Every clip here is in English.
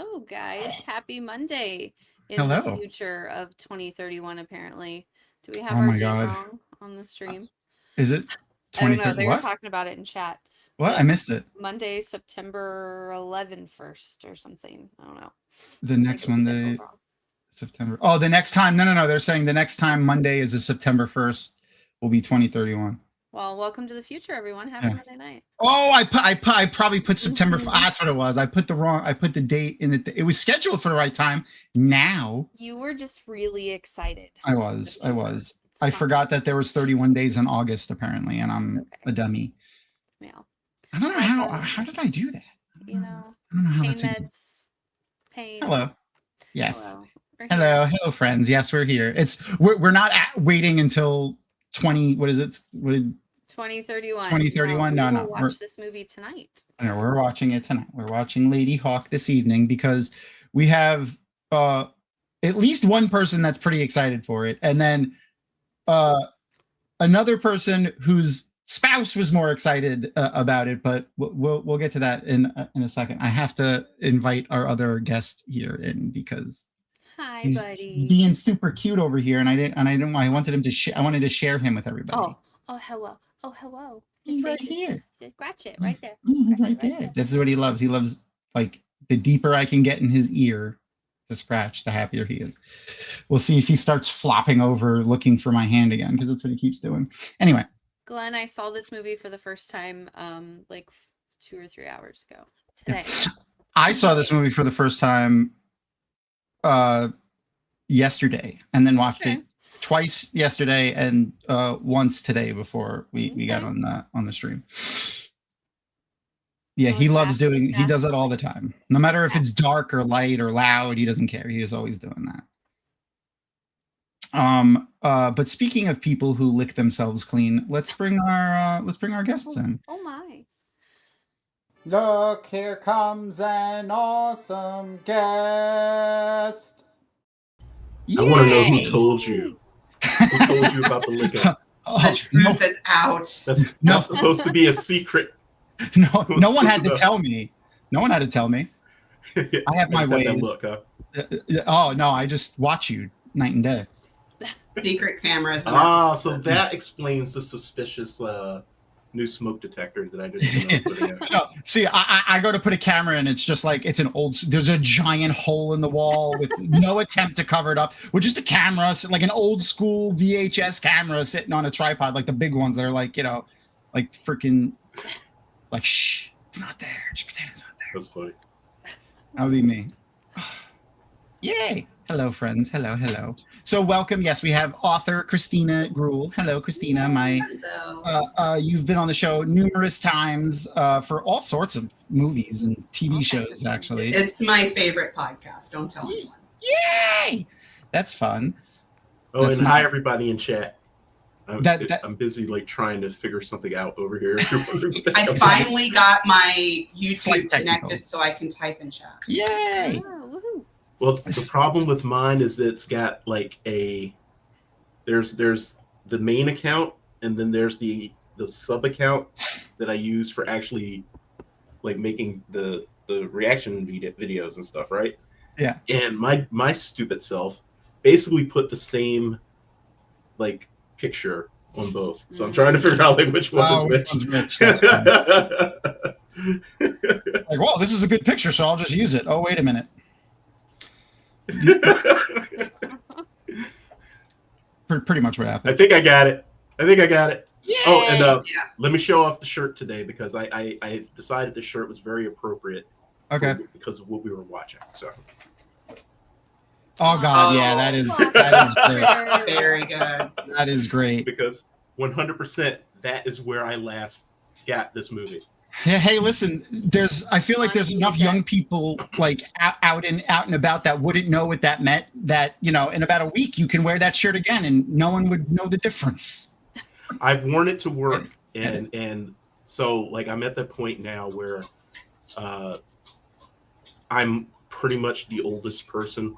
Hello, guys. Happy Monday in the Hello. future of 2031, apparently. Do we have Oh our my date God. wrong on the stream? Is it I don't know. 23rd? They were What? talking about it in chat. What? I missed it. Monday, September 11th, 1st or something. I don't know. The I next get the schedule Monday, wrong. September. Oh, the next time. No. They're saying the next time Monday is a September 1st will be 2031. Well, welcome to the future, everyone. Happy Monday night. Oh, I probably put September. That's what it was. I put the date in it. It was scheduled for the right time. Now You were just really excited. I was. I forgot that there was 31 days in August apparently, and I'm a dummy. Yeah. I don't know how did I do that? I don't know how pain that's meds. Pain. Hello. Yes. Hello. Hello, friends. Yes, we're here. We're not waiting until 20. What is it? 2031. 2031. No, No. We'll watch this movie tonight. No, we're watching it tonight. We're watching Ladyhawke this evening because we have at least one person that's pretty excited for it, and then another person whose spouse was more excited about it. But we'll get to that in a second. I have to invite our other guest here in because he's buddy. Being super cute over here, and I wanted him to I wanted to share him with everybody. Oh, hello. Oh, hello. He's right here. Scratch it right there. Right there. This is what he loves. He loves, like, the deeper I can get in his ear to scratch, the happier he is. We'll see if he starts flopping over looking for my hand again, because that's what he keeps doing. Anyway. Glenn, I saw this movie for the first time like 2 or 3 hours ago today. I saw this movie for the first time yesterday, and then watched it twice yesterday and once today before we got on the stream. Yeah, he loves doing. He does it all the time, no matter if it's dark or light or loud. He doesn't care. He is always doing that. But speaking of people who lick themselves clean, let's bring our guests in. Oh my! Look, here comes an awesome guest. Yay! I want to know who told you. Who told you about the licking? The truth is out. That's not supposed to be a secret. No one had to tell me. No one had to tell me. I have my ways. Look, huh? Oh no, I just watch you night and day. Secret cameras. So that explains the suspicious new smoke detector that I just putting in. No, see, I go to put a camera in, it's just like there's a giant hole in the wall with no attempt to cover it up. With just a camera, like an old school VHS camera sitting on a tripod, like the big ones that are like, like freaking, like, shh, it's not there. Just pretend it's not there. That's funny. That would be me. Yay. Hello, friends. Hello. So welcome. Yes, we have author Christina Gruhl. Hello, Christina. Hello. You've been on the show numerous times for all sorts of movies and TV shows, actually. It's my favorite podcast. Don't tell anyone. Yay! That's fun. Oh, and hi, everybody in chat. I'm busy, like, trying to figure something out over here. I finally got my YouTube connected so I can type in chat. Yay! Well, the problem with mine is that it's got like there's the main account, and then there's the sub account that I use for actually like making the reaction videos and stuff, right? Yeah. And my stupid self basically put the same like picture on both, so I'm trying to figure out like which one is which. Like, well, this is a good picture, so I'll just use it. Oh, wait a minute. Pretty much what happened. I think I got it. Yay! Oh, and let me show off the shirt today because I decided the shirt was very appropriate. Okay. Because of what we were watching. So. Oh God, yeah, that is great. Very good. That is great. Because 100% that is where I last got this movie. Hey, listen, I feel like there's enough young people like out and about that wouldn't know what that meant, that, in about a week you can wear that shirt again and no one would know the difference. I've worn it to work, and so like I'm at that point now where I'm pretty much the oldest person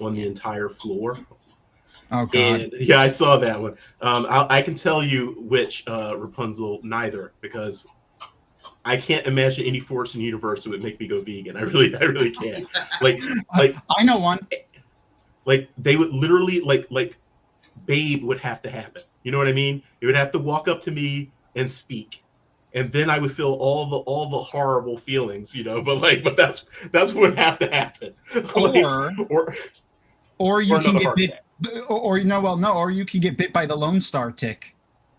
on the entire floor. Oh God. And yeah, I saw that one. I can tell you which Rapunzel neither, because I can't imagine any force in the universe that would make me go vegan. I really can't. Like I know one. Like they would literally like Babe would have to happen. You know what I mean? It would have to walk up to me and speak, and then I would feel all the horrible feelings. You know, but that's what would have to happen. Or you can another get heart bit, or you can get bit by the Lone Star tick.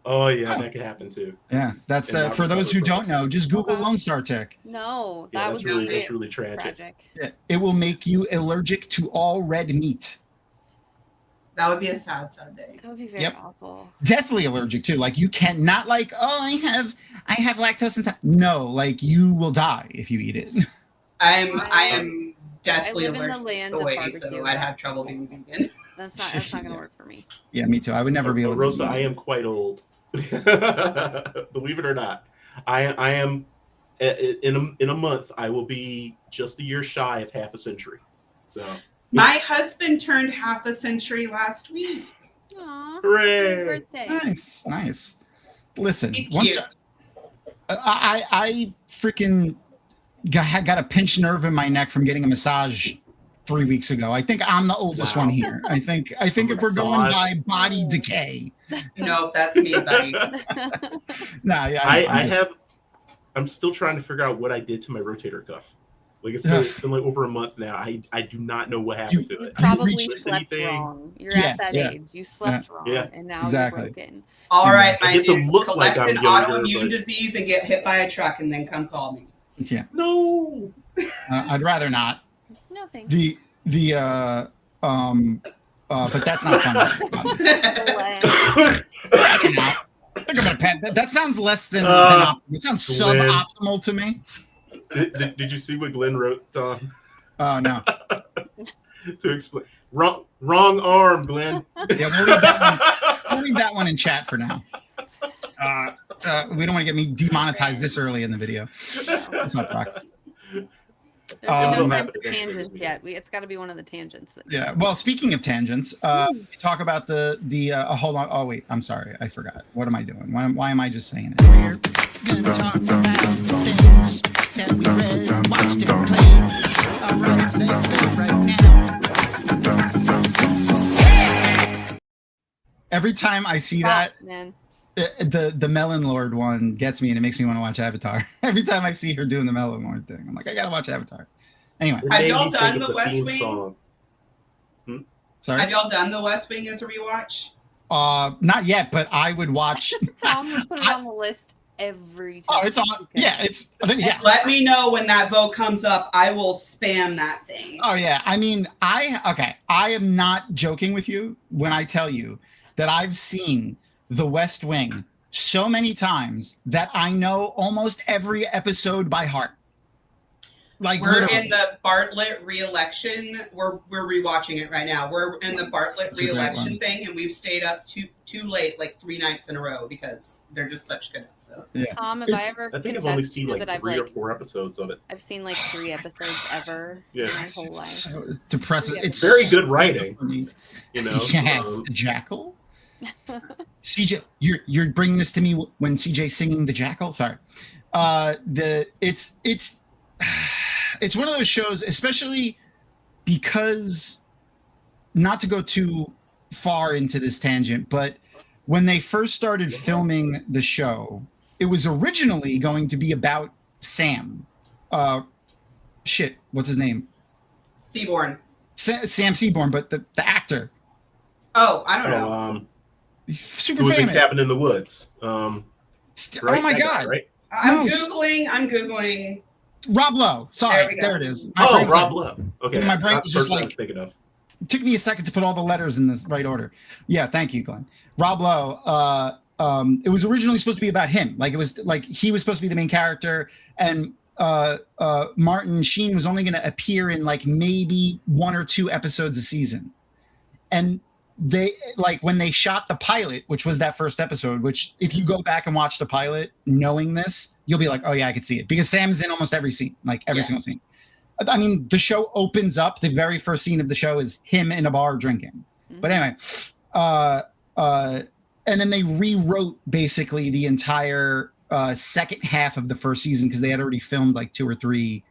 Oh yeah, that could happen too. Yeah, that's And for those who don't know. Just Google Lone Star tick. No, Yeah, that that's would be really tragic. Yeah, it will make you allergic to all red meat. That would be a sad day. That would be very awful. Deathly allergic too. Like you cannot like, oh, I have lactose intolerance. No, like you will die if you eat it. I am deathly live in the allergic land to of soy, barbecue. so I'd have trouble being vegan. That's not gonna work for me. Yeah, me too. I would never be able to. Rosa, I am quite old. Believe it or not, I am in a month. I will be just a year shy of half a century. So my husband turned half a century last week. Aw, hooray! happy birthday. Nice. Listen, He's once cute. I freaking got a pinched nerve in my neck from getting a massage 3 weeks ago. I think I'm the oldest one here. I think if we're going by body decay. No, that's me, buddy. Nah, yeah. I'm still trying to figure out what I did to my rotator cuff. Like it's been like over a month now. I do not know what happened to You it. probably reached slept anything. wrong. You're at that age. You slept wrong, and now Exactly. you're broken. All right, I my get to dude, look collect like I'm an younger, autoimmune but- disease and get hit by a truck, and then come call me. Yeah. No. I'd rather not. No thanks. But that's not fun. Think about Pat. That sounds less than optimal. It sounds Glenn. suboptimal to me. Did you see what Glenn wrote, Tom? Oh no. To explain, wrong arm, Glenn. Yeah, we'll leave that one in chat for now. We don't want to get me demonetized this early in the video. That's not Brock. There's no Um, time for tangents yet. It's got to be one of the tangents. Yeah. Well, speaking of tangents, talk about the hold on. Oh wait, I'm sorry, I forgot. What am I doing? Why am I just saying it? We're gonna talk about things that we read, watched, and played. All right, let's go right now. Every time I see that, Man. the Melon Lord one gets me, and it makes me want to watch Avatar. Every time I see her doing the Melon Lord thing, I'm like, I gotta watch Avatar. Anyway, Have It made y'all me done think of The West theme Wing? song. sorry. Have y'all done The West Wing as a rewatch? Not yet, but I would watch. Tom would put it on the list every time. Oh, it's on. Yeah, it's yeah. Let me know when that vote comes up. I will spam that thing. Oh yeah. I mean, I am not joking with you when I tell you that I've seen The West Wing so many times that I know almost every episode by heart. Like We're literally. in the Bartlett re-election. We're rewatching it right now. We're in the Bartlett It's a great re-election one. thing, and we've stayed up too late, like 3 nights in a row, because they're just such good episodes. Yeah. Tom, have It's- I ever I think I've confessed only to seen you like that I've 3 or 4 episodes of it. I've seen like 3 episodes ever Yeah. in my whole life. So depressing. It's Very good writing, you know. Yes, Jackal. CJ, you're bringing this to me when CJ's singing the Jackal. Sorry, it's one of those shows, especially because, not to go too far into this tangent, but when they first started filming the show, it was originally going to be about Sam. What's his name? Seaborn. Sam Seaborn, but the actor. Oh, I don't know. He's super Who was in famous. Cabin in the Woods? Oh Right? my That guy, God. right? I'm No. Googling. Rob Lowe. Sorry, There we go. there it is. Oh, Rob Lowe. Okay, My brain that's was the just person I like- was thinking of. It took me a second to put all the letters in the right order. Yeah, thank you, Glenn. Rob Lowe. It was originally supposed to be about him. Like it was like he was supposed to be the main character, and Martin Sheen was only going to appear in like maybe 1 or 2 episodes a season. And they like when they shot the pilot, which was that first episode, which if you go back and watch the pilot knowing this, you'll be like, oh yeah, I could see it, because Sam's in almost every scene, like every single scene. I mean, the show opens up, the very first scene of the show is him in a bar drinking. But anyway, and then they rewrote basically the entire second half of the first season because they had already filmed like 2 or 3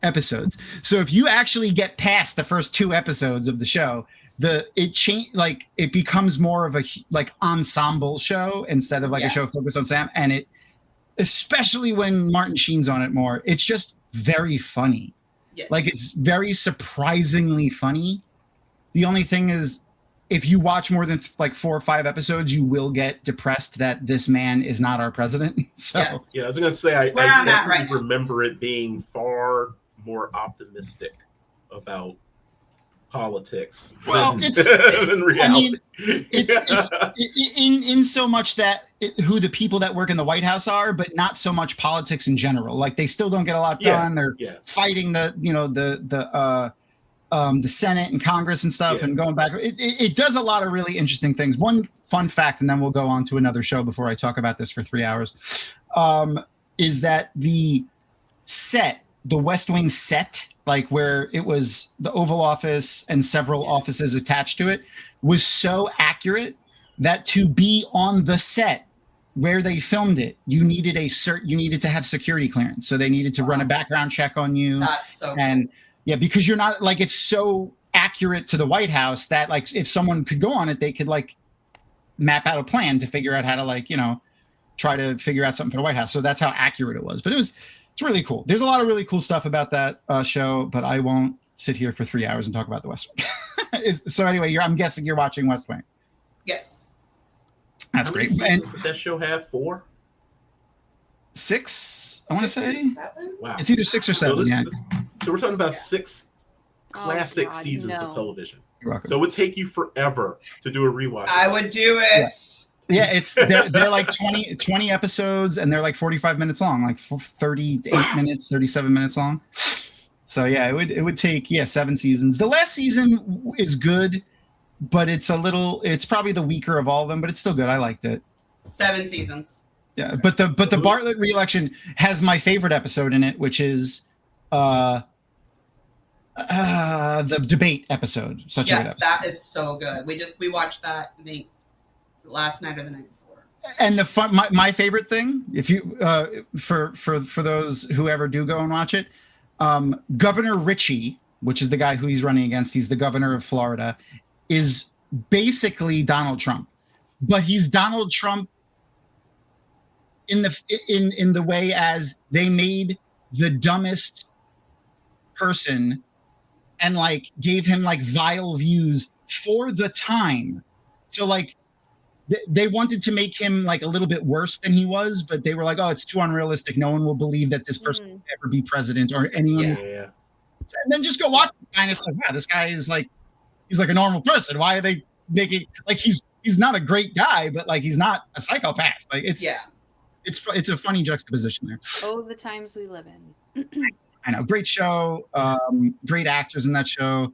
episodes. So if you actually get past the first 2 episodes of the show, it becomes more of a like ensemble show instead of like a show focused on Sam. And it, especially when Martin Sheen's on it more, it's just very funny. Yes. Like it's very surprisingly funny. The only thing is, if you watch more than like 4 or 5 episodes, you will get depressed that this man is not our president. So yeah, I was gonna say I definitely remember it being far more optimistic about politics than reality. I mean, it's in so much that who the people that work in the White House are, but not so much politics in general. Like they still don't get a lot done. They're fighting the Senate and Congress and stuff and going back. It does a lot of really interesting things. One fun fact, and then we'll go on to another show before I talk about this for 3 hours, is that the West Wing set, like where it was the Oval Office and several offices attached to it, was so accurate that to be on the set where they filmed it, you needed to have security clearance. So they needed to run a background check on you. That's so cool. Yeah, because you're not like, it's so accurate to the White House that like if someone could go on it, they could like map out a plan to figure out how to like, try to figure out something for the White House. So that's how accurate it was. But it's really cool. There's a lot of really cool stuff about that show, but I won't sit here for 3 hours and talk about the West Wing. So anyway, I'm guessing you're watching West Wing. Yes. That's how great. Many seasons did that show have? 4? 6, I want to say. 7? Wow. It's either 6 or 7. So we're talking about 6 classic seasons of television. You're welcome. So it would take you forever to do a rewatch. I would do it. Yeah, they're like 20 episodes, and they're like 45 minutes long, like 38 minutes, 37 minutes long. So yeah, it would take 7 seasons. The last season is good, but it's probably the weaker of all of them, but it's still good. I liked it. 7 seasons. Yeah, but the Bartlett re-election has my favorite episode in it, which is the debate episode. Such a good episode. That is so good. We watched that, I think, last night or the night before. And my favorite thing, if you for those who ever do go and watch it, Governor Ritchie, which is the guy who he's running against, he's the governor of Florida, is basically Donald Trump, but he's Donald Trump in the way as they made the dumbest person and like gave him like vile views for the time. So like they wanted to make him like a little bit worse than he was, but they were like, oh, it's too unrealistic. No one will believe that this person will ever be president or anyone. Yeah. And then just go watch the guy and it's like, wow, this guy is like, he's like a normal person. Why are they making like he's not a great guy, but like he's not a psychopath. Like it's a funny juxtaposition there. Oh, the times we live in. I know, great show, great actors in that show.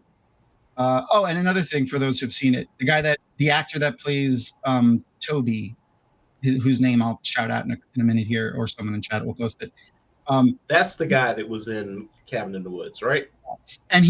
And another thing for those who've seen it, the actor that plays Toby, whose name I'll shout out in a minute here, or someone in chat will post it. That's the guy that was in Cabin in the Woods, right? And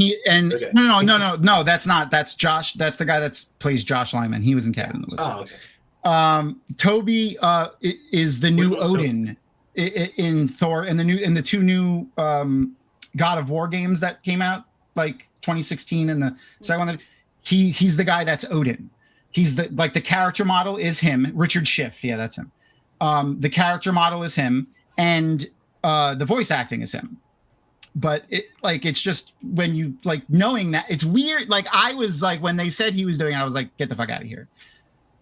no, that's not. That's Josh. That's the guy that plays Josh Lyman. He was in Cabin in the Woods. Oh, okay. Toby is the new Odin in Thor, and the 2 new God of War games that came out like 2016 and the second one. He's the guy that's Odin. He's the character model is him. Richard Schiff, yeah, that's him. The character model is him, and the voice acting is him. But it's just when you like knowing that it's weird. Like I was like when they said he was doing it, I was like, get the fuck out of here,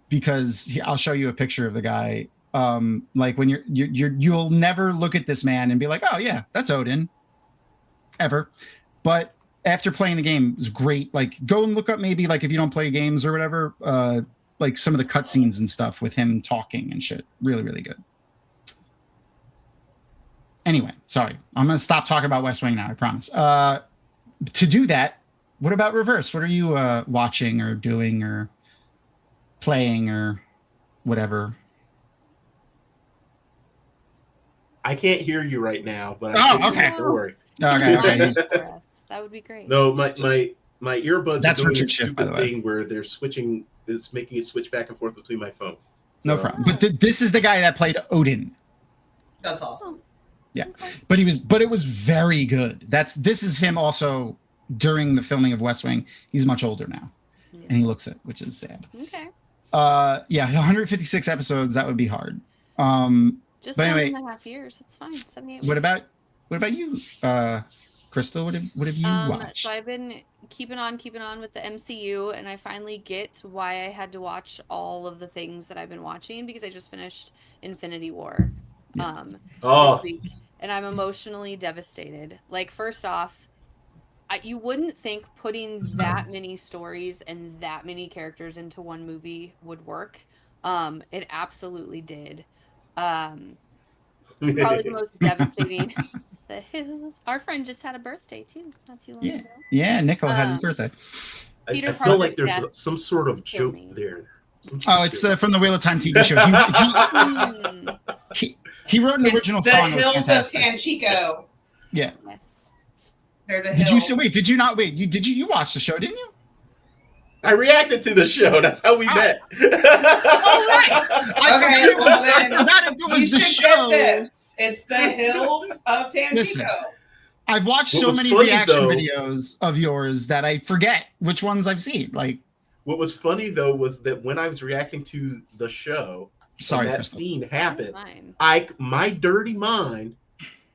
because I'll show you a picture of the guy. Like when you'll never look at this man and be like, oh yeah, that's Odin, ever. But after playing the game, it was great. Like go and look up maybe like if you don't play games or whatever, like some of the cutscenes and stuff with him talking and shit. Really, really good. Anyway, sorry. I'm going to stop talking about West Wing now, I promise. To do that, what about Reverse? What are you watching or doing or playing or whatever? I can't hear you right now, but okay. Don't worry. Okay. That would be great. No, my earbuds That's are doing Richard this Schiff, by the stupid way. thing where they're switching. It's making it switch back and forth between my phone. No problem. But this is the guy that played Odin. That's awesome. Yeah, but it was very good. This is him also during the filming of West Wing. He's much older now, and he looks it, which is sad. Okay. Yeah, 156 episodes. That would be hard. Just but 1.5 years. It's fine. 78 What weeks. about you, Crystal? What have you watched? So I've been keeping on with the MCU, and I finally get why I had to watch all of the things that I've been watching, because I just finished Infinity War this week, and I'm emotionally devastated. Like, first off, you wouldn't think putting that many stories and that many characters into one movie would work. It absolutely did. It's probably the most devastating. The hills. Our friend just had a birthday too, not too long ago. Yeah, Nicole had his birthday. I Peter feel like Parker's there's death some sort of killed joke me. there. Oh, it's from the Wheel of Time TV show. He wrote an It's original the song. That was hills of fantastic. Tanchico. Yeah. Yes. They're the Did hills. you wait? Did you not wait? You watched the show, didn't you? I reacted to the show. That's how we met. Okay, well then, Not if it was you the should show. get this. It's the hills of Tanchico. Listen. I've watched What so was many funny, reaction though- videos of yours that I forget which ones I've seen. Like, What was funny though was that when I was reacting to the show, sorry, when that Crystal. scene happened, Fine. my dirty mind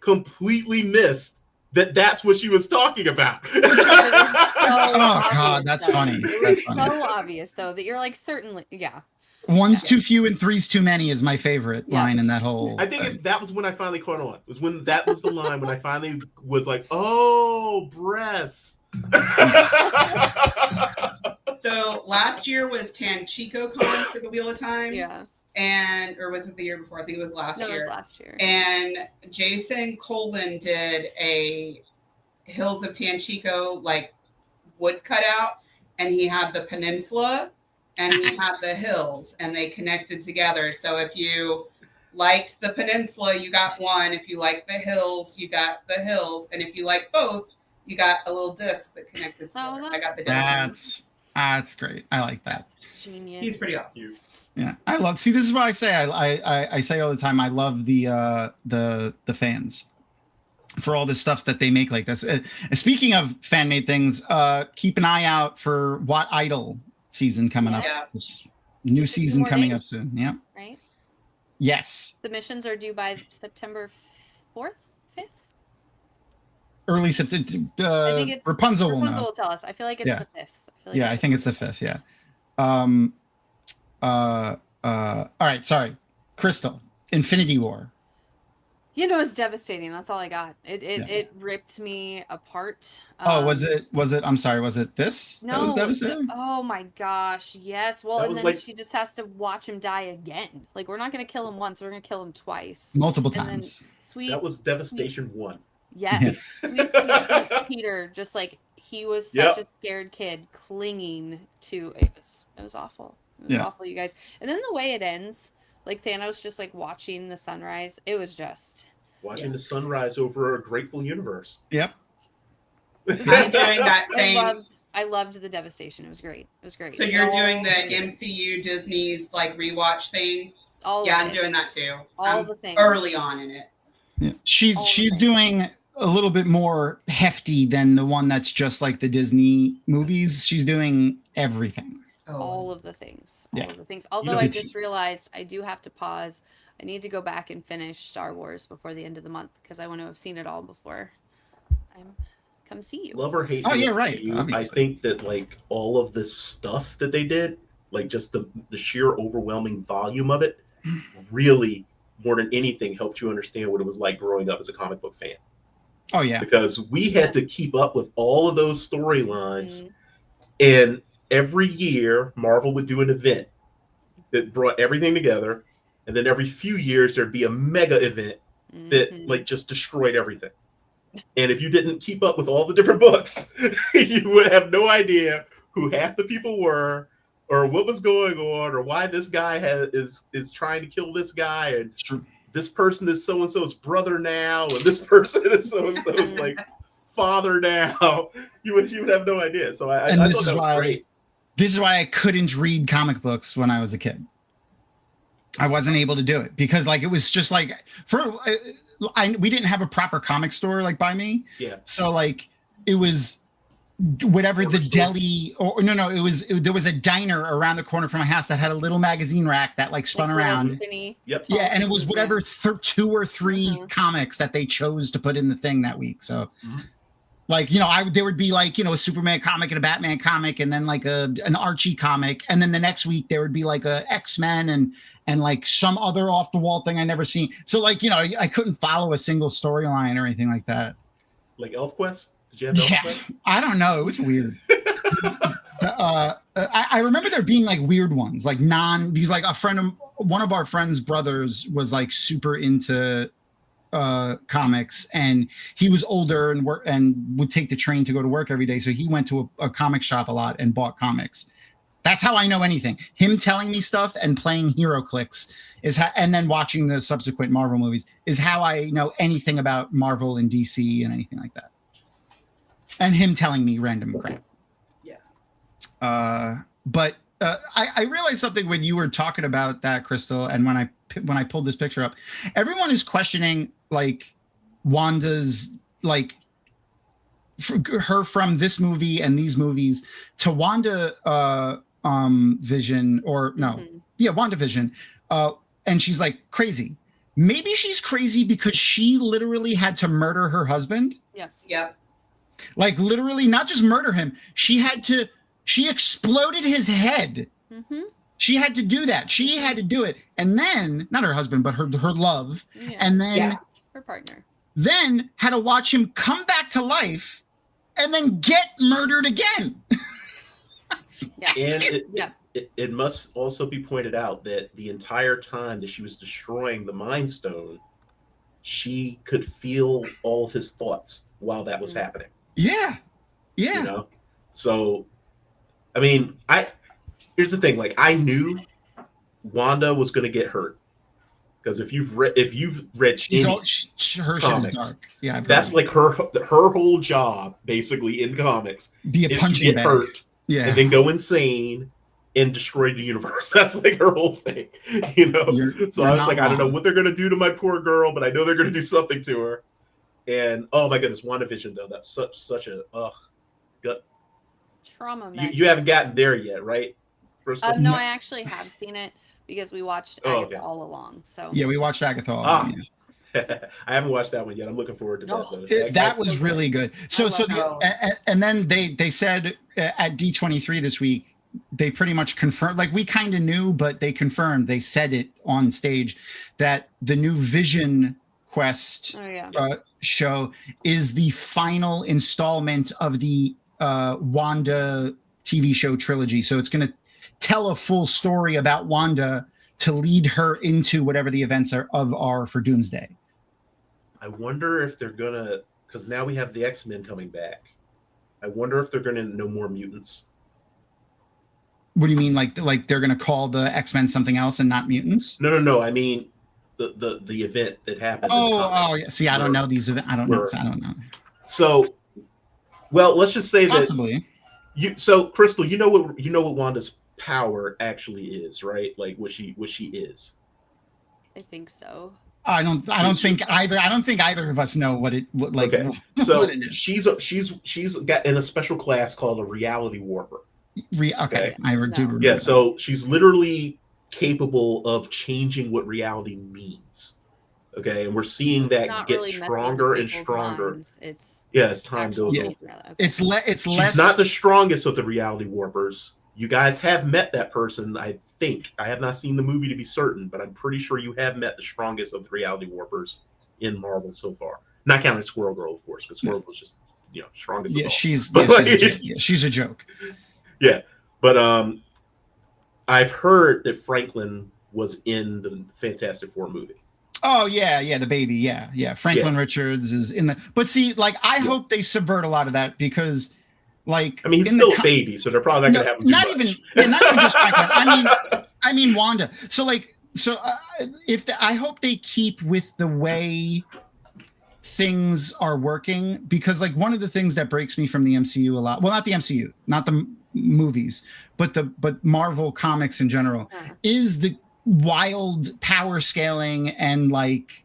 completely missed that that's what she was talking about. Oh God, that's funny. It was That's funny. so obvious though that you're like, certainly, yeah. One's too few and three's too many is my favorite Yeah. line in that whole. I think that was when I finally caught on. It was when that was the line when I finally was like, "Oh, breasts." So last year was Tanchico Con for the Wheel of Time. Yeah. Or was it the year before? I think it was last No, it year. was last year. And Jason Coleman did a Hills of Tanchico like wood cutout, and he had the peninsula and he had the hills, and they connected together. So if you liked the peninsula, you got one. If you liked the hills, you got the hills. And if you like both, you got a little disc that connected Oh, together. I got the disc. That's great. I like that. Genius. He's pretty awesome. Yeah, I love. See, this is why I say I say all the time. I love the fans for all this stuff that they make like this. Speaking of fan made things, keep an eye out for What Idol season coming up. Yeah. This new season more coming days. up soon. Yeah. Right? Yes. Submissions are due by September 4th, 5th? Early September. I think it's Rapunzel will Rapunzel know. will tell us. I feel like it's Yeah. the 5th. Yeah, I think it's the 5th. Yeah. All right. Sorry, Crystal. Infinity War. You know, it's devastating. That's all I got. It Yeah. it ripped me apart. Was it? I'm sorry. Was it this? No. That was devastating. Oh my gosh. Yes. Well, That and was then like- she just has to watch him die again. Like, we're not gonna kill him once. We're gonna kill him twice. Multiple And then times. sweet. That was Devastation 1. Yes. Sweet Peter, just like he was such a scared kid clinging to it was awful. It was awful, you guys. And then the way it ends, like Thanos just like watching the sunrise, it was just Watching the sunrise over a grateful universe. Yep. I'm doing that same. I loved the devastation. It was great. It was great. So you're doing the All of it. MCU Disney's like rewatch thing? All Yeah, of I'm it. doing that too. All I'm the things. early on in it. Yeah. She's doing a little bit more hefty than the one that's just like the Disney movies. She's doing everything. All of the things. All Yeah. of the things. Although know, I it's- just realized I do have to pause. I need to go back and finish Star Wars before the end of the month because I want to have seen it all before I come see you. Love or hate Oh, me, yeah, it's right, you. I obviously. think that like all of this stuff that they did, like just the sheer overwhelming volume of it, really more than anything helped you understand what it was like growing up as a comic book fan. Oh yeah. Because we had to keep up with all of those storylines, Mhm. and every year Marvel would do an event that brought everything together, and then every few years there'd be a mega event that Mhm. like just destroyed everything. And if you didn't keep up with all the different books, you would have no idea who half the people were, or what was going on, or why this guy is trying to kill this guy, and True. this person is so and so's brother now, and this person is so and so's like father now. You would have no idea. So I And thought this is that was why great. this is why I couldn't read comic books when I was a kid. I wasn't able to do it because like it was just like we didn't have a proper comic store like by me. Yeah. So like it was whatever the deli or no, there was a diner around the corner from my house that had a little magazine rack that like spun around. Yep. Yeah, and it was whatever 2 or 3 comics that they chose to put in the thing that week. So like, you know, there would be like, you know, a Superman comic and a Batman comic and then like an Archie comic. And then the next week there would be like a X-Men and like some other off the wall thing I never seen. So like, you know, I couldn't follow a single storyline or anything like that. Like Elf Quest? Did you have Elf Quest? I don't know. It was weird. I remember there being like weird ones, like because like one of our friend's brothers was like super into comics, and he was older and would take the train to go to work every day. So he went to a comic shop a lot and bought comics. That's how I know anything. Him telling me stuff and playing HeroClix and then watching the subsequent Marvel movies is how I know anything about Marvel and DC and anything like that. And him telling me random crap. Yeah. But I realized something when you were talking about that, Crystal, and when I pulled this picture up, everyone is questioning like Wanda's like her from this movie and these movies to Wanda Vision or no, WandaVision, and she's like crazy. Maybe she's crazy because she literally had to murder her husband. Yeah. Yep. Like literally, not just murder him. She exploded his head. Mm-hmm. She had to do that. She had to do it. And then, not her husband, but her love. Yeah. And then her partner. Then had to watch him come back to life and then get murdered again. Yeah. And it must also be pointed out that the entire time that she was destroying the Mind Stone, she could feel all of his thoughts while that was happening. Yeah. Yeah. You know? So, I mean, here's the thing. Like, I knew Wanda was going to get hurt. Because if you've read her shit is dark. Yeah, that's like her whole job basically in comics. Be a punching bag. Hurt, and then go insane and destroy the universe. That's like her whole thing, you know. So I was like, I don't know what they're gonna do to my poor girl, but I know they're gonna do something to her. And oh my goodness, WandaVision though, that's such a gut trauma. You haven't gotten there yet, right? No, I actually have seen it. Because we watched Agatha all along. So yeah, we watched Agatha all along. I haven't watched that one yet. I'm looking forward to that. That was really good. And then they said at D23 this week, they pretty much confirmed, like we kind of knew, but they confirmed, they said it on stage, that the new Vision Quest show is the final installment of the Wanda TV show trilogy. So it's going to tell a full story about Wanda to lead her into whatever the events are for Doomsday. I wonder if they're gonna, because now we have the X-Men coming back. I wonder if they're gonna know more mutants. What do you mean, like they're gonna call the X-Men something else and not mutants? No. I mean the event that happened. Oh yeah. See, I don't know these events. I don't know. So, well, let's just say possibly. So Crystal, you know what Wanda's power actually is, right? Like what she is. I think so. I don't think either of us know what okay. So what it is. she's got in a special class called a reality warper. Okay. I do remember. Yeah, so she's literally capable of changing what reality means. Okay, and we're seeing that get stronger and stronger. As time goes on. It's less. She's not the strongest of the reality warpers. You guys have met that person, I think. I have not seen the movie to be certain, but I'm pretty sure you have met the strongest of the reality warpers in Marvel so far. Not counting Squirrel Girl, of course, because Squirrel Girl's just, strongest. Yeah, she's a joke. Yeah, but I've heard that Franklin was in the Fantastic Four movie. Oh yeah, the baby, yeah. Franklin Richards is in the. But see, like, I hope they subvert a lot of that because. Like, I mean, he's still a baby, so they're probably not gonna have him not even just Franklin. I mean Wanda. So I hope they keep with the way things are working, because like one of the things that breaks me from the MCU a lot, well, not the MCU, not the movies, but Marvel comics in general, is wild power scaling and like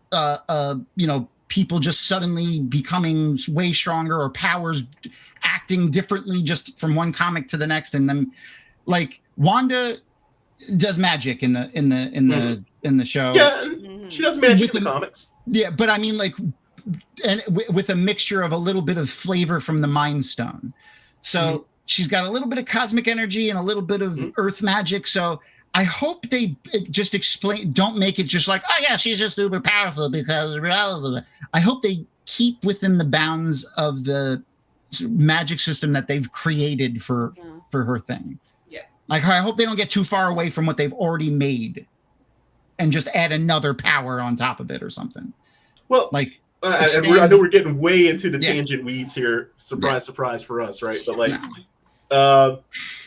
people just suddenly becoming way stronger, or powers acting differently just from one comic to the next. And then like Wanda does magic in the show. Yeah, she does magic in the comics. Yeah, but I mean, like, and with a mixture of a little bit of flavor from the Mind Stone. So she's got a little bit of cosmic energy and a little bit of earth magic. So I hope they just don't make it just like, oh yeah, she's just super powerful because blah, blah, blah. I hope they keep within the bounds of the magic system that they've created for her thing. Yeah. Like, I hope they don't get too far away from what they've already made and just add another power on top of it or something. Well, like, I know we're getting way into the tangent weeds here. Surprise, surprise for us, right? But like,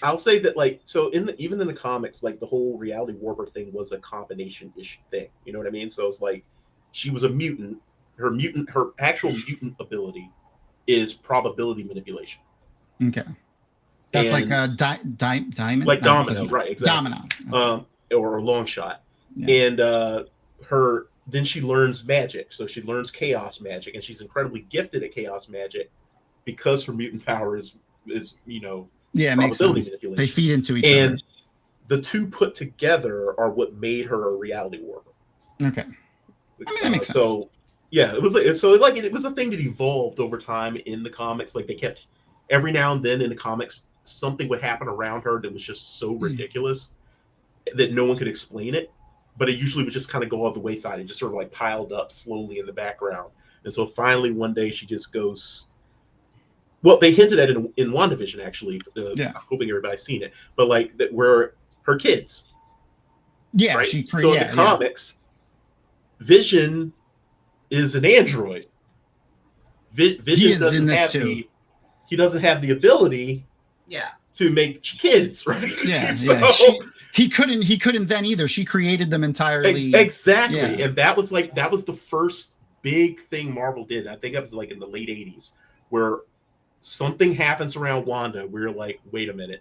I'll say that like, so even in the comics, like the whole reality warper thing was a combination-ish thing. You know what I mean? So it's like she was a mutant. Her actual mutant ability is probability manipulation. Okay, that's like a diamond, like domino, right? Exactly. Domino, or a long shot, and then she learns magic. So she learns chaos magic, and she's incredibly gifted at chaos magic because her mutant power is probability manipulation. They feed into each other. And the two put together are what made her a reality warper. Okay. I mean, that makes sense. So yeah, it was a thing that evolved over time in the comics. Like they kept every now and then in the comics, something would happen around her that was just so ridiculous that no one could explain it. But it usually would just kind of go off the wayside. It just sort of like piled up slowly in the background until finally one day she just goes. Well, they hinted at it in WandaVision, actually. I'm hoping everybody's seen it. But like that, were her kids. Yeah, right? In the comics, Vision is an android. Vision doesn't have the ability. To make kids, right? Yeah, He couldn't then either. She created them entirely. Exactly. Yeah. And that was the first big thing Marvel did. I think that was like in the late 80s, where something happens around Wanda. We're like, wait a minute.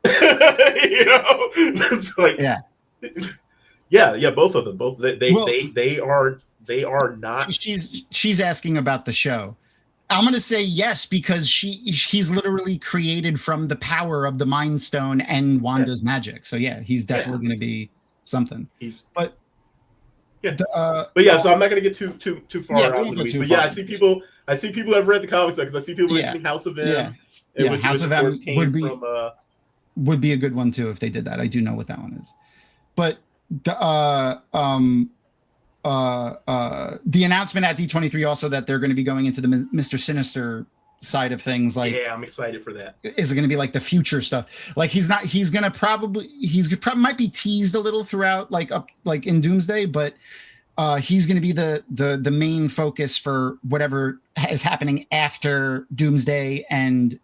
It's like both of them. They are not. She's asking about the show. I'm going to say yes, because he's literally created from the power of the Mind Stone and Wanda's magic. So yeah, he's definitely going to be something. So I'm not going to get too far out of the weeds. But yeah, I see people have read the comics because I see people mentioning House of M. Which House of M would be a good one too if they did that. I do know what that one is, but the announcement at D23 also that they're going to be going into the Mr. Sinister side of things. Like, yeah, I'm excited for that. Is it going to be like the future stuff? Like he might be teased a little throughout, like in Doomsday, but he's going to be the main focus for whatever is happening after Doomsday and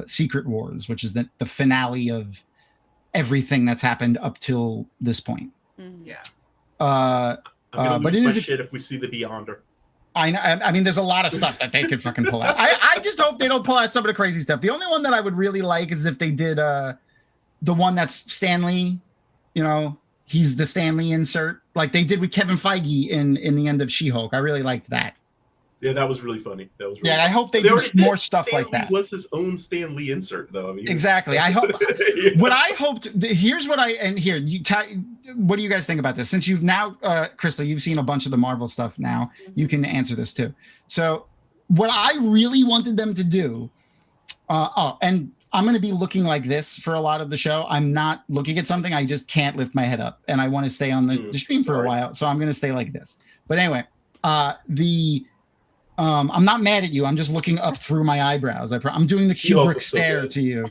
Secret Wars, which is the finale of everything that's happened up till this point. But it is shit if we see the Beyonder. I mean, there's a lot of stuff that they could fucking pull out. I just hope they don't pull out some of the crazy stuff. The only one that I would really like is if they did the one that's Stan Lee. He's the Stan Lee insert, like they did with Kevin Feige in the end of She-Hulk. I really liked that. Yeah, that was really funny. Funny. I hope they do more stuff Stan like that. Was his own Stan Lee insert though? I mean, exactly. I hope. What I hoped. Here's what what do you guys think about this? Since you've now, Crystal, you've seen a bunch of the Marvel stuff now. You can answer this too. So, what I really wanted them to do. And I'm going to be looking like this for a lot of the show. I'm not looking at something. I just can't lift my head up, and I want to stay on the stream for a while. So I'm going to stay like this. But anyway, I'm not mad at you. I'm just looking up through my eyebrows. I'm doing the Kubrick stare to you.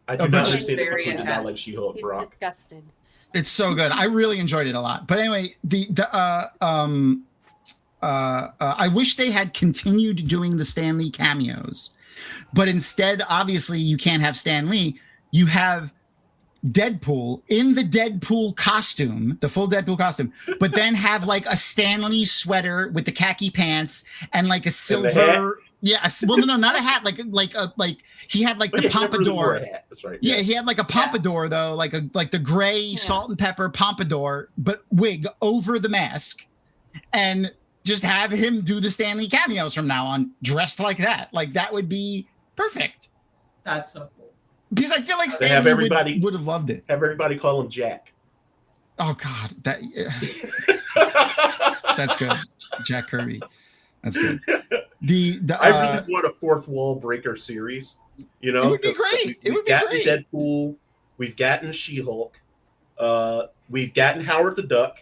I do not understand it. I like She-Hulk, Brock. Disgusted. It's so good. I really enjoyed it a lot. But anyway, I wish they had continued doing the Stan Lee cameos, but instead, obviously, you can't have Stan Lee. You have Deadpool in the Deadpool costume, the full Deadpool costume, but then have like a Stan Lee sweater with the khaki pants and like a silver Yes. Well, no, not a hat. Like he had like the pompadour. Really hat. That's right. Yeah, he had like a pompadour though, like the gray salt and pepper pompadour, but wig over the mask, and just have him do the Stanley cameos from now on, dressed like that. Like that would be perfect. That's so cool. Because I feel like Stanley would have loved it. Have everybody call him Jack. Oh God, that's good, Jack Kirby. That's good. I really want a fourth wall breaker series. You know, it would be great. It would be great. Deadpool. We've gotten She-Hulk. We've gotten Howard the Duck.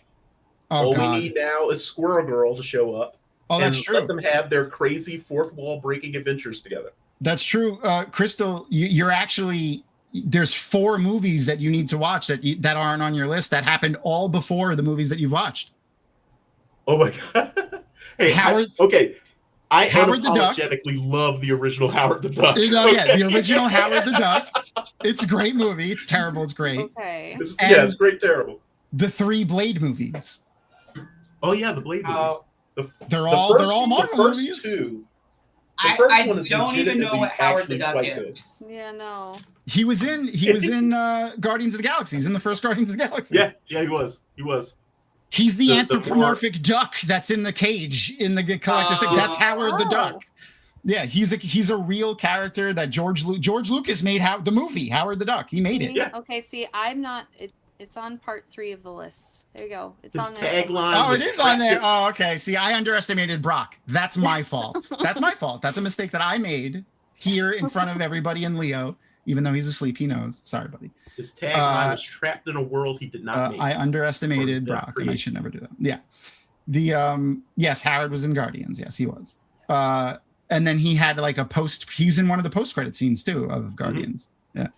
All we need now is Squirrel Girl to show up. Oh, that's true. Let them have their crazy fourth wall breaking adventures together. That's true. Crystal, you're actually, there's 4 movies that you need to watch that aren't on your list that happened all before the movies that you've watched. Oh my God. Hey, Howard. I unapologetically love the original Howard the Duck. Yeah, the original Howard the Duck. It's a great movie. It's terrible. It's great. Okay. It's great. Terrible. The 3 Blade movies. Oh yeah, the Blade movies. They're all Marvel movies. I don't even know what Howard the Duck is. Yeah, no. He was in Guardians of the Galaxy. He's in the first Guardians of the Galaxy. Yeah, he was. He's the anthropomorphic duck that's in the cage in the collector's thing. That's Howard the Duck. Yeah, he's a real character that George Lucas made the movie Howard the Duck. He made it. Yeah. Okay, see, I'm not. It's on part 3 of the list. There you go. It's His on there. tagline. Oh, it is on there. Oh, okay. See, I underestimated Brock. That's my fault. That's my fault. That's a mistake that I made here in front of everybody in Leo. Even though he's asleep, he knows. Sorry, buddy. His tagline was trapped in a world he did not make. I underestimated Brock, and I should never do that. Yeah. Yes, Howard was in Guardians. Yes, he was. And then he had like he's in one of the post-credit scenes too of Guardians. Mm-hmm. Yeah.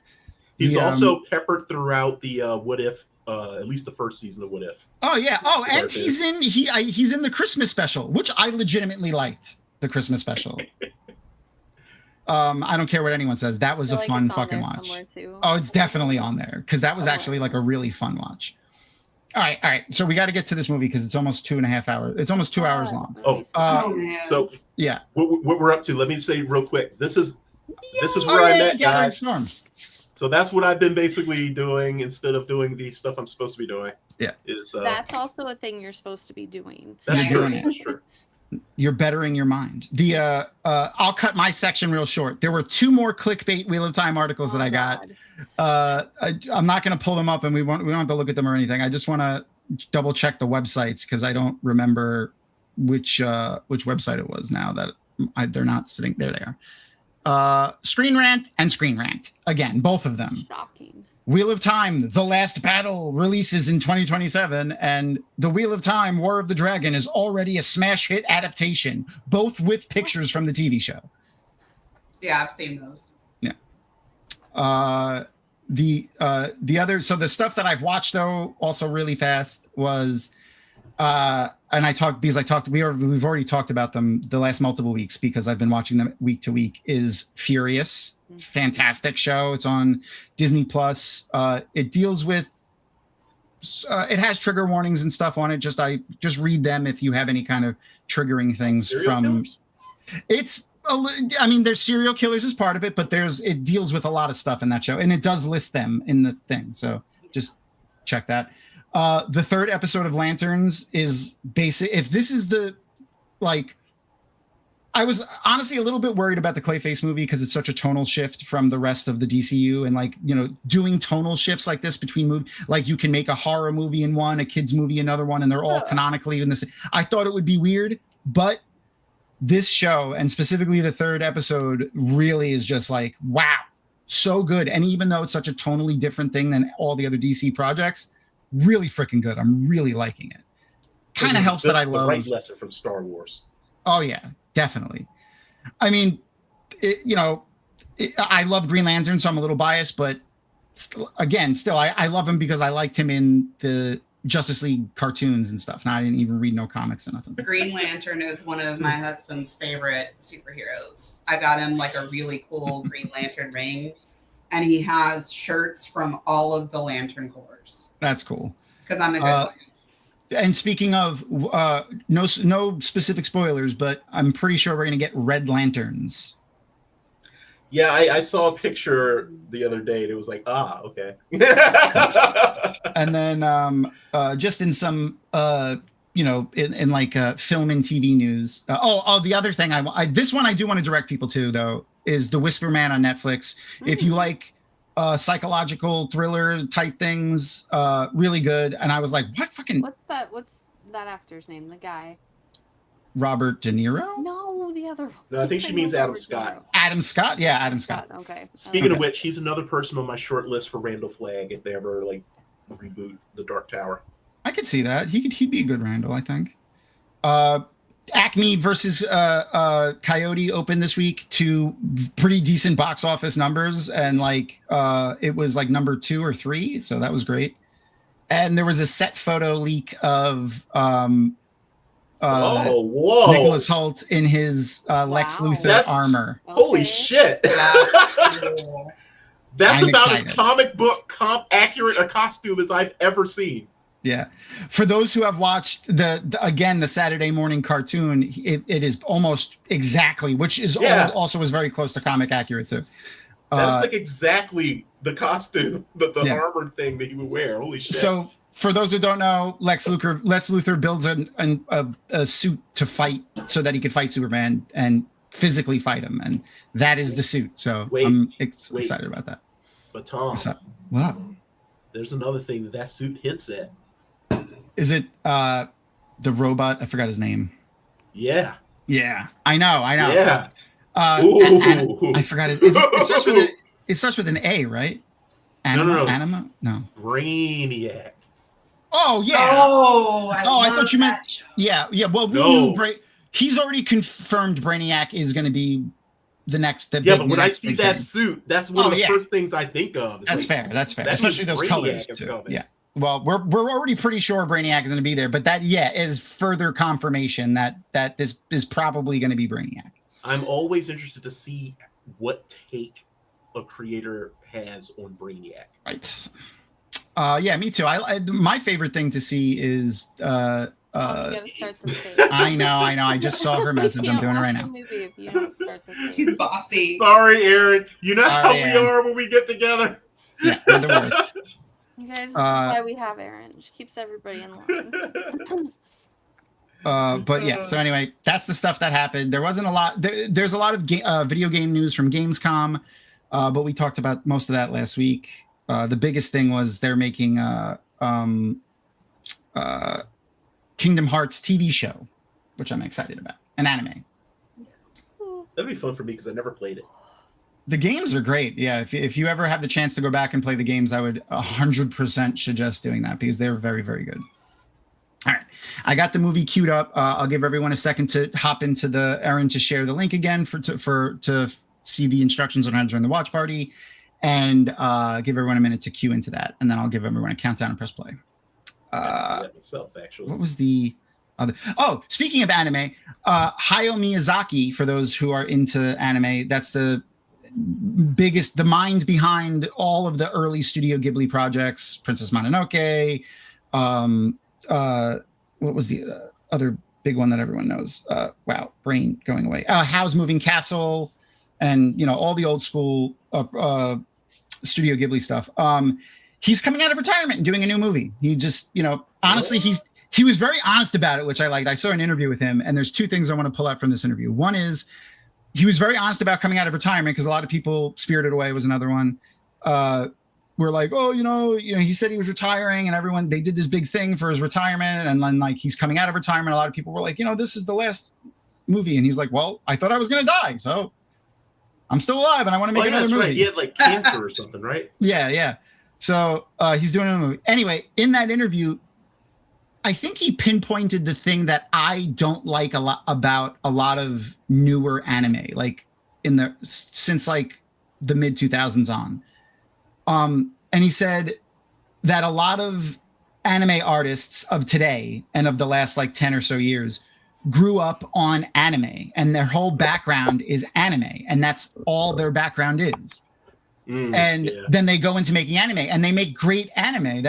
He's also peppered throughout the What If, at least the first season of What If. Oh yeah. Oh, and he's in the Christmas special, which I legitimately liked. The Christmas special. I don't care what anyone says. That was a fun fucking watch. Oh, it's definitely on there because that was actually like a really fun watch. All right. So we got to get to this movie because it's almost 2.5 hours. It's almost 2 hours long. Man. So yeah, what we're up to. Let me say real quick. This is where I met guys. So that's what I've been basically doing instead of doing the stuff I'm supposed to be doing. Yeah, that's also a thing you're supposed to be doing. That's true. That's true. You're bettering your mind. I'll cut my section real short. There were 2 more clickbait Wheel of Time articles that I got. I'm not going to pull them up, and we don't have to look at them or anything. I just want to double check the websites because I don't remember which website it was now that they're not sitting there. They are. Screen Rant and Screen Rant again, both of them. Shocking. Wheel of Time, The Last Battle releases in 2027, and The Wheel of Time, War of the Dragon is already a smash hit adaptation, both with pictures from the TV show. Yeah, I've seen those. Yeah. The other, so the stuff that I've watched though, also really fast was, and we've already talked about them the last multiple weeks because I've been watching them week to week, is Furious. Fantastic show. It's on Disney Plus. It deals with it has trigger warnings and stuff on it. Just read them if you have any kind of triggering things from killers? There's serial killers as part of it, but it deals with a lot of stuff in that show, and it does list them in the thing. So just check that. The 3rd episode of Lanterns is basic. If this is I was honestly a little bit worried about the Clayface movie because it's such a tonal shift from the rest of the DCU, and doing tonal shifts like this between movies, like you can make a horror movie in one, a kids movie another one, and they're all canonically in this. I thought it would be weird, but this show, and specifically the 3rd episode, really is just like, wow, so good. And even though it's such a tonally different thing than all the other DC projects, really freaking good. I'm really liking it. Kind of helps that I love the right lesson from Star Wars. Oh yeah, definitely. I mean, I love Green Lantern, so I'm a little biased, but still, I love him because I liked him in the Justice League cartoons and stuff. And I didn't even read no comics or nothing. Green Lantern is one of my husband's favorite superheroes. I got him like a really cool Green Lantern ring, and he has shirts from all of the Lantern Corps. That's cool. Because I'm a good wife. and speaking of, no specific spoilers, but I'm pretty sure we're gonna get red lanterns. Yeah, I saw a picture the other day and it was like, okay. And then just in some in like film and TV news. The other thing this one I do want to direct people to though is The Whisper Man on Netflix. If you like psychological thriller type things, really good. And I was like, what fucking what's that actor's name? The guy. Robert De Niro? No, the other one. No, I think she means Adam Scott. Adam Scott? Yeah, Adam Scott. Okay. Speaking of which, he's another person on my short list for Randall Flagg if they ever like reboot The Dark Tower. I could see that. He'd be a good Randall, I think. Acme versus Coyote opened this week to pretty decent box office numbers, and like it was like number 2 or 3, so that was great. And there was a set photo leak of Nicholas Hoult in his Lex Luthor armor. Okay. Holy shit! That's I'm about excited. as comic book accurate a costume as I've ever seen. Yeah, for those who have watched the Saturday morning cartoon, it is almost exactly, which is also was very close to comic accurate too. That's like exactly the costume, the armored thing that he would wear. Holy shit! So for those who don't know, Lex Luthor builds a suit to fight so that he could fight Superman and physically fight him, and that is the suit. So I'm excited about that. But Tom, what's up? What up? There's another thing that suit hints at. Is it the robot? I forgot his name. Yeah. Yeah, I know. Yeah. I forgot his. It starts with an A, right? No. Anima? No. Brainiac. Oh yeah. I thought you meant. Yeah. Well, we knew he's already confirmed Brainiac is going to be the next. But when I see that suit, that's one of the first things I think of. It's that's fair. That's fair. Especially those colors too. Yeah. Well, we're already pretty sure Brainiac is going to be there, but that is further confirmation that this is probably going to be Brainiac. I'm always interested to see what take a creator has on Brainiac. Right. Yeah, me too. My favorite thing to see is you gotta start the stage. I know. I just saw her message. I'm doing it right now. If you don't start the stage. She's bossy. Sorry, Aaron. You know how we are when we get together. Yeah, we're the worst. You guys, this is why we have Erin. She keeps everybody in line. But yeah, so anyway, that's the stuff that happened. There wasn't a lot. There's a lot of video game news from Gamescom, but we talked about most of that last week. The biggest thing was they're making Kingdom Hearts TV show, which I'm excited about, an anime. That'd be fun for me because I never played it. The games are great. Yeah, if you ever have the chance to go back and play the games, I would 100% suggest doing that because they're very, very good. All right, I got the movie queued up. I'll give everyone a second to hop into the Erin to share the link again to see the instructions on how to join the watch party, and give everyone a minute to queue into that, and then I'll give everyone a countdown and press play. Myself, actually. What was the other? Oh, speaking of anime, Hayao Miyazaki. For those who are into anime, that's the mind behind all of the early Studio Ghibli projects, Princess Mononoke. What was the other big one that everyone knows? Wow, brain going away. Howl's Moving Castle, and all the old school Studio Ghibli stuff. He's coming out of retirement and doing a new movie. He just, honestly, he was very honest about it, which I liked. I saw an interview with him, and there's two things I want to pull out from this interview. One is he was very honest about coming out of retirement because a lot of people, Spirited Away was another one. We're like, he said he was retiring, and they did this big thing for his retirement, and then like he's coming out of retirement. A lot of people were like, this is the last movie, and he's like, well, I thought I was gonna die, so I'm still alive, and I want to make another movie. Right. He had like cancer or something, right? Yeah. So he's doing a movie. Anyway, in that interview, I think he pinpointed the thing that I don't like a lot about a lot of newer anime, like since like the mid 2000s on. And he said that a lot of anime artists of today and of the last like 10 or so years grew up on anime, and their whole background is anime, and that's all their background is. And then they go into making anime, and they make great anime.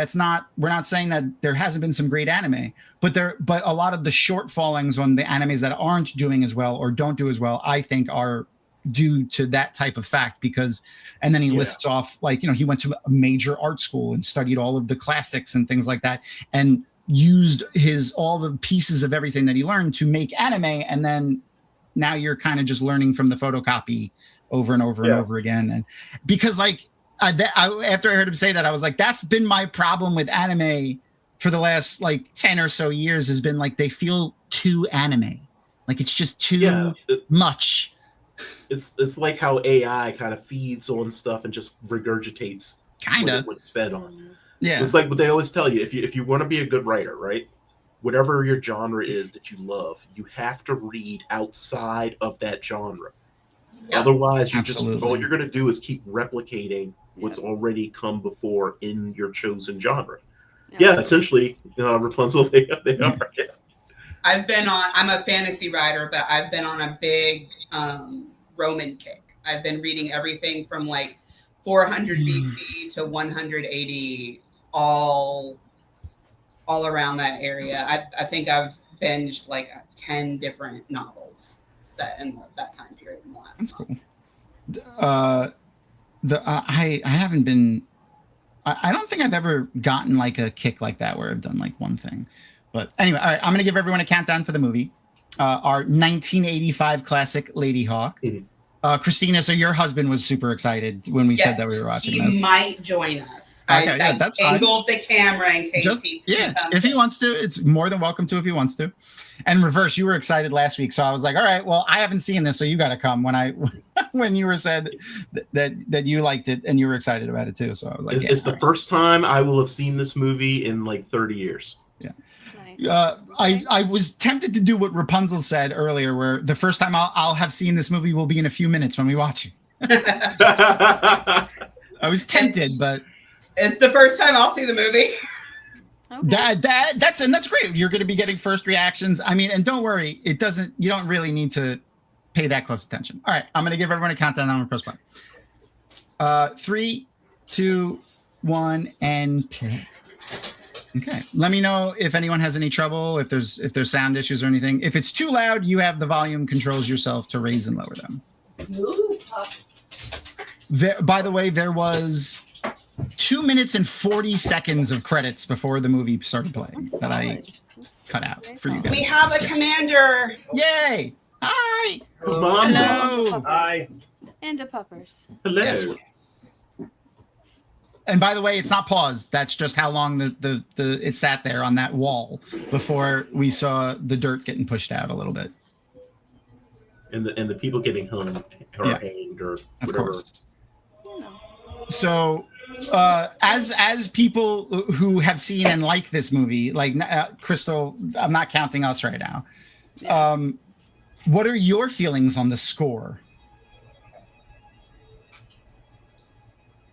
We're not saying that there hasn't been some great anime, but a lot of the shortfallings on the animes that aren't doing as well or don't do as well, I think are due to that type of fact. Because, and then he lists off, like, he went to a major art school and studied all of the classics and things like that, and used all the pieces of everything that he learned to make anime. And then now you're kind of just learning from the photocopy over and over and over again. And because after I heard him say that, I was like, that's been my problem with anime for the last 10 or so years, has been they feel too anime. It's just too much. It's like how AI kind of feeds on stuff and just regurgitates what it's fed on. Yeah. It's like what they always tell you. If you want to be a good writer, right? Whatever your genre is that you love, you have to read outside of that genre. Yeah. Otherwise, all you're going to do is keep replicating what's already come before in your chosen genre. Yeah, essentially, Rapunzel, they are. I'm a fantasy writer, but I've been on a big Roman kick. I've been reading everything from 400 BC to 180, all around that area. I think I've binged 10 different novels set in that time period in the last month. Cool. I haven't been. I don't think I've ever gotten a kick like that where I've done one thing. But anyway, all right, I'm gonna give everyone a countdown for the movie. Our 1985 classic, Ladyhawke. Mm-hmm. Christina, so your husband was super excited when we said that we were watching this. He might join us. Okay, that's fine. Angled the camera in case if he wants to, it's more than welcome to if he wants to. And Reverse, you were excited last week, so I was like, all right, well, I haven't seen this, so you got to come. When you were said that you liked it and you were excited about it too, so I was like, it's the first time I will have seen this movie in 30 years. Yeah. I was tempted to do what Rapunzel said earlier, where the first time I'll have seen this movie will be in a few minutes when we watch it. I was tempted, but it's the first time I'll see the movie. Okay. That's great. You're going to be getting first reactions. I mean, and don't worry, you don't really need to pay that close attention. All right, I'm going to give everyone a countdown. I'm going to press play. 3, 2, 1, and play. Okay. Let me know if anyone has any trouble, if there's sound issues or anything. If it's too loud, you have the volume controls yourself to raise and lower them. By the way, there was 2 minutes and 40 seconds of credits before the movie started playing that I cut out for you guys. We have a commander. Yay! Hi. Hello. Hi. And a puppers. Hello. Yes. And by the way, it's not paused. That's just how long the it sat there on that wall before we saw the dirt getting pushed out a little bit. And the people getting hung or hanged or whatever. Of course. So, as people who have seen and like this movie, Crystal, I'm not counting us right now. What are your feelings on the score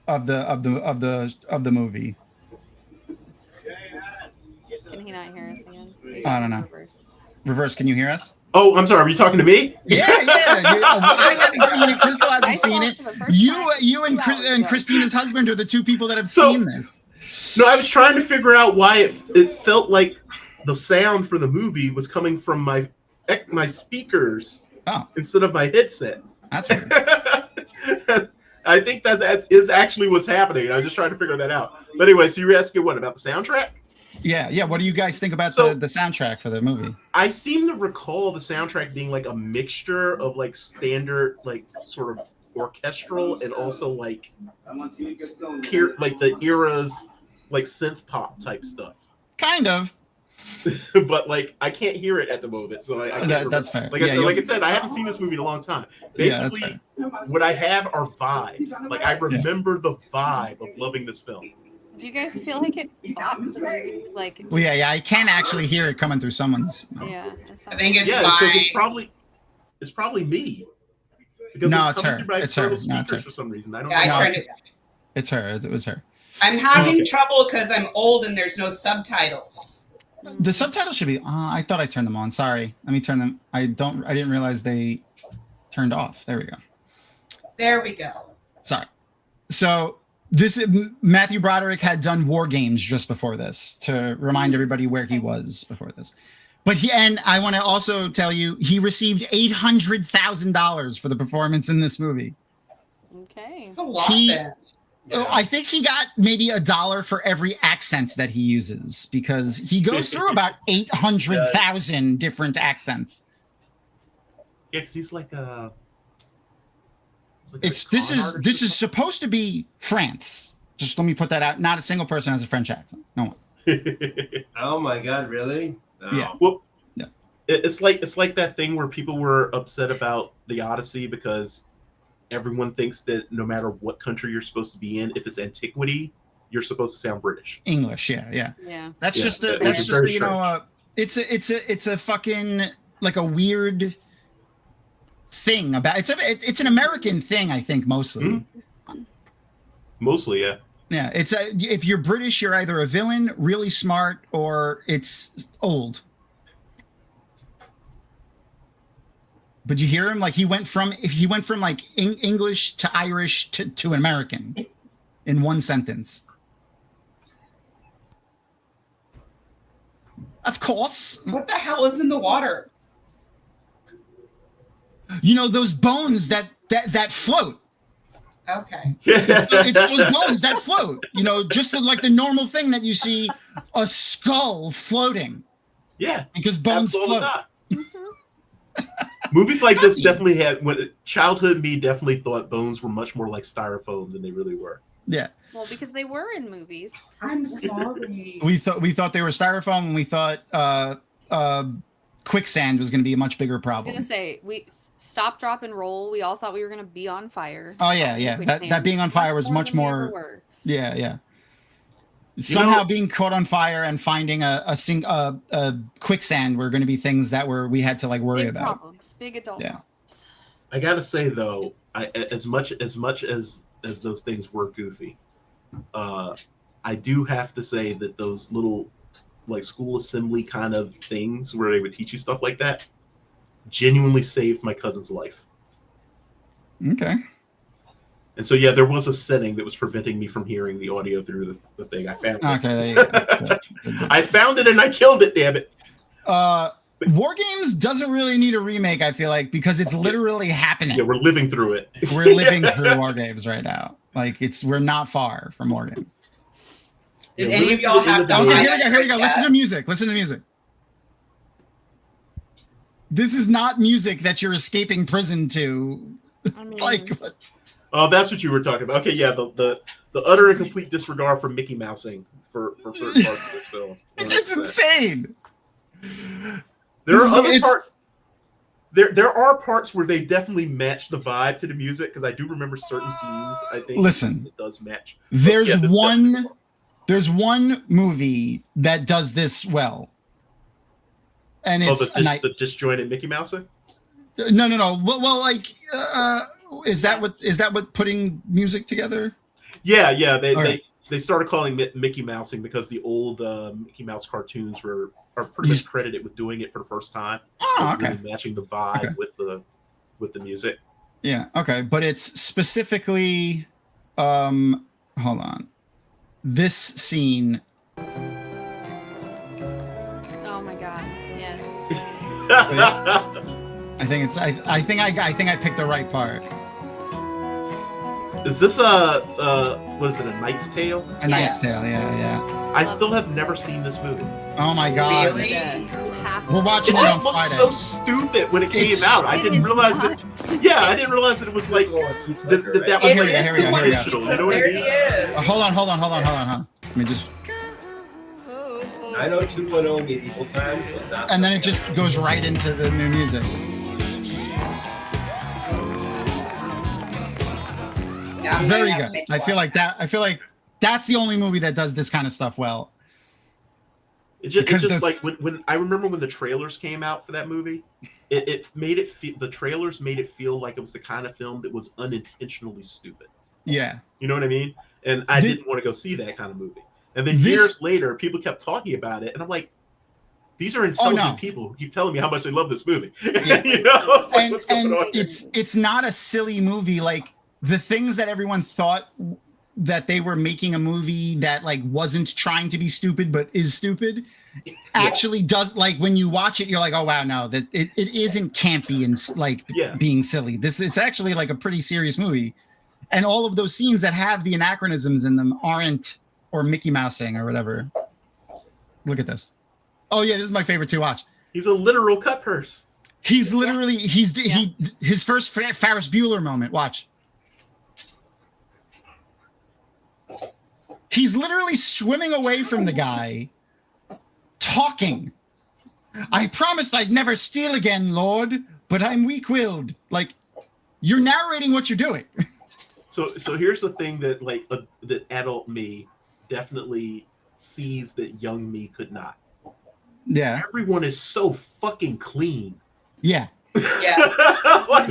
of the movie? Can he not hear us again? I don't know. Reverse, can you hear us? Oh, I'm sorry. Are you talking to me? Yeah. I haven't seen it. Crystal hasn't seen it. You and Christina's husband are the two people that have seen this. No, I was trying to figure out why it felt like the sound for the movie was coming from my speakers instead of my headset. That's weird. I think that is actually what's happening. I was just trying to figure that out. But anyway, so you were asking what about the soundtrack? Yeah. What do you guys think about the soundtrack for the movie? I seem to recall the soundtrack being a mixture of standard sort of orchestral and also the era's synth pop type stuff. Kind of. But I can't hear it at the moment, so I can't that's fair. Like I said, I haven't seen this movie in a long time. Basically, what I have are vibes. I remember the vibe of loving this film. Do you guys feel like it bopped the movie? Well, yeah, I can actually hear it coming through someone's. Yeah. I think it's it's probably me. Because no, it's her. It's her. No, it's her. For some reason, I don't. I turned it down. It's her. It was her. I'm having trouble because I'm old and there's no subtitles. The subtitles should be. I thought I turned them on. Sorry. Let me turn them. I didn't realize they turned off. There we go. There we go. Sorry. So Matthew Broderick had done War Games just before this to remind everybody where he was before this. But and I want to also tell you, he received $800,000 for the performance in this movie. Okay. It's a lot then. Yeah. I think he got maybe $1 for every accent that he uses because he goes through about 800,000 different accents. Yeah, because he's like a. This is supposed to be France. Just let me put that out. Not a single person has a French accent. No one. Oh my God! Really? Oh. Yeah. Well, yeah. It's like that thing where people were upset about the Odyssey because everyone thinks that no matter what country you're supposed to be in, if it's antiquity, you're supposed to sound British. English, yeah. That's Yeah, just it's a fucking like a weird thing about it's an American thing, I think, mostly. Mm-hmm. Mostly, yeah. Yeah, if you're British, you're either a villain, really smart, or it's old. But you hear him like he went from like English to Irish to an American in one sentence. Of course. What the hell is in the water? You know those bones that float. Okay. It's those bones that float. You know, just like the normal thing that you see a skull floating. Yeah. Because bones float. Movies like this definitely had childhood me definitely thought bones were much more like styrofoam than they really were. Yeah. Well, because they were in movies. I'm sorry. We thought they were styrofoam, and we thought quicksand was going to be a much bigger problem. I was gonna say we stop, drop, and roll. We all thought we were gonna be on fire. Oh yeah. That being on fire was much more. Yeah. Somehow being caught on fire and finding a quicksand were going to be things that we had to like worry about. Problems, big adult problems. I gotta say though, as much as those things were goofy, I do have to say that those little like school assembly kind of things where they would teach you stuff like that genuinely saved my cousin's life. Okay. And so, yeah, there was a setting that was preventing me from hearing the audio through the thing. I found it. Okay, there you go. I found it and I killed it, damn it. War Games doesn't really need a remake, I feel like, because it's literally happening. Yeah, we're living through it. We're living through War Games right now. Like, we're not far from War Games. Did any of y'all have to? Okay, here we go. Listen to music. This is not music that you're escaping prison to. I mean, Like, what? Oh, that's what you were talking about. Okay, yeah, the utter and complete disregard for Mickey Mousing for certain parts of this film. It's insane. There are other parts. There are parts where they definitely match the vibe to the music because I do remember certain themes. I think it does match. There's one movie that does this well, and it's the disjointed Mickey Mousing. No. Well, like, is that what putting music together? Yeah. They started calling it Mickey Mousing because the old Mickey Mouse cartoons are pretty much credited with doing it for the first time. Oh, okay. Really matching the vibe with the music. Yeah. Okay, but it's specifically, hold on, this scene. oh my God! Yes. I think I picked the right part. Is this what is it, A Knight's Tale? A Knight's Tale, yeah. I still have never seen this movie. Oh my God. Really? We're watching it on Friday. It looked so stupid when it came out. I didn't realize that. Yeah, I didn't realize that it was like that was like here we go. intentional. You know what I mean? Hold on. Let me just. 90210 medieval times. And then it just goes right into the new music. Very good. I feel like that's the only movie that does this kind of stuff well. It's just like when I remember when the trailers came out for that movie, it made it feel, the trailers made it feel like it was the kind of film that was unintentionally stupid. Yeah. You know what I mean? And I didn't want to go see that kind of movie. And then years later, people kept talking about it, and I'm like, these are intelligent people who keep telling me how much they love this movie. Yeah. You know? And it's not a silly movie. Like, the things that everyone thought that they were making a movie that like wasn't trying to be stupid but is stupid actually does, like when you watch it you're like, oh wow, no, that it isn't campy and like being silly. It's actually like a pretty serious movie, and all of those scenes that have the anachronisms in them aren't, or Mickey Mousing or whatever. Look at this. Oh yeah, this is my favorite to watch. He's a literal cut purse. He's literally his first Ferris Bueller moment. Watch. He's literally swimming away from the guy, talking. I promised I'd never steal again, Lord, but I'm weak-willed. Like, you're narrating what you're doing. So here's the thing that like that adult me definitely sees that young me could not. Yeah. Everyone is so fucking clean. Yeah. Yeah. Like,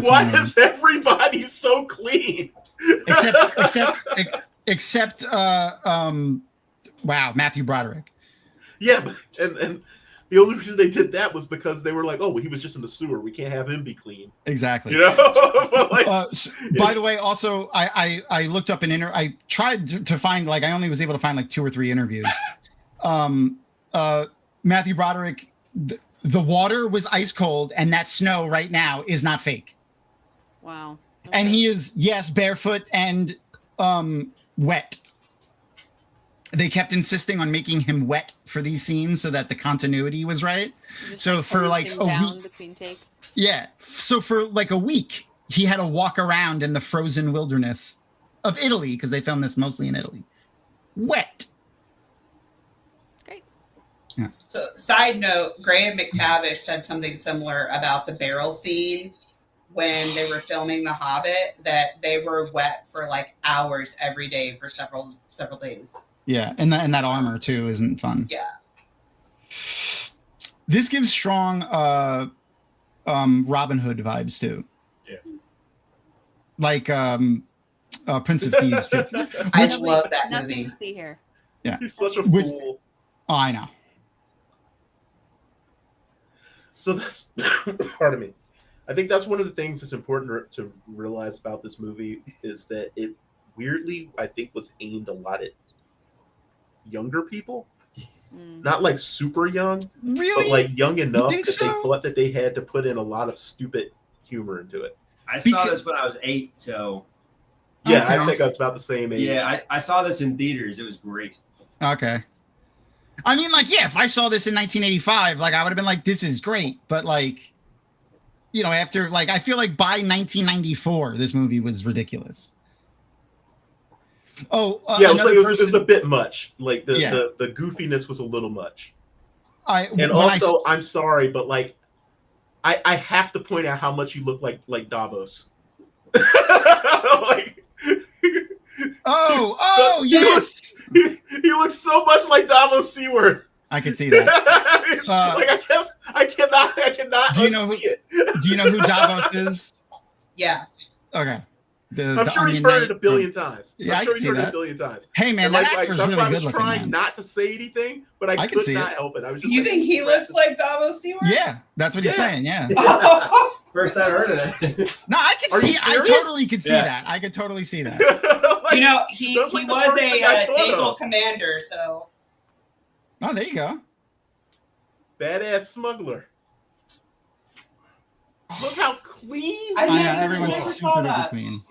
why is everybody so clean? Except Matthew Broderick. Yeah, but, and the only reason they did that was because they were like, oh, well, he was just in the sewer. We can't have him be clean. Exactly. You know? Like, by the way, also, I looked up I tried to find, like, I only was able to find like 2 or 3 interviews. Matthew Broderick, the water was ice cold, and that snow right now is not fake. Wow. Okay. And he is, yes, barefoot and wet. They kept insisting on making him wet for these scenes so that the continuity was right. Just so for like a week between takes. Yeah. So for like a week, he had to walk around in the frozen wilderness of Italy, because they filmed this mostly in Italy. Wet. Great. Yeah. So, side note, Graham McTavish said something similar about the barrel scene when they were filming The Hobbit, that they were wet for like hours every day for several days. Yeah, and that armor too isn't fun. Yeah. This gives strong Robin Hood vibes too. Yeah. Like Prince of Thieves too. I love that Nothing movie. to see here. Yeah. he's such a fool. Oh, I know. So that's pardon me. I think that's one of the things that's important to realize about this movie is that it weirdly, I think, was aimed a lot at younger people. Not like super young, Really? but like young enough that so? they thought that they had to put in a lot of stupid humor into it. I saw this when I was 8, so Yeah, Okay. I think I was about the same age. yeah, I saw this in theaters. It was great. Okay. I mean, like, yeah, if I saw this in 1985, like, I would have been like, this is great. But, like, you know, after, like, I feel like by 1994, this movie was ridiculous. Oh, yeah, it was a bit much. Like, the goofiness was a little much. I'm sorry, but, like, I have to point out how much you look like Davos. Like, oh, yes! He looks so much like Davos Seaward. I can see that. Like I cannot. Do you know who Davos is? Yeah. Okay. I'm sure he's heard it a billion times. Yeah, I'm sure he's heard it that. a billion times. Hey man, that actor's really good looking. I was trying not to say anything, but I could not help it. I was just You think he looks like Davos Seaward? Yeah, that's what he's saying. Yeah. First I heard of it. No, I can see. I totally could see that. I could totally see that. Like, you know, he was like a naval commander, so. Oh, there you go. Badass smuggler. Look how clean. I know, never everyone's saw super that. clean.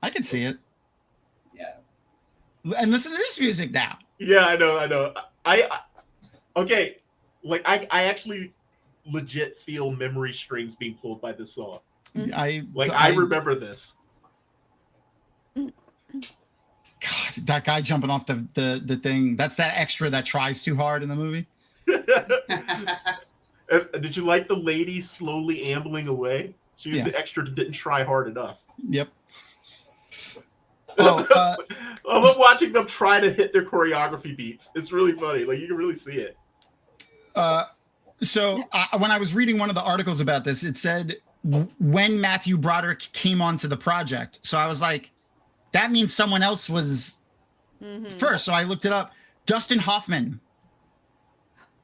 I can see it. Yeah. And listen to this music now. Yeah, I know. Okay, like I actually legit feel memory strings being pulled by this song. I remember this. God, that guy jumping off the thing. That's that extra that tries too hard in the movie. Did you like the lady slowly ambling away? She was the extra that didn't try hard enough. Yep. I love watching them try to hit their choreography beats. It's really funny. Like, you can really see it. So when I was reading one of the articles about this, it said when Matthew Broderick came onto the project. So I was like, that means someone else was first. So I looked it up. Dustin Hoffman.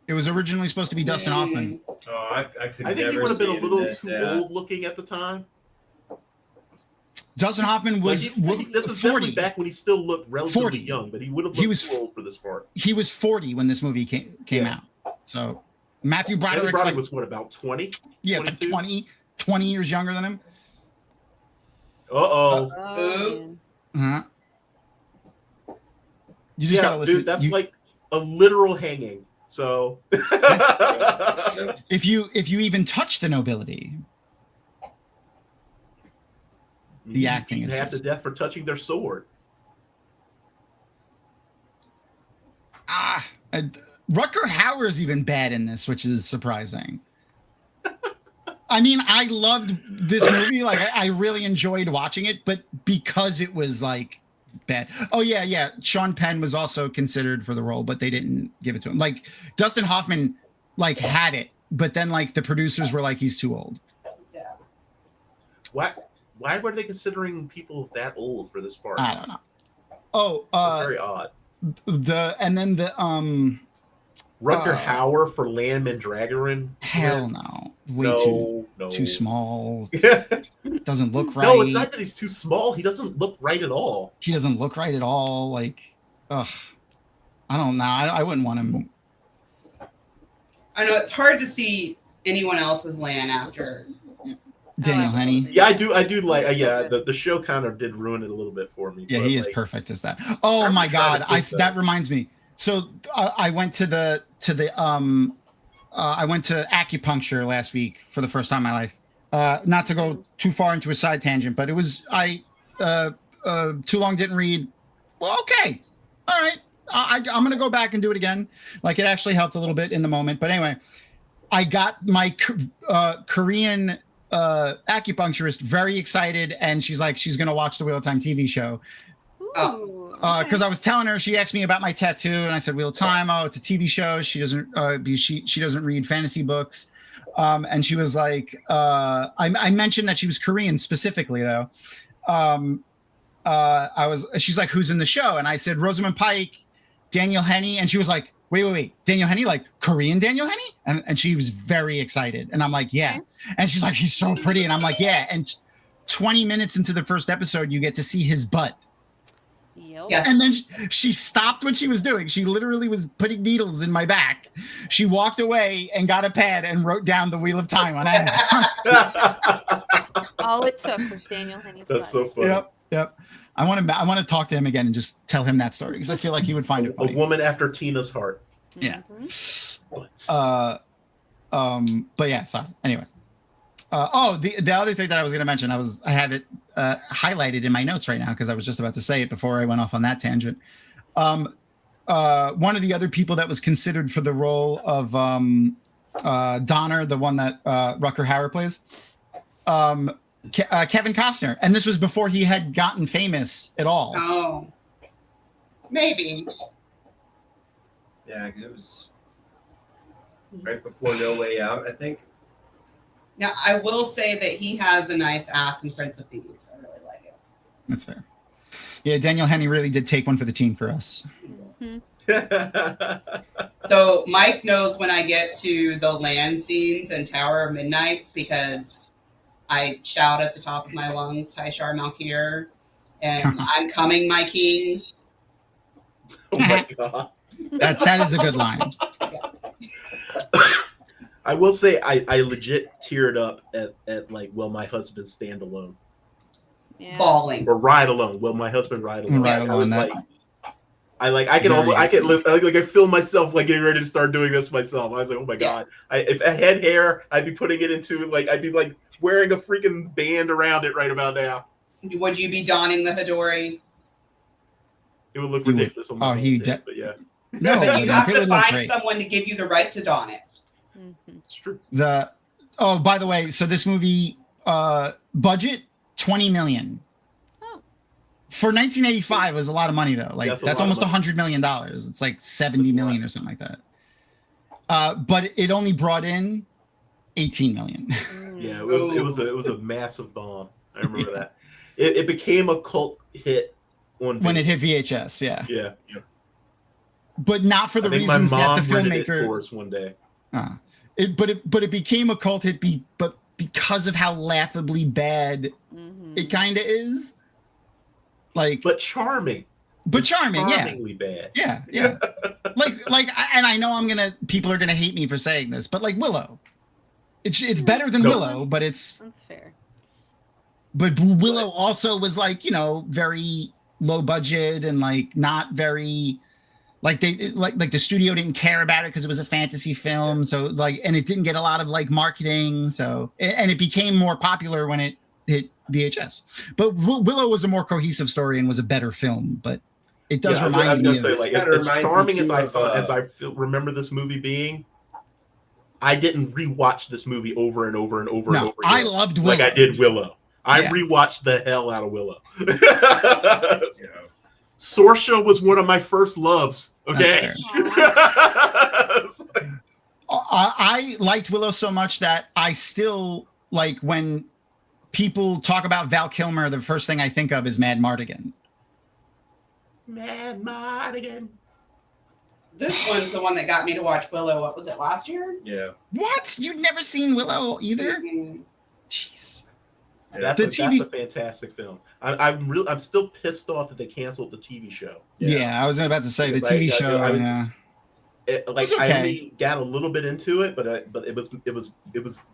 It was originally supposed to be Dustin Hoffman. Oh, I could I think he would have been a little too old looking at the time. Dustin Hoffman was this is 40. definitely back when he still looked relatively 40. young, but he would have looked too old for this part. He was 40 when this movie came out. So Matthew Broderick's like, was what, about 20? Yeah, like 20 years younger than him. Oh, Uh-huh. You just gotta listen. Dude, that's like a literal hanging. So if you even touch the nobility, the acting is half to death for touching their sword. Rutger Hauer's even bad in this, which is surprising. I mean, I loved this movie. Like, I really enjoyed watching it, but because it was like bad. Oh yeah. Sean Penn was also considered for the role, but they didn't give it to him. Like Dustin Hoffman, like had it, but then like the producers were like, he's too old. Yeah. Why were they considering people that old for this part? I don't know. Oh, very odd. Rutger Hauer for Landman Dragarin? Hell no. Too small. Doesn't look right. No, it's not that he's too small. He doesn't look right at all. He doesn't look right at all. Like, I don't know. I wouldn't want him. I know it's hard to see anyone else's Lan after Daniel Henney. Yeah, I do like. The show kind of did ruin it a little bit for me. Yeah, he is perfect as that. Oh my god, that reminds me. So I went to I went to acupuncture last week for the first time in my life. Not to go too far into a side tangent, but it was too long didn't read. Well, okay, all right. I'm gonna go back and do it again. Like, it actually helped a little bit in the moment. But anyway, I got my Korean acupuncturist very excited, and she's like, she's gonna watch the Wheel of Time TV show. Because I was telling her, she asked me about my tattoo, and I said, Wheel of Time, it's a TV show. She doesn't she doesn't read fantasy books. And she was like, I mentioned that she was Korean specifically though. She's like, who's in the show? And I said, Rosamund Pike, Daniel Henney. And she was like, wait, Daniel Henney, like Korean Daniel Henney? And she was very excited. And I'm like, yeah. And she's like, he's so pretty. And I'm like, yeah. And 20 minutes into the first episode, you get to see his butt. Yes. And then she stopped what she was doing. She literally was putting needles in my back. She walked away and got a pad and wrote down the Wheel of Time on Amazon. All it took was Daniel Henney's That's blood. so funny. Yep. I want to talk to him again and just tell him that story because I feel like he would find it funny. A woman after Tina's heart. Yeah. Mm-hmm. But yeah, sorry. Anyway. The other thing that I was going to mention, I had it highlighted in my notes right now because I was just about to say it before I went off on that tangent. One of the other people that was considered for the role of Donner, the one that Rutger Hauer plays, Kevin Costner, and this was before he had gotten famous at all. Oh, maybe. Yeah, 'cause it was right before No Way Out, I think. Now, I will say that he has a nice ass in Prince of Thieves. I really like it. That's fair. Yeah, Daniel Henney really did take one for the team for us. Mm-hmm. So Mike knows when I get to the land scenes and Tower of Midnight because I shout at the top of my lungs, Taishar Malkir, and I'm coming, my king. Oh my god. That is a good line. I will say I legit teared up at like, Will My Husband Stand Alone? Yeah. Bawling. Or Ride Alone. Will My Husband Ride Alone? Ride I Alone, was that- like, I feel myself like getting ready to start doing this myself. I was like, oh my god. If I had hair, I'd be putting it into like, I'd be like wearing a freaking band around it right about now. Would you be donning the Hidori? It would look He would. ridiculous on my head, but yeah. No, But you have it to would look find great. someone to give you the right to don it. Mm-hmm. It's true. By the way, so this movie budget $20 million. Oh. For 1985 was a lot of money though. Like that's almost $100 million. It's like 70 million or something like that. But it only brought in 18 million. Yeah, it was a massive bomb. I remember that. It became a cult hit when it hit VHS. Yeah. Yeah. But not for the I think reasons my mom that the rented filmmaker. it for us one day. But it became a cult hit. But because of how laughably bad Mm-hmm. It kind of is. Like, but charming. But charming, charmingly bad. Yeah. like, and I know people are gonna hate me for saying this, but like Willow, it's better than Willow, but that's fair. But Willow also was like, very low budget and like not very, like like the studio didn't care about it because it was a fantasy film, so like, and it didn't get a lot of like marketing, so and it became more popular when it hit VHS. But Willow was a more cohesive story and was a better film, but. It does remind me of like, as charming as I thought, remember this movie being, I didn't rewatch this movie over and over and over and over again. I loved Willow. Like I did Willow. I rewatched the hell out of Willow. Saoirse was one of my first loves. Okay. I liked Willow so much that I still like when people talk about Val Kilmer, the first thing I think of is Mad Mardigan. Mad Mardigan. This one's the one that got me to watch Willow. What was it, last year? Yeah. What? You'd never seen Willow either? Mm-hmm. Jeez. That's a fantastic film. I'm still pissed off that they canceled the TV show. Yeah, I was about to say the TV show. I only got a little bit into it, but it was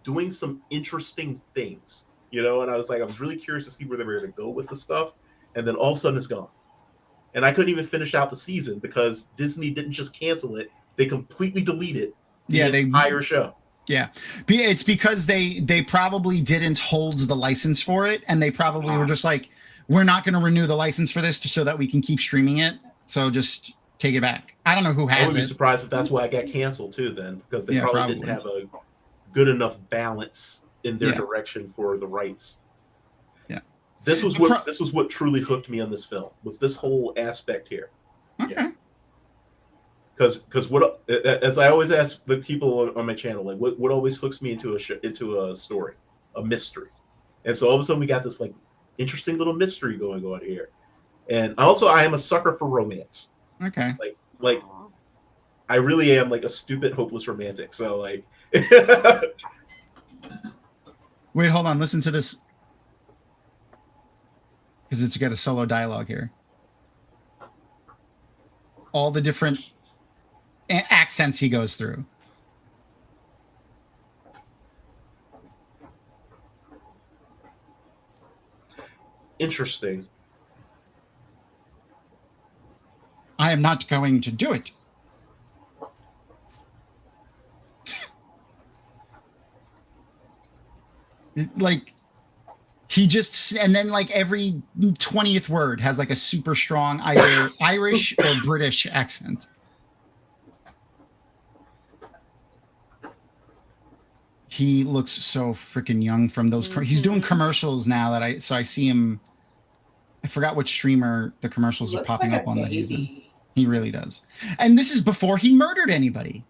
doing some interesting things, and I was really curious to see where they were going to go with the stuff, and then all of a sudden it's gone. And I couldn't even finish out the season because Disney didn't just cancel it; they completely deleted the entire show. Yeah, it's because they probably didn't hold the license for it, and they probably were just like, "We're not going to renew the license for this so that we can keep streaming it. So just take it back." I don't know who has it. I would be surprised if that's why it got canceled too. Then because they probably didn't have a good enough balance in their direction for the rights. This was what truly hooked me on this film, was this whole aspect here. Okay. Because what, as I always ask the people on my channel, like what always hooks me into a story, a mystery, and so all of a sudden we got this like interesting little mystery going on here, and I am a sucker for romance. Okay. Like I really am like a stupid, hopeless romantic. So like. Wait, hold on. Listen to this. Because it's got a solo dialogue here. All the different accents he goes through. Interesting. I am not going to do it. He just, and then like every 20th word has like a super strong either Irish or British accent. He looks so freaking young from those. He's doing commercials now that I see him. I forgot which streamer the commercials are popping up on that he's in. He really does. And this is before he murdered anybody.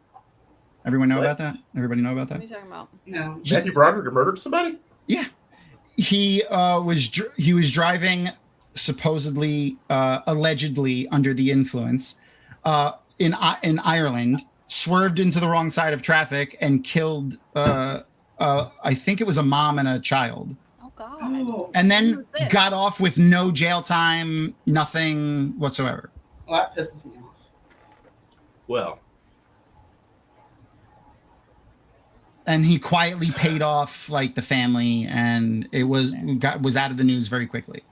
Everyone know about that? Everybody know about that? What are you talking about? No. Matthew Broderick murdered somebody? Yeah. He was driving supposedly, allegedly under the influence in Ireland, swerved into the wrong side of traffic and killed, I think it was a mom and a child. Oh, God. And then got off with no jail time, nothing whatsoever. Well, that pisses me off. Well. And he quietly paid off like the family, and it was out of the news very quickly.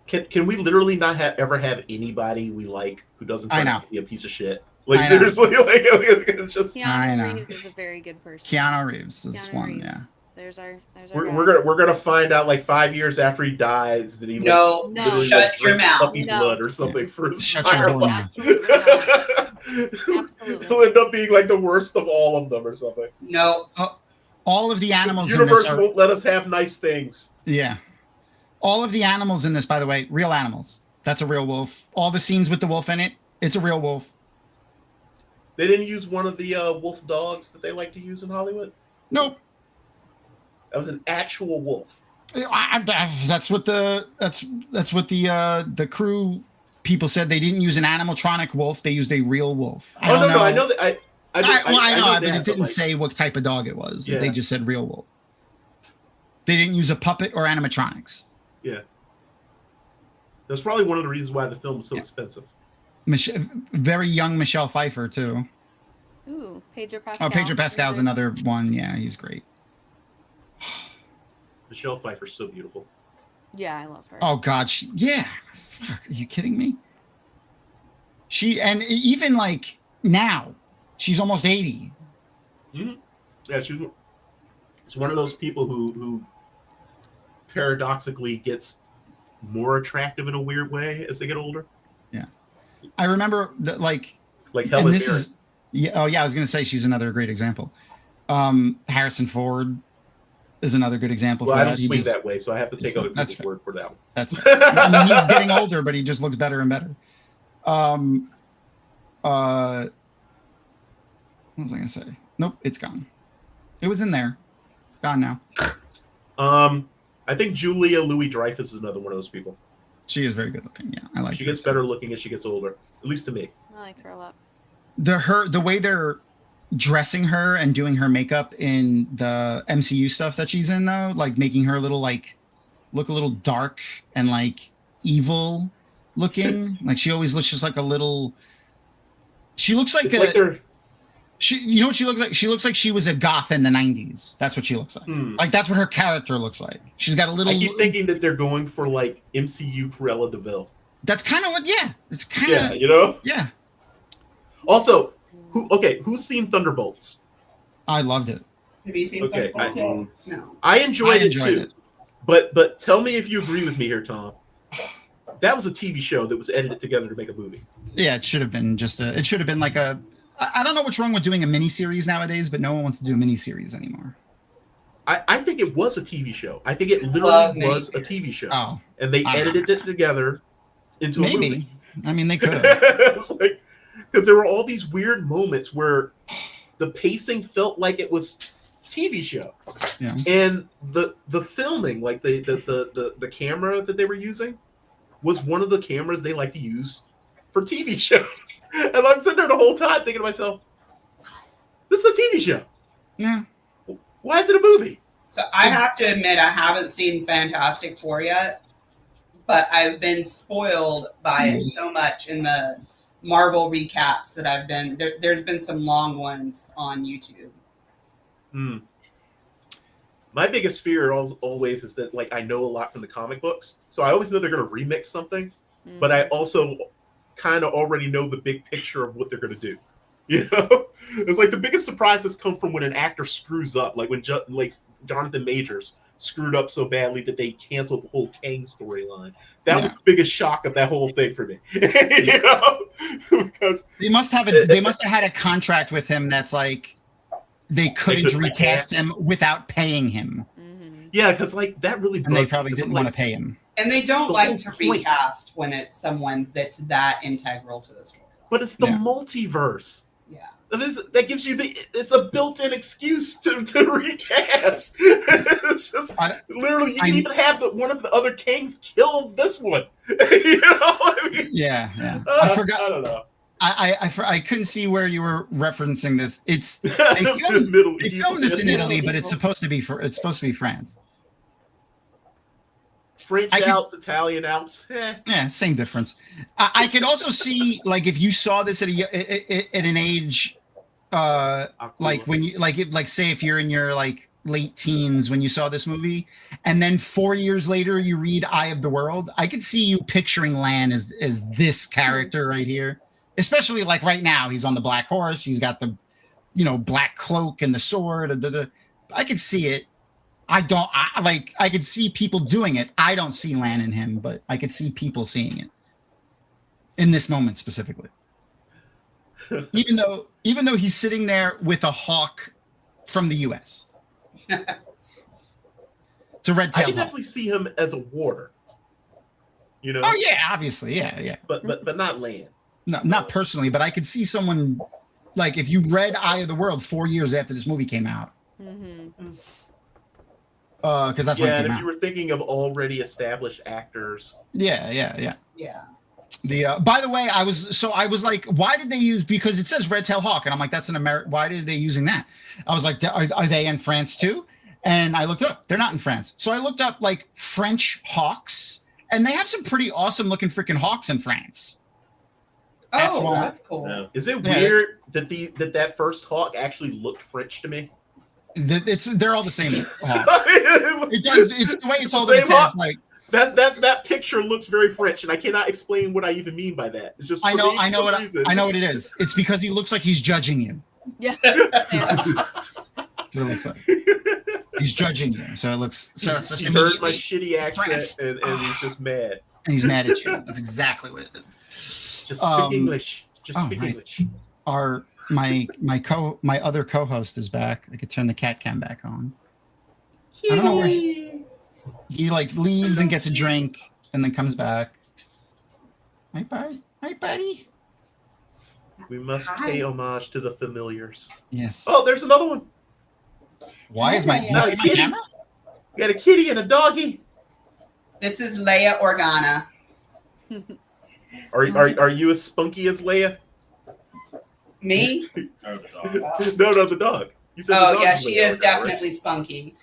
Can we literally not ever have anybody we like who doesn't try to be a piece of shit? Like seriously, like it's just. Keanu Reeves is a very good person. Keanu Reeves is one, yeah. There's our we're gonna find out like 5 years after he dies that he shut your mouth. Puppy blood or something for his entire life. Absolutely. He'll end up being like the worst of all of them or something. No. All of the animals the universe won't let us have nice things. Yeah. All of the animals in this, by the way, real animals. That's a real wolf. All the scenes with the wolf in it, it's a real wolf. They didn't use one of the wolf dogs that they like to use in Hollywood? Nope. That was an actual wolf. That's what the crew people said. They didn't use an animatronic wolf. They used a real wolf. I know that. I know, but it didn't say what type of dog it was. Yeah. They just said real wolf. They didn't use a puppet or animatronics. Yeah. That's probably one of the reasons why the film was so expensive. Very young Michelle Pfeiffer, too. Ooh, Pedro Pascal. Oh, Pedro Pascal's another one. Yeah, he's great. Michelle Pfeiffer's so beautiful. Yeah, I love her. Oh, God. Yeah. Fuck, are you kidding me? And even like now, she's almost 80. Mm-hmm. Yeah, she's one of those people who paradoxically gets more attractive in a weird way as they get older. Yeah. I remember that, like Helen this Mirren. is, yeah. Oh, yeah. I was going to say she's another great example. Harrison Ford is another good example. Well, for I that. don't swing that way, so I have to take other people's word for that one. That's fair. I mean, he's getting older, but he just looks better and better. What was I going to say? Nope, it's gone. It was in there. It's gone now. I think Julia Louis-Dreyfus is another one of those people. She is very good looking. Yeah, I like. She gets better looking as she gets older, at least to me. I like her a lot. The way they're dressing her and doing her makeup in the MCU stuff that she's in, though, like making her a little look a little dark and like evil looking. Like she always looks just like a little. She looks like you know what she looks like? She looks like she was a goth in the 90s. That's what she looks like. Like that's what her character looks like. She's got a little. I keep thinking that they're going for like MCU Cruella DeVille. That's kind of what. Yeah, it's kind of. Yeah, you know. Yeah. Also, who's seen Thunderbolts? I loved it. Have you seen Thunderbolts yet? No. I enjoyed it too. But tell me if you agree with me here, Tom. That was a TV show that was edited together to make a movie. Yeah, it should have been it should have been like a. I don't know what's wrong with doing a miniseries nowadays, but no one wants to do a miniseries anymore. I think it was a TV show. I think it literally was a TV show. Oh, and they edited it together into a movie. I mean, they could have. It's like, because there were all these weird moments where the pacing felt like it was TV show. Yeah. And the filming, like the camera that they were using, was one of the cameras they like to use for TV shows. And I'm sitting there the whole time thinking to myself, this is a TV show. Yeah. Why is it a movie? So I have to admit, I haven't seen Fantastic Four yet, but I've been spoiled by it so much in the Marvel recaps that I've been. There's been some long ones on YouTube. My biggest fear always is that, like, I know a lot from the comic books, so I always know they're going to remix something, but I also kind of already know the big picture of what they're going to do. You know, it's like the biggest surprises come from when an actor screws up, like when Jonathan Majors screwed up so badly that they canceled the whole Kang storyline. That was the biggest shock of that whole thing for me. You know, because they must have had a contract with him that's like they couldn't recast him without paying him. Yeah, because like that really. And they probably didn't want to pay him. And they don't like to recast when it's someone that's that integral to the story. But it's the multiverse. Yeah. That gives you it's a built-in excuse to recast. It's just literally you can even have one of the other kings kill this one. You know? I mean, yeah. I forgot. I don't know. I couldn't see where you were referencing this. It's they filmed this in Italy, but it's supposed to be France. French Alps, Italian Alps. Yeah, same difference. I could also see, like, if you saw this at an age, like when you say if you're in your like late teens when you saw this movie, and then 4 years later you read Eye of the World, I could see you picturing Lan as this character right here. Especially like right now, he's on the black horse. He's got the, black cloak and the sword. I could see it. I could see people doing it. I don't see Lan in him, but I could see people seeing it in this moment specifically. even though he's sitting there with a hawk from the U.S. It's a red tail. I can definitely see him as a warder. You know? Oh yeah, obviously, yeah. But not Lan. No, not personally, but I could see someone like if you read Eye of the World 4 years after this movie came out. Because that's when it came and if out. you were thinking of already established actors. Yeah. Yeah. By the way, I was like, why did they use? Because it says red tail hawk, and I'm like, that's an American. Why did they using that? I was like, are they in France too? And I looked it up. They're not in France. So I looked up like French hawks, and they have some pretty awesome looking freaking hawks in France. That's cool. Yeah. Is it weird that that first hawk actually looked French to me? They're all the same hawk. It does. It's the way it's all Same hawk. like that picture looks very French, and I cannot explain what I even mean by that. It's just I know what it is. It's because he looks like he's judging you. Yeah. That's what it looks like. He's judging you, so it looks. So it's just he heard my shitty accent, and he's just mad. And he's mad at you. That's exactly what it is. Just speak English. Just speak English. My other co-host is back. I could turn the cat cam back on. I don't know where he like leaves and gets a drink and then comes back. Hi, buddy. We must pay homage to the familiars. Yes. Oh, there's another one. Why is my camera? You got a kitty and a doggy. This is Leia Organa. Are you as spunky as Leia? Me? No, the dog. You said Oh the dog yeah, was she Leia, is definitely spunky.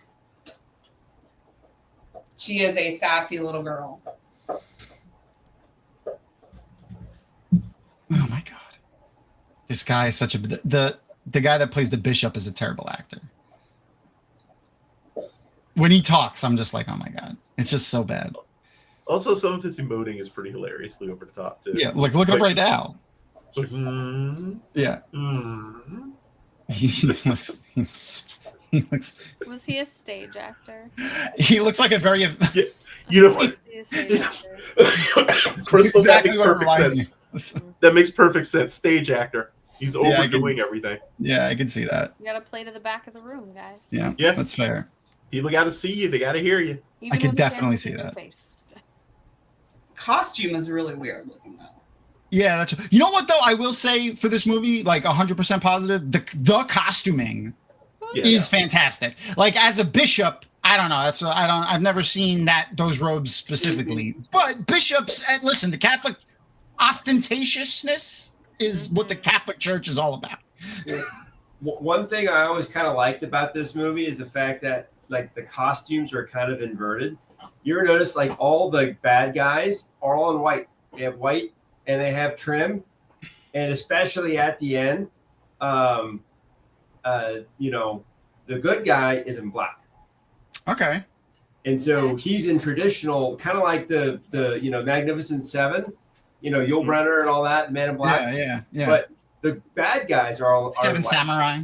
She is a sassy little girl. Oh my god, this guy is such a the guy that plays the bishop is a terrible actor. When he talks, I'm just like, oh my god, it's just so bad. Also, some of his emoting is pretty hilariously over the top too. Yeah, look it up right now. It's like, Yeah. He looks. Was he a stage actor? He looks like a very. Yeah, you know what? Was he a stage actor? Crystal, Exactly that makes what it perfect reminds sense. That makes perfect sense. Stage actor. He's overdoing everything. Yeah, I can see that. You gotta play to the back of the room, guys. Yeah, that's fair. People got to see you. They got to hear you. Even I could when the definitely camera's see in your that. face. Costume is really weird looking though. Yeah, that's. You know what though? I will say for this movie, like 100% positive, the costuming is fantastic. Like as a bishop, I don't know. I've never seen those robes specifically, but bishops. And listen, the Catholic ostentatiousness is what the Catholic Church is all about. One thing I always kind of liked about this movie is the fact that like the costumes are kind of inverted. You ever notice like all the bad guys are all in white? They have white and they have trim, and especially at the end, the good guy is in black. Okay. And so he's in traditional, kind of like the Magnificent Seven, Yul Brynner and all that, Man in Black. Yeah. But the bad guys are all Seven white. Samurai.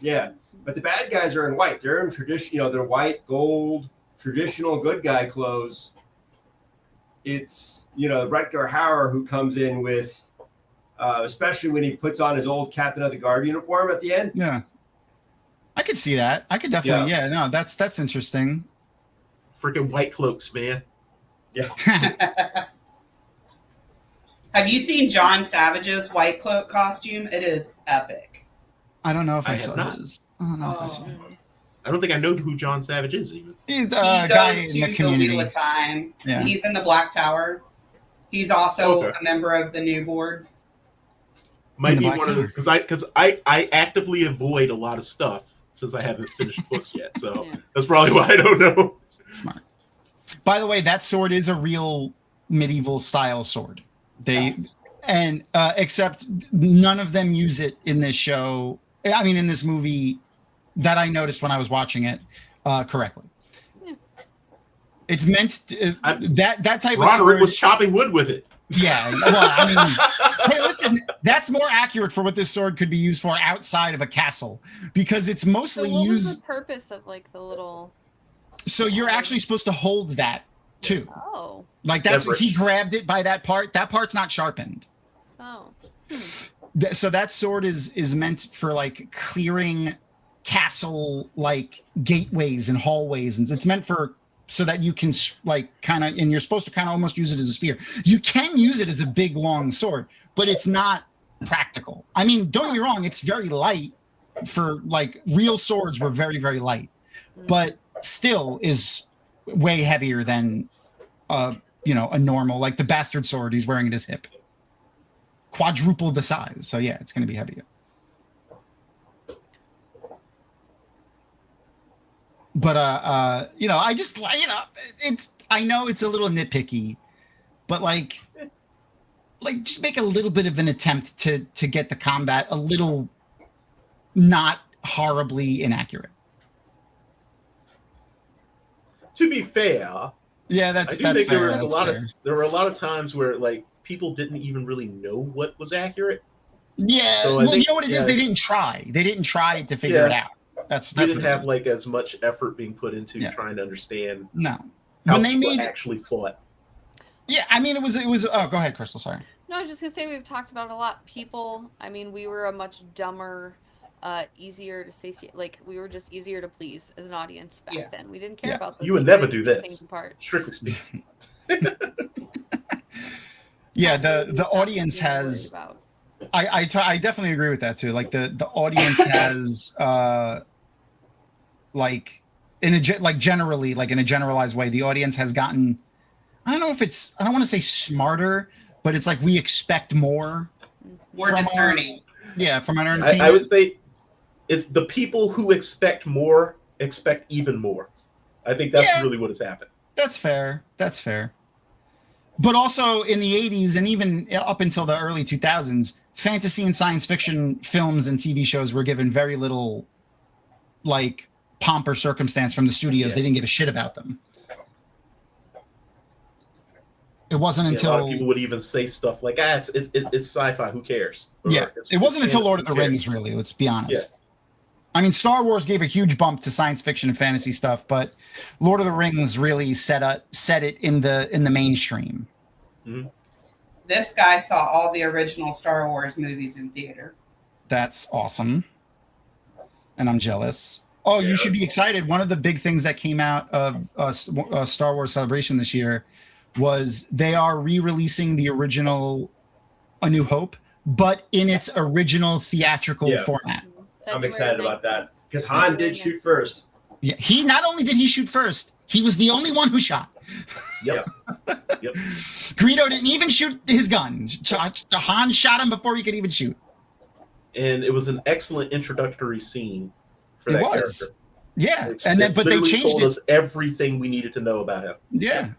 Yeah, but the bad guys are in white. They're in tradition, they're white, gold, traditional good guy clothes. It's Rutger Hauer who comes in with, especially when he puts on his old Captain of the Guard uniform at the end. Yeah, I could see that. I could definitely. Yeah, no, that's interesting. Freaking white cloaks, man. Yeah. Have you seen John Savage's white cloak costume? It is epic. I don't know if I have saw not. his. I don't know if I saw his. I don't think I know who John Savage is even. He's He a guy goes in to the the community. Wheel of Time. Yeah. He's in the Black Tower. He's also Okay. a member of the new board. Might In the be Black one of the Tower. because I actively avoid a lot of stuff since I haven't finished books yet. So Yeah. that's probably why I don't know. Smart. By the way, that sword is a real medieval style sword. Except none of them use it in this show. I mean, in this movie, that I noticed when I was watching it correctly. Yeah. It's meant to, that type of Roderick sword. was chopping wood with it. Yeah. Well, I mean, hey, listen, that's more accurate for what this sword could be used for outside of a castle because it's So mostly what was used. the purpose of like the little? So you're actually supposed to hold that too. Oh. Like that's Leverage. he grabbed it by that part. That part's not sharpened. Oh. So that sword is meant for like clearing castle like gateways and hallways, and it's meant for so that you can like kind of, and you're supposed to kind of almost use it as a spear. You can use it as a big long sword, but it's not practical. I mean, don't get me wrong, it's very light. For like real swords were very, very light, but still is way heavier than a normal, like the bastard sword he's wearing at his hip. Quadruple the size. So yeah, it's going to be heavier. But you know, I just it's I know it's a little nitpicky, but like just make a little bit of an attempt to get the combat a little not horribly inaccurate. To be fair, yeah, I do think there was there were a lot of times where like people didn't even really know what was accurate. Yeah, so well, you know what it is? They didn't try. They didn't try to figure it out. That's we didn't have like as much effort being put into trying to understand. No, how when they made actually fought. Yeah, I mean, it was. Oh, go ahead, Crystal. Sorry. No, I was just gonna say we've talked about it a lot. People, I mean, we were a much dumber, easier to satiate. Like we were just easier to please as an audience back then. We didn't care about. You would never do this. Strictly speaking. Yeah, the audience has. I definitely agree with that too. Like the audience has like generally, like in a generalized way, the audience has gotten, I don't know if it's, I don't want to say smarter, but it's like we expect more discerning. From our entertainment. I would say it's the people who expect more expect even more. I think that's really what has happened. That's fair. But also in the 80s and even up until the early 2000s, fantasy and science fiction films and TV shows were given very little like pomp or circumstance from the studios. They didn't give a shit about them. It wasn't until a lot of people would even say stuff like, it's sci-fi, who cares? Or, it wasn't until Lord of the Rings, really, let's be honest. I mean, Star Wars gave a huge bump to science fiction and fantasy stuff, but Lord of the Rings really set it in the mainstream. Mm-hmm. This guy saw all the original Star Wars movies in theater. That's awesome. And I'm jealous. Oh, you should be excited. One of the big things that came out of Star Wars Celebration this year was they are re-releasing the original A New Hope, but in its original theatrical format. I'm excited about that because Han did shoot first. Yeah, he not only did he shoot first, he was the only one who shot. Yep. Greedo didn't even shoot his gun. Han shot him before he could even shoot. And it was an excellent introductory scene for that character. Yeah, but they changed told us everything we needed to know about him. Yeah.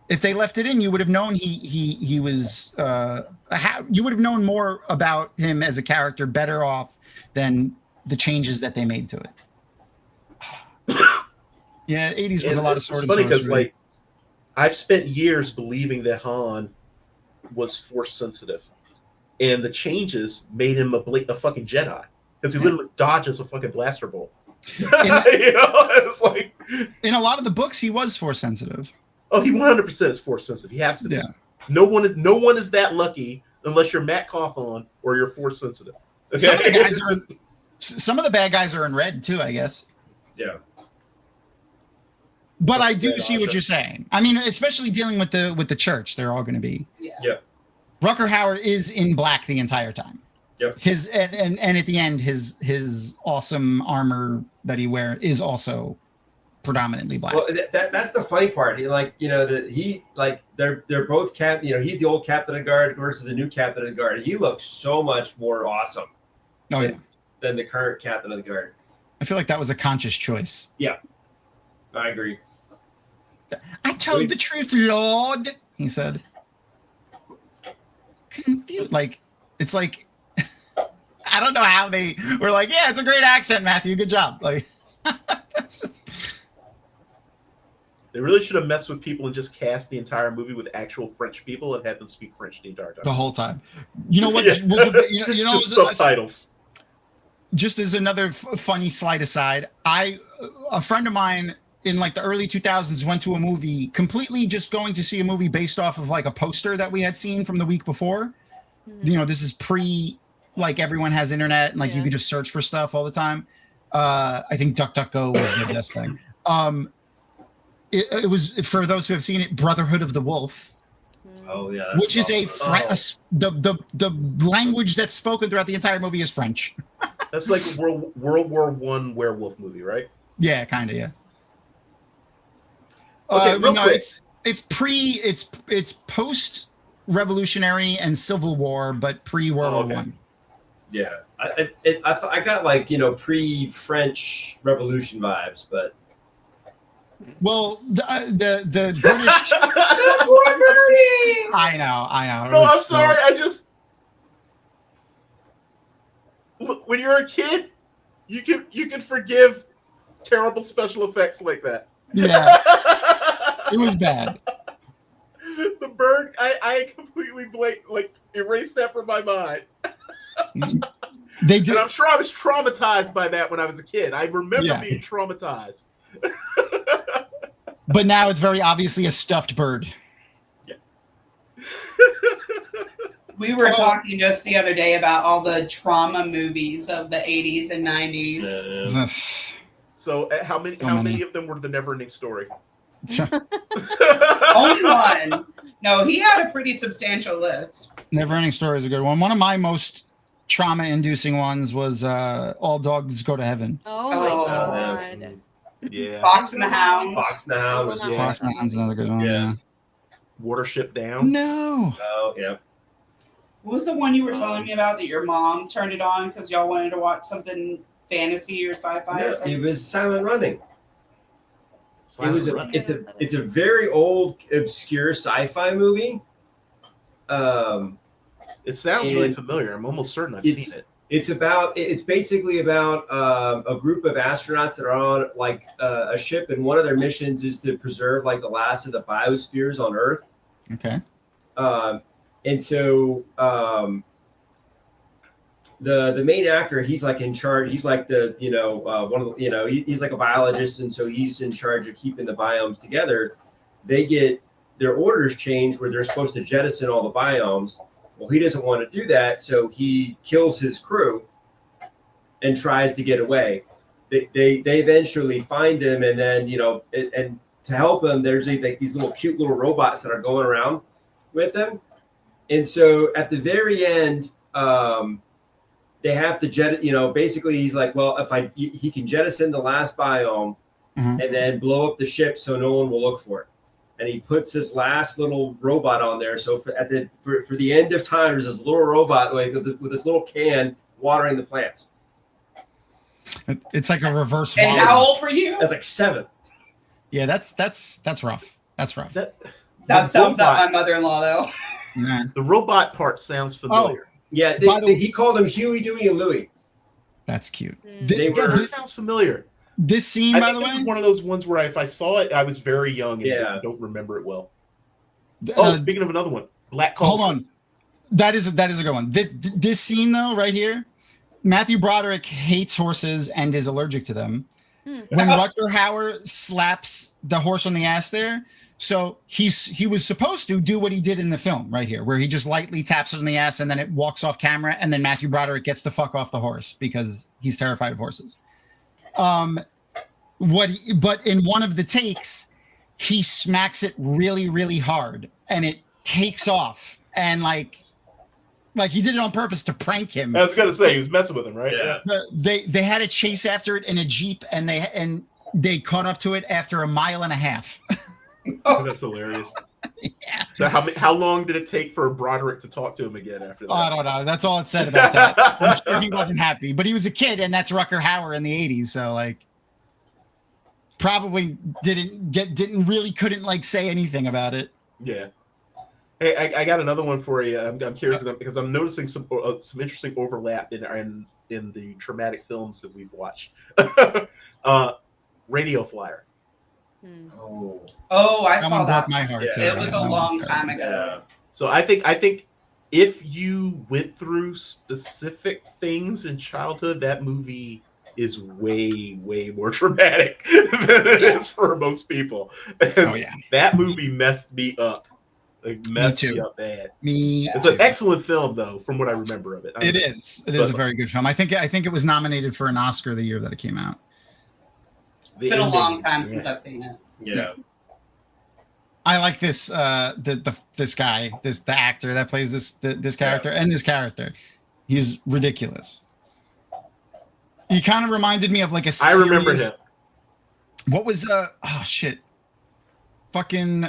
If they left it in, you would have known he was you would have known more about him as a character better off than the changes that they made to it. Yeah, 80s was a lot of sword and sorcery. It's funny because like I've spent years believing that Han was force sensitive, and the changes made him a fucking Jedi because he literally dodges a fucking blaster bolt. It's like in a lot of the books he was force sensitive. Oh, he 100% is force sensitive. He has to be. Yeah. No one is that lucky unless you're Matt Cawthon or you're force sensitive. Okay? Some of the bad guys are in red too, I guess. Yeah. But I do see what you're saying. I mean, especially dealing with the church, they're all going to be. Yeah. Rucker Hauer is in black the entire time. Yep. His and at the end, his awesome armor that he wears is also predominantly black. Well, that's the funny part. They're both he's the old captain of the guard versus the new captain of the guard. He looks so much more awesome. Than the current captain of the guard. I feel like that was a conscious choice. Yeah, I agree. I told the truth, Lord, he said. Confused. Like, it's like, I don't know how they were like, yeah, it's a great accent, Matthew. Good job. Like, they really should have messed with people and just cast the entire movie with actual French people and had them speak French the entire time. The whole time. You know what? Just subtitles. Just as another funny slight aside, a friend of mine in like the early 2000s went to a movie, completely just going to see a movie based off of like a poster that we had seen from the week before. Mm-hmm. This is pre like everyone has internet and like you can just search for stuff all the time. I think DuckDuckGo was the best thing. It was, for those who have seen it, Brotherhood of the Wolf. Oh yeah, which is the language that's spoken throughout the entire movie is French. That's like a World War I werewolf movie, right? Yeah, kind of. Yeah. Okay, quick. It's post Revolutionary and Civil War, but pre World War I. Yeah, I got like pre-French Revolution vibes, but Well, the British. Poor Bernie. I know. It No, was I'm so- sorry. I just when you're a kid, you can forgive terrible special effects like that. Yeah, it was bad. The bird, I completely erased that from my mind. They did. And I'm sure I was traumatized by that when I was a kid. I remember Yeah. being traumatized. But now it's very obviously a stuffed bird. We were talking just the other day about all the trauma movies of the 80s and 90s. So how many of them were the Neverending Story? Only one. No, he had a pretty substantial list. Neverending Story is a good one. One of my most trauma-inducing ones was All Dogs Go to Heaven. Oh Oh. my god. Yeah. Fox and the Hounds. Fox and the Hound was Yeah. Fox and the Hound's another good one. Yeah. Yeah. Watership Down. No. Oh yeah. What was the one you were telling me about that your mom turned it on because y'all wanted to watch something fantasy or sci-fi? No, or something? it was Silent Running. Silent It was Running. it's a very old, obscure sci-fi movie. It sounds really and familiar. I'm almost certain I've it's- seen it. It's basically about a group of astronauts that are on like a ship, and one of their missions is to preserve like the last of the biospheres on Earth. Okay. And so the main actor, he's like in charge. He's like the one of the, he's like a biologist, and so he's in charge of keeping the biomes together. They get their orders changed where they're supposed to jettison all the biomes. Well, he doesn't want to do that, so he kills his crew and tries to get away. They eventually find him, and then and to help him, there's like these little cute little robots that are going around with him. And so at the very end, they have to basically he's like, well, he can jettison the last biome and then blow up the ship so no one will look for it. And he puts this last little robot on there. So for the end of time, there's this little robot with this little can watering the plants. It's like a reverse. And how old were you? I was like 7. Yeah, that's rough. That's rough. That The sounds like my robot- mother-in-law, though. Yeah. The robot part sounds familiar. Yeah, By the way- he called him Huey, Dewey, and Louie. That's cute. They were- That sounds familiar. This scene, I by think the this way. is one of those ones where if I saw it, I was very young and Yeah. don't remember it well. Oh, speaking of another one, Black Culture. Hold on. That is a good one. This scene though, right here, Matthew Broderick hates horses and is allergic to them. When Rutger Hauer slaps the horse on the ass there, so he was supposed to do what he did in the film right here, where he just lightly taps it on the ass and then it walks off camera, and then Matthew Broderick gets the fuck off the horse because he's terrified of horses. But in one of the takes, he smacks it really, really hard, and it takes off, and like he did it on purpose to prank him. I was gonna say he was messing with him, right? Yeah. They had a chase after it in a Jeep, and they caught up to it after 1.5 miles. Oh, that's hilarious. Yeah. So how long did it take for Broderick to talk to him again after that? I don't know. That's all it said about that. I'm sure he wasn't happy, but he was a kid, and that's Rutger Hauer in the 80s, so like probably couldn't like say anything about it. Yeah. Hey, I got another one for you. I'm curious because I'm noticing some interesting overlap in the traumatic films that we've watched. Radio Flyer. Oh, I That saw one that. broke my heart Yeah. too. It was a That one long terrible. time ago. So I think if you went through specific things in childhood, that movie is way more traumatic than it is for most people. Oh yeah, That movie messed me up. Like messed too. me up bad. me. It's too. an excellent film though, from what I remember of it. It is. It is a very good film. I think it was nominated for an Oscar the year that it came out. It's been a long time since I've seen it. Yeah. I like this this guy, the actor that plays this character and this character. He's ridiculous. He kind of reminded me of like a I remember him. What was fucking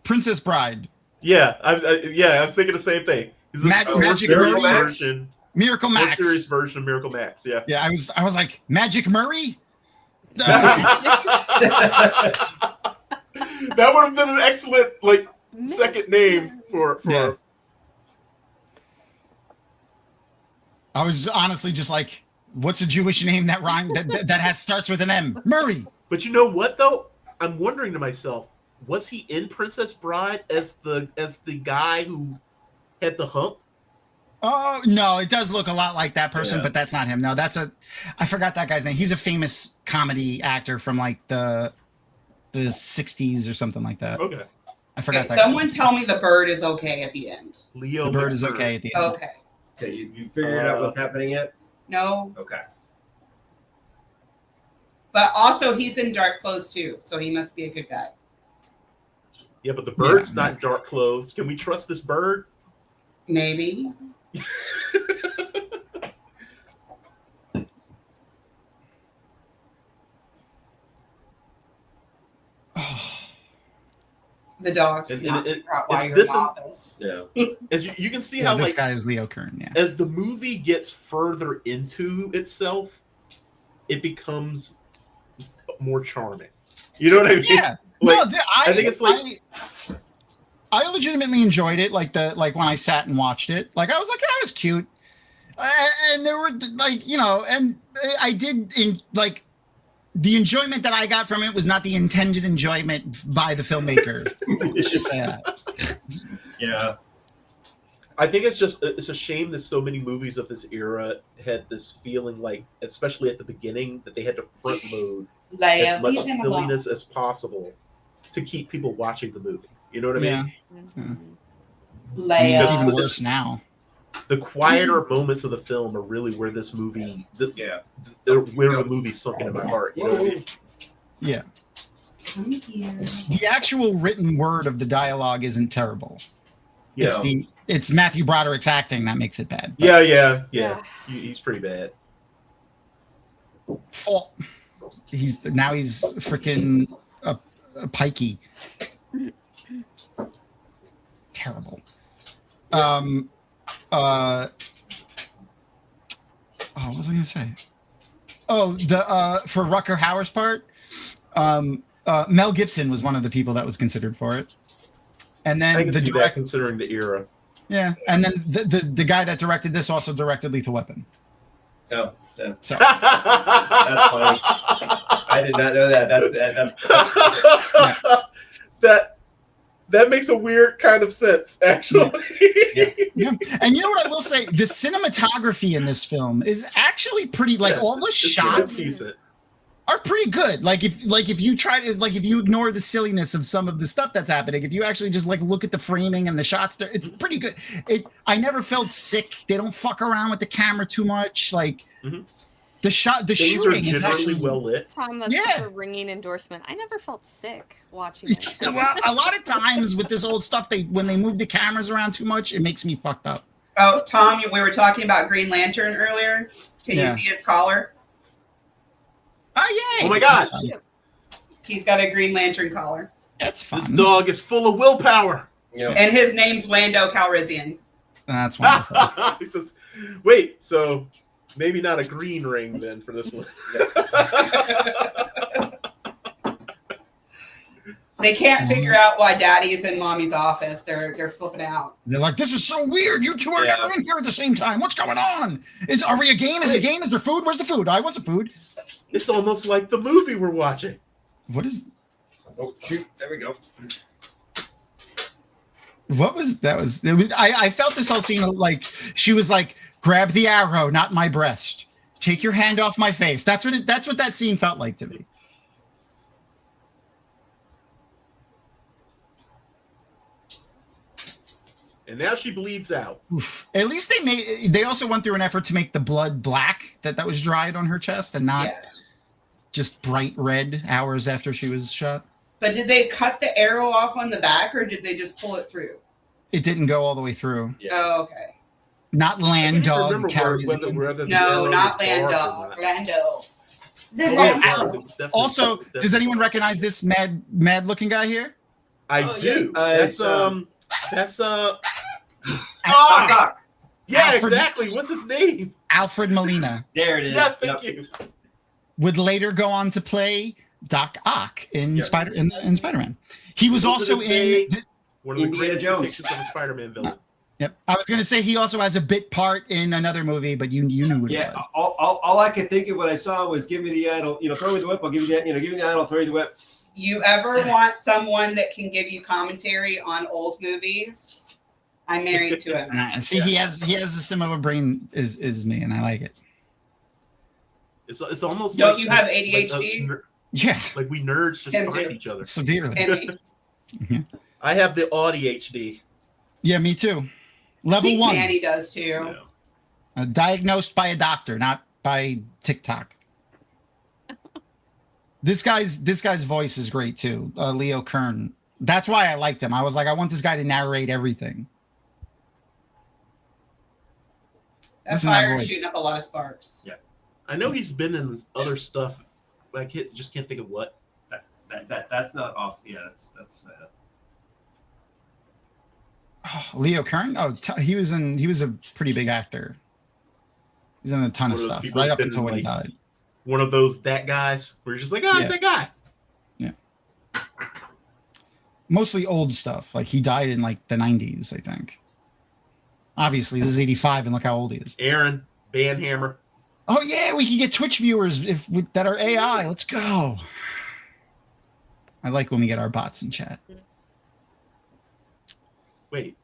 Princess Bride. Yeah, I was thinking the same thing. He's a Magic serious Murray? version, Miracle more Max. serious version of Miracle Max. Yeah. Yeah, I was like, Magic Murray? That would have been an excellent second name for. Yeah. I was honestly just like, what's a Jewish name that rhyme that starts with an M? Murray. But you know what though? I'm wondering to myself, was he in Princess Bride as the guy who had the hump? Oh no, it does look a lot like that person, but that's not him. No, I forgot that guy's name. He's a famous comedy actor from like the 60s or something like that. Okay. I forgot that. Someone tell me the bird is okay at the end. Leo. The bird is okay at the end. Okay. Okay, you figured out what's happening yet? No. Okay. But also, he's in dark clothes too, so he must be a good guy. Yeah, but the bird's not in dark clothes. Can we trust this bird? Maybe. The dogs cannot figure out why you're in the office. Yeah. As you can see how this guy is Leo Kern. Yeah. As the movie gets further into itself, it becomes more charming. You know what I mean? Yeah. I think it's like I legitimately enjoyed it. Like when I sat and watched it, like I was like, that was cute, and there were like and I did the enjoyment that I got from it was not the intended enjoyment by the filmmakers. Let's just say that. Yeah. I think it's a shame that so many movies of this era had this feeling like, especially at the beginning, that they had to front load as much silliness as possible to keep people watching the movie. You know what I mean? Leia. It's even worse now. The quieter moments of the film are really where this movie, where the movie sunk into my heart. You know what I mean? Yeah. Come here. The actual written word of the dialogue isn't terrible. Yeah. It's Matthew Broderick's acting that makes it bad. Yeah. He's pretty bad. He's freaking a pikey. Terrible. What was I gonna say? Oh, for Rutger Hauer's part, Mel Gibson was one of the people that was considered for it, and then I can see that considering the era. Yeah, and then the guy that directed this also directed Lethal Weapon. Oh, yeah. So that's funny. I did not know that. That makes a weird kind of sense, actually. Yeah. And you know what I will say? The cinematography in this film is actually pretty. All the shots are pretty good. If you try to if you ignore the silliness of some of the stuff that's happening, if you actually just look at the framing and the shots, it's pretty good. I never felt sick. They don't fuck around with the camera too much. The shooting is actually well lit. Tom, that's a ringing endorsement. I never felt sick watching it. Well, a lot of times with this old stuff, when they move the cameras around too much, it makes me fucked up. Oh, Tom, we were talking about Green Lantern earlier. Can you see his collar? Oh, yay. Oh, my God. He's got a Green Lantern collar. That's fun. This dog is full of willpower. And his name's Lando Calrissian. That's wonderful. He says, wait, so maybe not a green ring then for this one. They can't figure out why Daddy's in Mommy's office. They're flipping out. They're like, this is so weird. You two are never in here at the same time. What's going on? Are we a game? Is it a game? Is there food? Where's the food? I want some food. It's almost like the movie we're watching. What is? Oh shoot! There we go. What was that? I felt this whole scene like she was like, grab the arrow, not my breast. Take your hand off my face. That's what that scene felt like to me. And now she bleeds out. Oof. At least they also went through an effort to make the blood black that was dried on her chest and not just bright red hours after she was shot. But did they cut the arrow off on the back or did they just pull it through? It didn't go all the way through. Yeah. Oh, okay. Not land dog. No, not land dog. Lando. Also, does anyone recognize this mad looking guy here? I do. That's yeah, Alfred, exactly. What's his name? Alfred Molina. There it is. Yes, thank you. Would later go on to play Doc Ock in Yeah. Spider-Man. He was Those are also the say- in. One of the Indiana greatest Jones. depictions of a Spider-Man villain. Yep, I was gonna say he also has a bit part in another movie, but you knew what it Yeah, was. all I could think of when I saw was give me the idol, throw me the whip. I'll give you that, give me the idol, throw you the whip. You ever want someone that can give you commentary on old movies? I'm married to him. See, he has a similar brain as me, and I like it. It's almost Don't like you have like ADHD? us Yeah, like we nerds just Him find too. each other. severely. And me. I have the ADHD. Yeah, me too. I Level think 1, Manny does too. diagnosed by a doctor, not by TikTok. This guy's voice is great too, Leo Kern. That's why I liked him. I was like, I want this guy to narrate everything. That Listen to that fire's voice. shooting up a lot of sparks. Yeah. I know he's been in other stuff, but I just can't think of what. That's not off. Yeah, that's. Oh, Leo Kern. Oh, he was a pretty big actor. He's in a ton of One of those stuff people right who's up been until when he like- died. One of those that guys where you're just like, oh, it's Yeah. that guy. Mostly old stuff. Like he died in like the 90s, I think. Obviously, this is 85, and look how old he is. Aaron Banhammer. Oh yeah, we can get Twitch viewers that are AI. Let's go. I like when we get our bots in chat. Wait,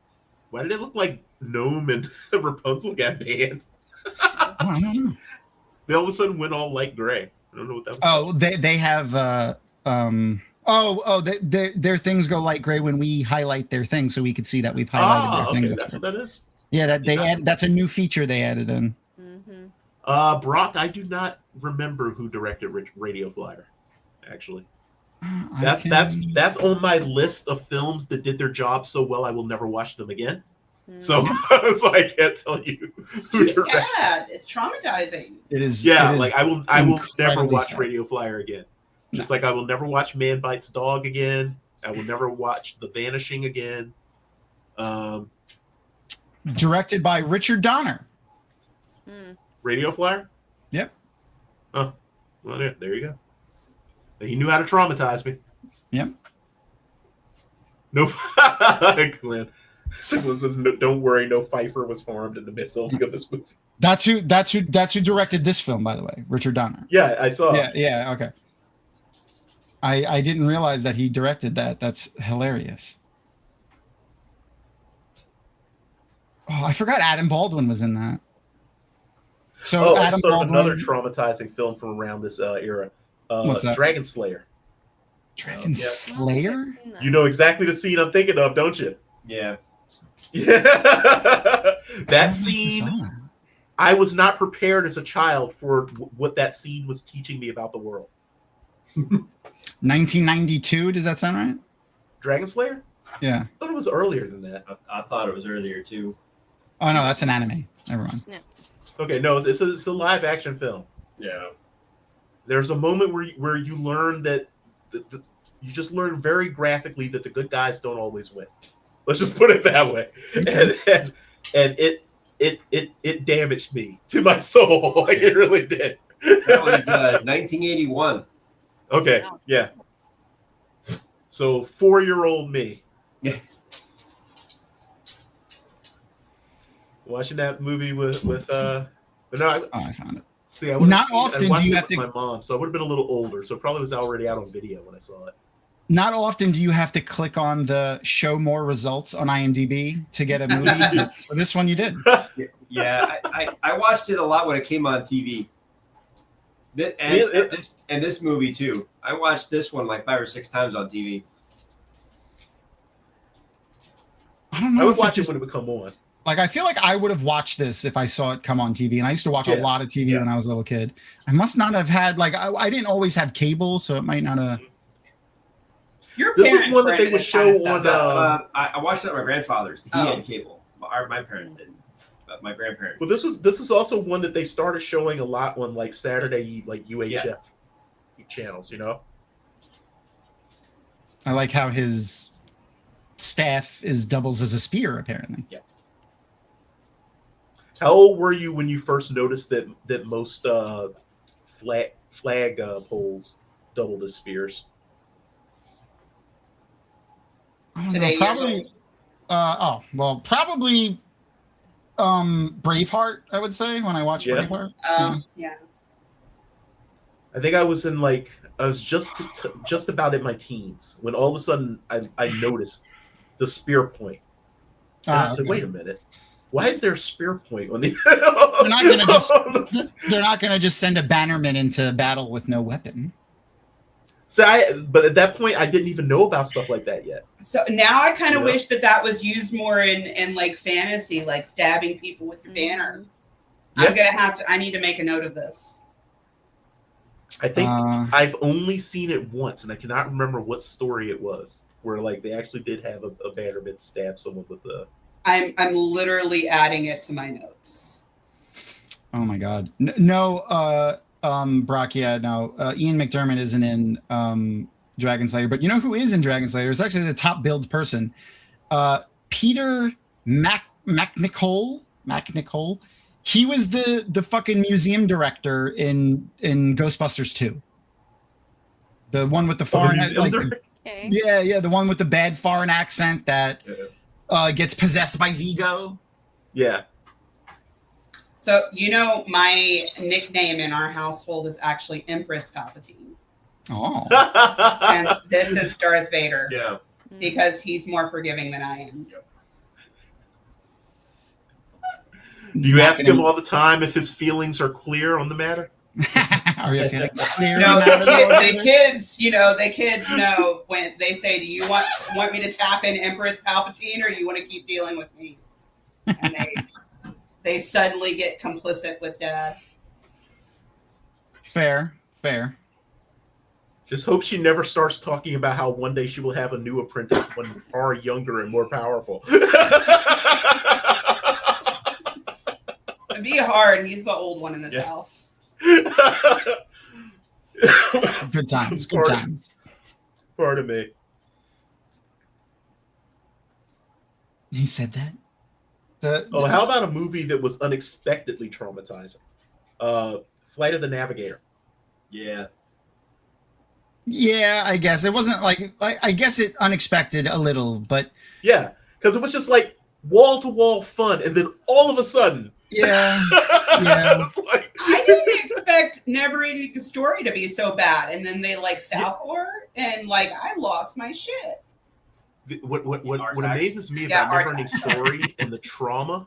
why did it look like Gnome and Rapunzel got banned? Oh, I don't know. They all of a sudden went all light gray. I don't know what that was. Oh, they have their things go light gray when we highlight their thing, so we could see that we've highlighted their thing. Okay, that's what that is. Yeah, that's a new feature they added in. Mm-hmm. Brock, I do not remember who directed Radio Flyer. Actually, That's that's on my list of films that did their job so well I will never watch them again. So, Mm-hmm. so I can't tell you It's who too directed. sad. It's traumatizing. It is. Yeah, it is like I will never incredibly watch sad. Radio Flyer again. Just like I will never watch Man Bites Dog again. I will never watch The Vanishing again. Directed by Richard Donner. Radio Flyer? Yep. Oh, well, there you go. He knew how to traumatize me. Yep. No, Glenn. Someone says, no, "Don't worry, no Pfeiffer was harmed in the filming of this movie." That's who directed this film, by the way. Richard Donner. Yeah, I saw. Yeah. Okay. I didn't realize that he directed that. That's hilarious. Oh, I forgot Adam Baldwin was in that. So Oh, Adam sort of Baldwin, another traumatizing film from around this era. What's that? Dragon Slayer. Dragon Yeah. Slayer. You know exactly the scene I'm thinking of, don't you? Yeah. Yeah. That I don't know if I scene, saw that. I was not prepared as a child for what that scene was teaching me about the world. 1992. Does that sound right? Dragon Slayer? Yeah. I thought it was earlier than that. I thought it was earlier too. Oh no, that's an anime. Never mind. Okay, no, it's a live action film. Yeah. There's a moment where you learn that you just learn very graphically that the good guys don't always win. Let's just put it that way. And it damaged me to my soul. Like it really did. That was 1981. Okay, yeah. So 4-year-old me. Yeah. Watching that movie with no, I found it. see, I would've Not seen it- I often do watched you it have with to- my mom, so I would have been a little older. So it probably was already out on video when I saw it. Not often do you have to click on the show more results on IMDb to get a movie. But for this one, you did. Yeah, I watched it a lot when it came on TV. And this movie too. I watched this one like 5 or 6 times on TV. I don't I know would if watch it just, when it would come on. like I feel like I would have watched this if I saw it come on TV. And I used to watch a Yeah. lot of TV Yeah. when I was a little kid. I must not have had like I didn't always have cable, so it might not have. Your This was parents one were that they into would this kind of show stuff. on, I watched it at my grandfather's. He Oh. had cable. My parents didn't, but my grandparents. Well, this is also one that they started showing a lot on like Saturday, like UHF channels. You know. I like how his staff doubles as a spear, apparently. How old were you when you first noticed that most flag poles doubled his spears. I don't Today, know, probably. Probably. Braveheart, I would say, when I watched Braveheart. Yeah. I think I was just about in my teens when all of a sudden I noticed the spear point. And I was like, wait a minute. Why is there a spear point on the They're not gonna just send a bannerman into battle with no weapon. But at that point I didn't even know about stuff like that yet. So now I kind of wish that was used more in like fantasy, like stabbing people with your banner. Yeah. I need to make a note of this. I think I've only seen it once, and I cannot remember what story it was, where like they actually did have a bannerman stab someone with the. I'm literally adding it to my notes. Oh my god, Brock. Yeah, no. Ian McDermott isn't in Dragon Slayer, but you know who is in Dragon Slayer? It's actually the top build person, Peter McNicol. He was the fucking museum director in Ghostbusters 2. The one with the foreign the one with the bad foreign accent that gets possessed by Vigo. Yeah. So my nickname in our household is actually Empress Palpatine. Oh. And this is Darth Vader. Yeah. Because he's more forgiving than I am. Yep. Do you ask him all the time if his feelings are clear on the matter? Are your feelings clear? No, the kids know when they say, "Do you want me to tap in Empress Palpatine, or do you want to keep dealing with me?" And they suddenly get complicit with Dad. Fair. Just hope she never starts talking about how one day she will have a new apprentice, one far younger and more powerful. It'd be hard. He's the old one in this house. Good times. Pardon me. He said that. How about a movie that was unexpectedly traumatizing? Flight of the Navigator. Yeah. Yeah, I guess it wasn't like I guess it unexpected a little, but yeah, because it was just like wall to wall fun, and then all of a sudden, yeah. I didn't expect Never Ending Story to be so bad, and then they Falcor, and I lost my shit. What amazes me about Never Ending Story and the trauma,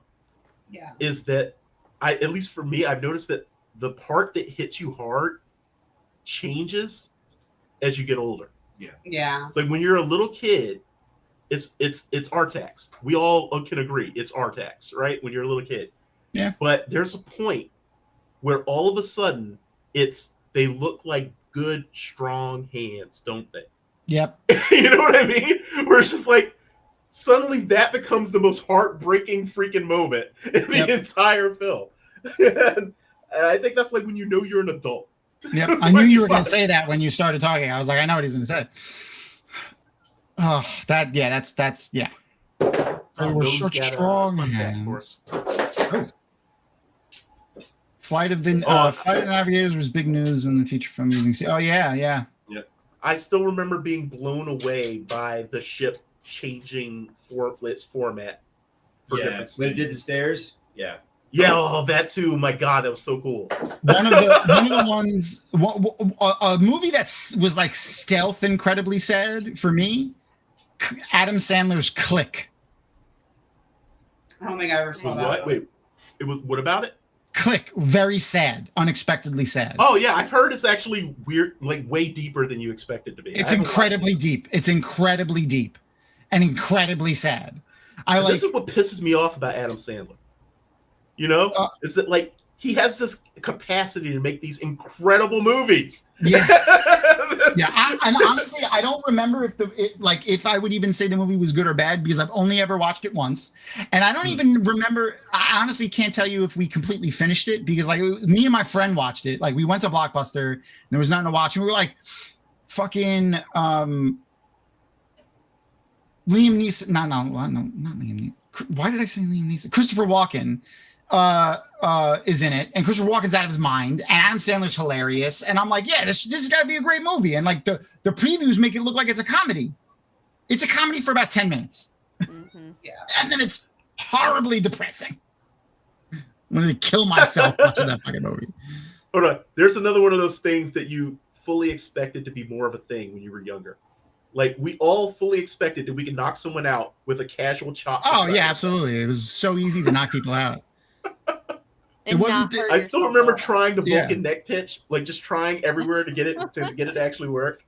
is that at least for me, I've noticed that the part that hits you hard changes as you get older. Yeah. It's like when you're a little kid, it's Artax. We all can agree it's Artax, right? When you're a little kid. Yeah. But there's a point where all of a sudden they look like good, strong hands, don't they? Yep. You know what I mean? Where it's just like suddenly that becomes the most heartbreaking freaking moment in the entire film. And I think that's like when you know you're an adult. Yep. I knew you were going to say that when you started talking. I was like, I know what he's going to say. Oh, that's. They were such strong hands. Flight of the Navigators was big news when the feature film using. Oh yeah. I still remember being blown away by the ship changing its format. When it did the stairs. Yeah. Yeah, that too. My God, that was so cool. One of the ones, a movie that was like stealth, incredibly sad for me. Adam Sandler's Click. I don't think I ever saw that. What? Wait, it was. What about it? Click. Very sad. Unexpectedly sad. Oh yeah, I've heard it's actually weird, like way deeper than you expect it to be. It's incredibly deep. It's incredibly deep, and incredibly sad. This is what pisses me off about Adam Sandler. You know, is that like he has this capacity to make these incredible movies. Yeah. And honestly, I don't remember if I would even say the movie was good or bad because I've only ever watched it once, and I don't even remember. I honestly can't tell you if we completely finished it because me and my friend watched it. Like we went to Blockbuster, and there was nothing to watch, and we were like, "Fucking Liam Neeson." No, not Liam Neeson. Why did I say Liam Neeson? Christopher Walken. is in it, and Christopher Walken's out of his mind, and Adam Sandler's hilarious, and I'm like, yeah, this has got to be a great movie. And like the previews make it look like it's a comedy. It's a comedy for about 10 minutes. Mm-hmm. Yeah. And then it's horribly depressing. I'm gonna kill myself watching that fucking movie. Hold on. There's another one of those things that you fully expected to be more of a thing when you were younger. Like, we all fully expected that we could knock someone out with a casual chop. Oh yeah, absolutely. It was so easy to knock people out. It wasn't. I still remember trying to Vulcan neck pitch, like just trying everywhere to get it to actually work.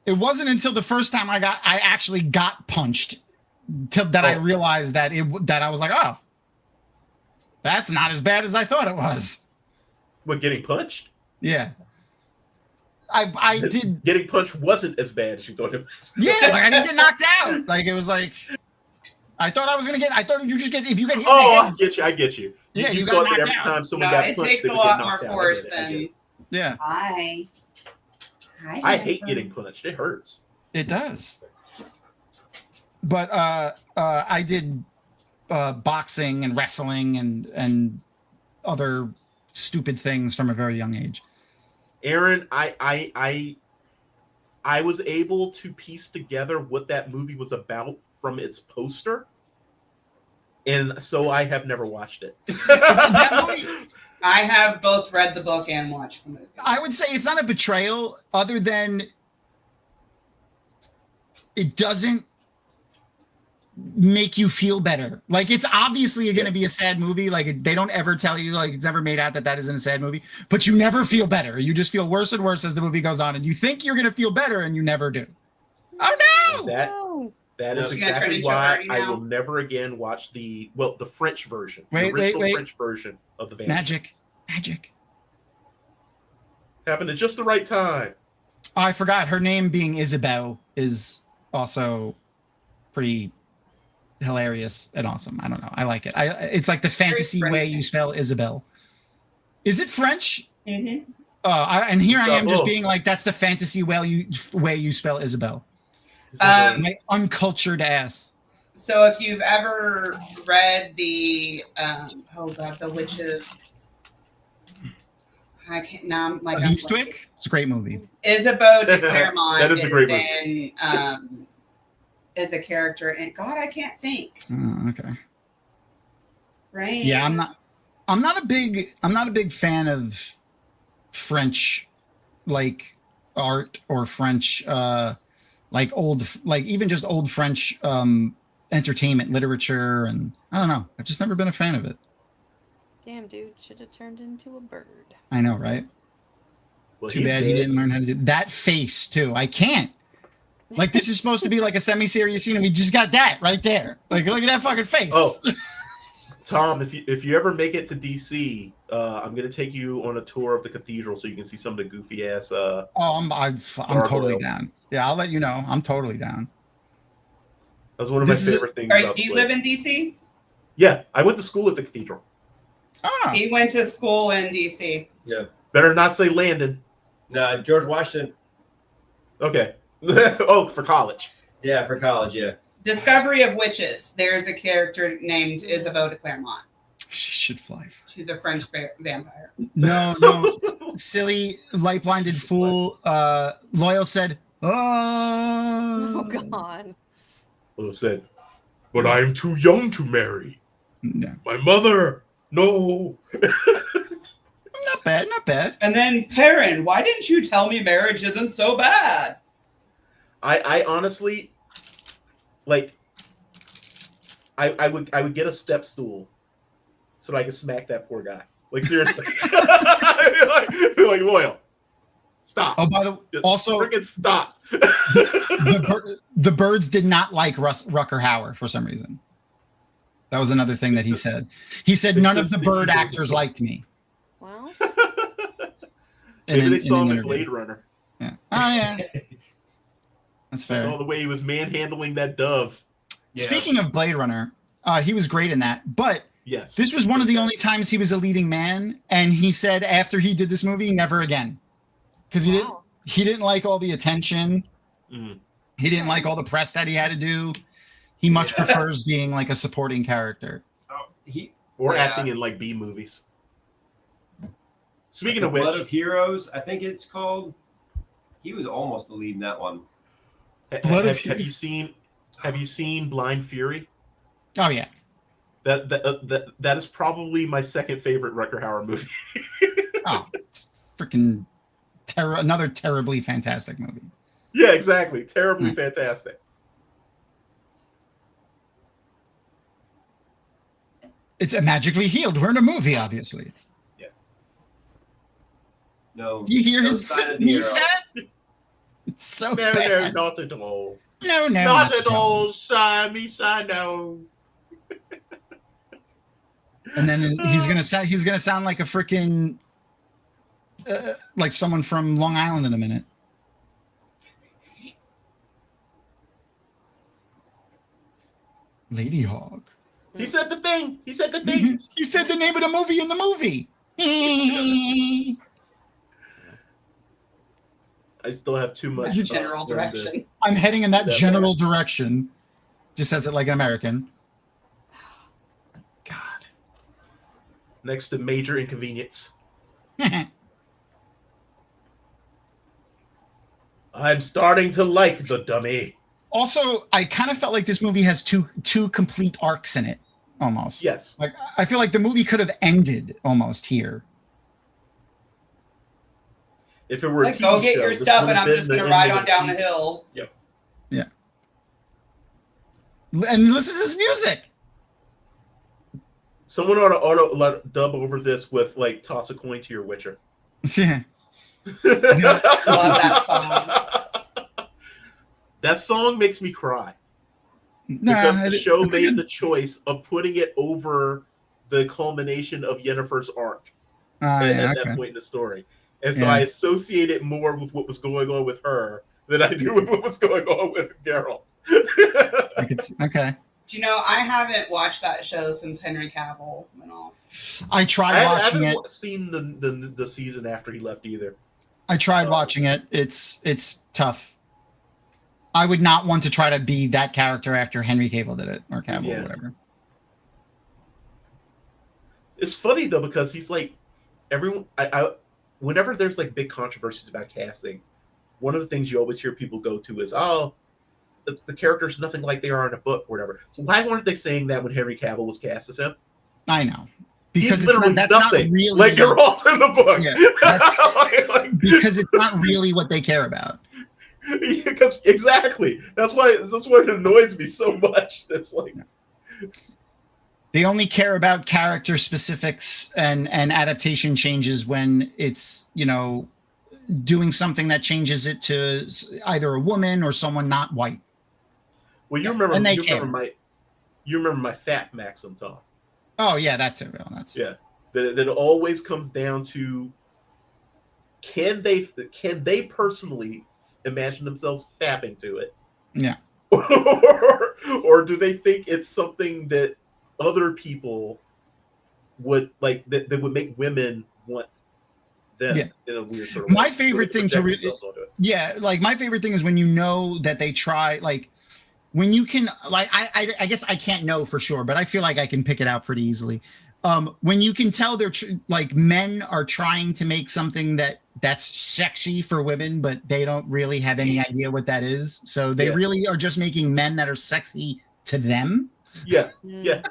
It wasn't until the first time I actually got punched that I realized that I was like, oh, that's not as bad as I thought it was. What, getting punched? Yeah. I did. Getting punched wasn't as bad as you thought it was. Yeah, like I didn't get knocked out. Like it was like I thought you just get if you get hit. Oh, I get you. Yeah, you thought got that knocked every out. time someone No, got it punched, takes they a would lot get more knocked out. force I get it. than. Yeah. Hi. I hate getting punched. It hurts. It does. But I did boxing and wrestling and other stupid things from a very young age. Aaron, I was able to piece together what that movie was about from its poster, and so I have never watched it. I have both read the book and watched the movie. I would say it's not a betrayal, other than it doesn't make you feel better. Like, it's obviously going to be a sad movie. Like, they don't ever tell you, like, it's never made out that isn't a sad movie, but you never feel better. You just feel worse and worse as the movie goes on, and you think you're going to feel better, and you never do. Oh no! That is exactly why I will never again watch the French version. Wait. French version of the band. Magic. Happened at just the right time. Oh, I forgot her name being Isabel is also pretty hilarious and awesome. I don't know. I like it. It's like the fantasy way you spell Isabel. Is it French? Mm-hmm. And here I am just being like, that's the fantasy way you spell Isabel. My uncultured ass. So if you've ever read the the Witches, I can't now. I'm like Eastwick. It's a great movie. Isabeau de Clermont. That is a great movie. And is a character, and God, I can't think. Okay. Right. Yeah, I'm not a big fan of French like art or French like even just old French entertainment literature, and I don't know. I've just never been a fan of it. Damn, dude, should have turned into a bird. I know, right? Well, Too bad he didn't learn how to do that face too. I can't. Like, this is supposed to be like a semi-serious scene, and we just got that right there. Like, look at that fucking face. Oh, Tom, if you ever make it to DC, I'm gonna take you on a tour of the cathedral so you can see some of the goofy ass. I'm totally down. Yeah, I'll let you know. I'm totally down. That's one of my favorite things. Do you live in DC? Yeah, I went to school at the cathedral. Ah. He went to school in DC. Yeah. Better not say Landon. No, George Washington. Okay. Oh, for college. Yeah, for college. Yeah. Discovery of Witches. There's a character named Isabeau de Clermont. She should fly. She's a French vampire. No. Silly, light-blinded fool. Loyal said, Oh, oh. God. Loyal said, but I am too young to marry. No. My mother, no. Not bad. And then Perrin, why didn't you tell me marriage isn't so bad? I honestly, like, I would get a step stool so that I could smack that poor guy. Like, seriously. like Loyal, stop. Oh, by the way, also, freaking stop. the birds did not like Rucker Hauer for some reason. That was another thing that he said. He said none of the bird actors liked me. Well, maybe they saw him in Blade Runner. Yeah. Oh yeah. That's fair. I saw the way he was manhandling that dove. Yeah. Speaking of Blade Runner, he was great in that. But yes, this was one of the only times he was a leading man, and he said after he did this movie, never again, because he didn't like all the attention. Mm. He didn't like all the press that he had to do. He much prefers being like a supporting character. or Yeah. acting in like B movies. Speaking The of which, Blood of Heroes, I think it's called. He was almost the lead in that one. have you seen Blind Fury? Oh yeah. That is probably my second favorite Rutger Hauer movie. Oh, freaking another terribly fantastic movie. Yeah, exactly. Terribly fantastic. It's a magically healed. We're in a movie, obviously. Yeah. No. Do you hear no his sign of the knee hero. set? It's so No, bad. not at all. No, Not at all, Sammy. No. And then he's gonna sound like a freaking like someone from Long Island in a minute. Ladyhawke. He said the thing. He said the thing. He said the name of the movie in the movie. I still have too much. That's general direction. I'm heading in that That general direction. Just says it like an American. God. Next to Major Inconvenience. I'm starting to like the dummy. Also, I kind of felt like this movie has two complete arcs in it, almost. Yes. Like I feel like the movie could have ended almost here. If it were a Like, TV go get show, your this stuff, would and have I'm been just the going to ride ending on of down the season. hill. Yeah. And listen to this music. Someone ought to dub over this with like toss a coin to your Witcher. Yeah. Love that song. That song makes me cry Nah, because the show it's a made good- the choice of putting it over the culmination of Yennefer's arc Ah, at yeah, that okay. point in the story, and so Yeah. I associate it more with what was going on with her than I do with what was going on with Geralt. I could see, okay. Do you know, I haven't watched that show since Henry Cavill went off. I tried I watching it. haven't seen the season after he left either. I tried watching it. It's tough. I would not want to try to be that character after Henry Cavill did it, or Cavill, Yeah. or whatever. It's funny though because he's like everyone. I whenever there's like big controversies about casting, one of the things you always hear people go to is, "Oh, the character's nothing like they are in a book, or whatever." So why weren't they saying that when Henry Cavill was cast as him? I know. He's Because literally that's not nothing really like Geralt in the book. Yeah, Like, because it's not really what they care about. because exactly that's why it annoys me so much. It's like They only care about character specifics and adaptation changes when it's, doing something that changes it to either a woman or someone not white. well, you remember And they you care. remember my fat maxim, Tom. Oh yeah, that's it. Well, that's Yeah, that it always comes down to can they personally imagine themselves fapping to it? Yeah. or do they think it's something that other people would like that would make women want them in a weird sort of way? My favorite thing to project really, themselves onto it. yeah, like my favorite thing is when you know that they try, like when you can, like I guess I can't know for sure, but I feel like I can pick it out pretty easily. When you can tell they're like men are trying to make something that's sexy for women, but they don't really have any idea what that is. So they really are just making men that are sexy to them. Yeah, yeah.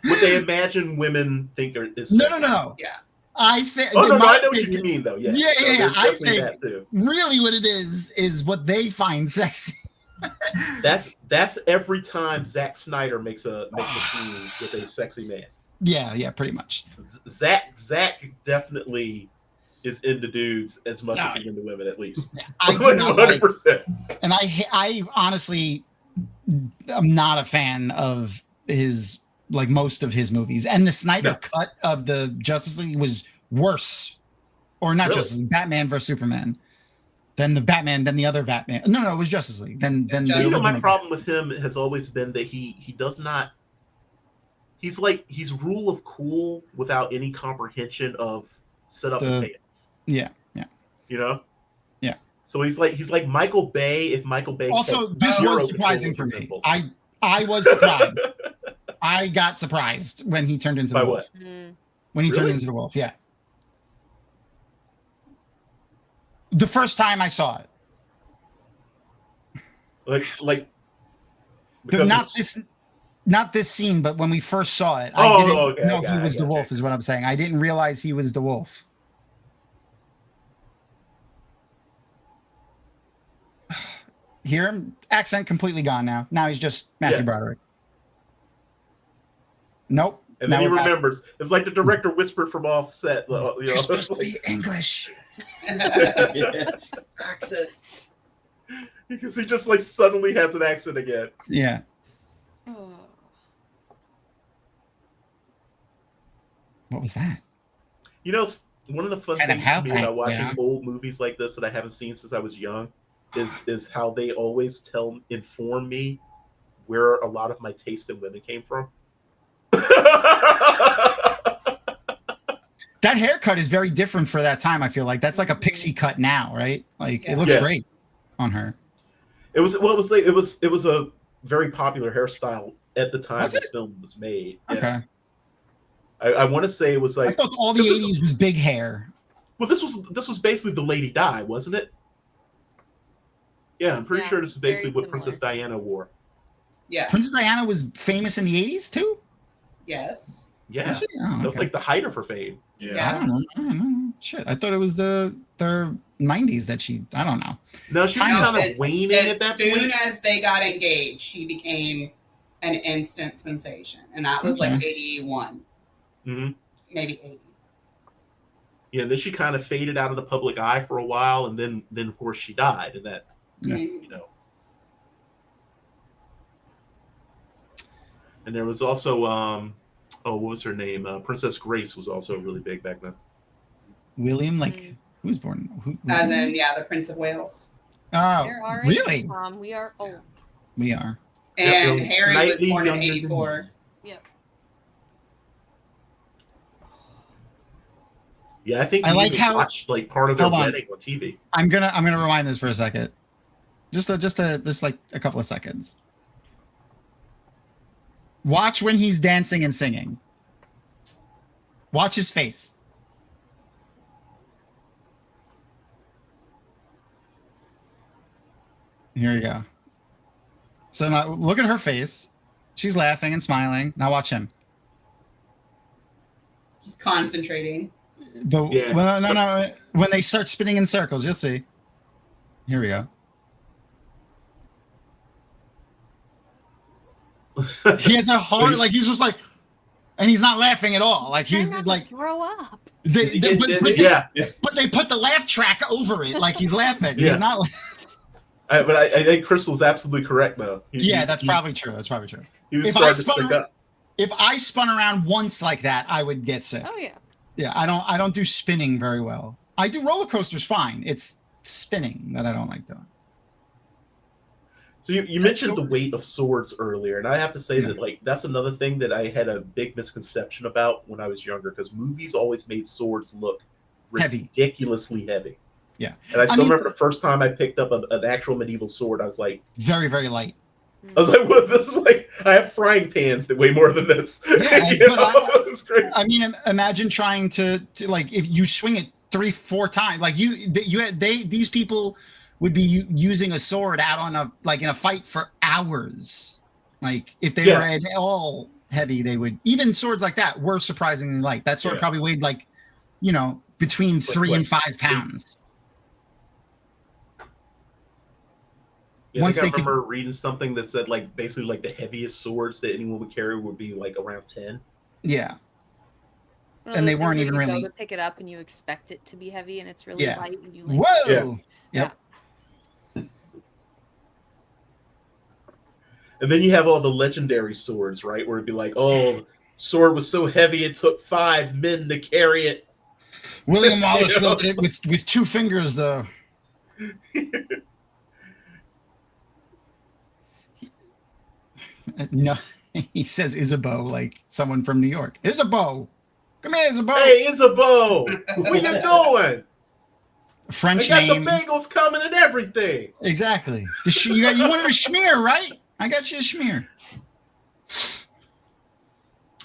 What they imagine women think is No. sexy. Yeah. I think. Oh no, I know what you mean though. Yeah, Yeah, So yeah. there's I definitely think that too. really what it is what they find sexy. That's every time Zack Snyder makes a scene with a sexy man. Yeah, pretty much. Zack definitely is into dudes as much as he's into women, at least. I do not like, 100%. and I honestly am not a fan of his, like, most of his movies. And the Snyder cut of the Justice League was worse, or not Really? Justice League, Batman versus Superman, than the other Batman. No, it was Justice League. Then the You know, my original. problem with him has always been that he does not. He's rule of cool without any comprehension of set up and pay. Yeah. You know. Yeah. So he's like Michael Bay if Michael Bay. Also, had this zero was control surprising of for his me. impulse. I was surprised. I got surprised when he turned into By the what? wolf. When he turned Really? into the wolf, yeah. The first time I saw it. Like because not this scene, but when we first saw it, Oh, I didn't okay, know I he was the got wolf, you. is what I'm saying. I didn't realize he was the wolf. Hear him? Accent completely gone now. Now he's just Matthew Yeah. Broderick. Nope. And Now then he we're back. remembers. It's like the director whispered from offset. You know, You're supposed it's to like, be English. Accent. because he just like suddenly has an accent again. Yeah. Oh. What was that? You know, one of the fun Kind of things for me how about watching yeah. old movies like this that I haven't seen since I was young is how they always inform me where a lot of my taste in women came from. That haircut is very different for that time. I feel like that's like a pixie cut now, right? Like Yeah. it looks Yeah. great on her. It was a very popular hairstyle at the time Was this it? film was made. Yeah. Okay. I want to say it was I like, thought all the this is- 80s was big hair. well, this was basically the Lady Di, wasn't it? Yeah, I'm pretty Yeah, sure this is basically very what Princess Diana wore. Yeah. Princess Diana was famous in the 80s too? Yes. Yeah, Was she? Oh, that was okay. like the height of her fame. Yeah. I don't know. Shit. I thought it was their 90s that she, I don't know. No, she was Time kind of As waning at that soon point. as they got engaged, she became an instant sensation. And that was like 81, hmm maybe 80. Yeah, then she kind of faded out of the public eye for a while, and then of course she died, and that Yeah. you know. And there was also what was her name? Princess Grace was also really big back then. William, like, who was born? Who, As in, yeah, the Prince of Wales. Oh, There are really? we are old. We are. And Yeah, Harry was slightly born in younger than 84. Yep. Yeah, I think I we like even how- watched like part of their Hold on. wedding on TV. I'm gonna rewind this for a second. Just like a couple of seconds. Watch when he's dancing and singing. Watch his face. Here we go. So now look at her face. She's laughing and smiling. Now watch him. He's concentrating. But Yeah. well, no. When they start spinning in circles, you'll see. Here we go. He has a heart, like he's just like, and he's not laughing at all. Like he's Try not to like, throw up. Is he getting dizzy? Yeah, but they put the laugh track over it, like he's laughing. Yeah. He's not. but I think Crystal's absolutely correct though. Yeah, that's probably true. That's probably true. He was If I starting to spun stick up. If I spun around once like that, I would get sick. Oh yeah. Yeah, I don't do spinning very well. I do roller coasters fine. It's spinning that I don't like doing. So you mentioned the weight of swords earlier, and I have to say that like that's another thing that I had a big misconception about when I was younger, because movies always made swords look Heavy. ridiculously heavy. Yeah. And I still mean- remember the first time I picked up an actual medieval sword, I was like, Very, very light. well, this is like I have frying pans that weigh more than this. Yeah, You but know? It was crazy. I mean, imagine trying to like if you swing it 3-4 times, like these people would be using a sword out on in a fight for hours. Like if they were at all heavy, they would, even swords like that were surprisingly light. That sword probably weighed like, between 3 and 5 pounds. Yeah, Once I think they I remember reading something that said like basically like the heaviest swords that anyone would carry would be like around 10. Yeah. One of And they those weren't things even where you really- go to pick it up and you expect it to be heavy and it's really Yeah. light and you like Whoa. Yeah. Yep. And then you have all the legendary swords, right? Where it'd be like, oh, sword was so heavy it took 5 men to carry it. William Wallace You know? wielded it with 2 fingers, though. No, he says Isabeau like someone from New York. Isabeau, come here, Isabeau. Hey, Isabeau, where you going? I French got name. the bagels coming and everything. Exactly. You wanted a schmear, right? I got you a schmear.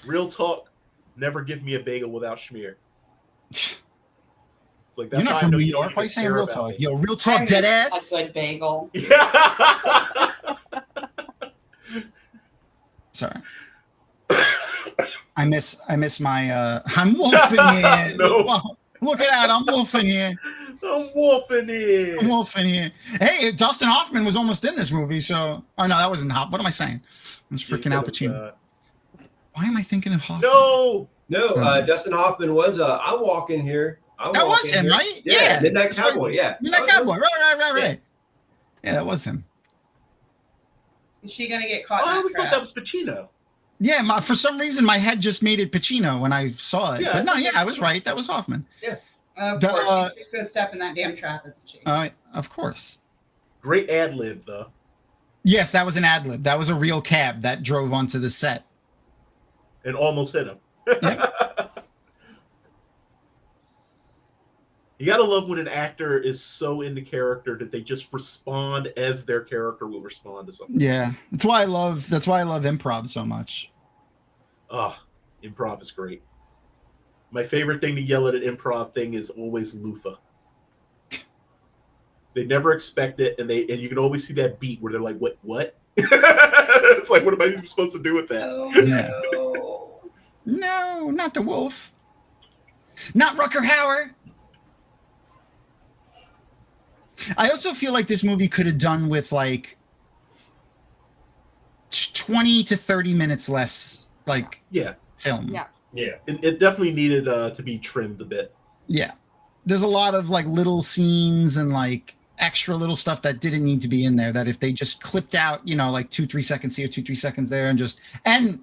Real talk. Never give me a bagel without schmear. It's like You're that's not how from I know New you York. Why are you saying real talk? Yo, real talk, dead ass. A good bagel. Yeah. Sorry. I miss my I'm wolfing here. No. Look at that, I'm wolfing here. I'm wolfing it. I'm wolfing here. Hey, Dustin Hoffman was almost in this movie, so no, that wasn't Hop. What am I saying? It was freaking Al Pacino. Why am I thinking of Hoffman? No, Dustin Hoffman was I'm walking here. That was him, right? Yeah. Midnight Cowboy, yeah. Midnight Cowboy, right. Yeah, that was him. Is she gonna get caught? Oh, I in always that thought that was Pacino. Yeah, for some reason my head just made it Pacino when I saw it. Yeah, but no, I was right. That was Hoffman. Yeah. Of course, she could step in that damn trap, isn't she? Of course. Great ad lib though. Yes, that was an ad lib. That was a real cab that drove onto the set. And almost hit him. Yeah. You gotta love when an actor is so into character that they just respond as their character will respond to something. Yeah, that's why I love improv so much. Oh, improv is great. My favorite thing to yell at an improv thing is always loofah. They never expect it, and you can always see that beat where they're like, "What?" It's like, what am I even supposed to do with that? Oh, Yeah. No, not the wolf. Not Rucker Hauer. I also feel like this movie could have done with like 20 to 30 minutes less, like film. Yeah. It definitely needed to be trimmed a bit. Yeah, there's a lot of like little scenes and like extra little stuff that didn't need to be in there. That if they just clipped out, like 2-3 seconds here, 2-3 seconds there, and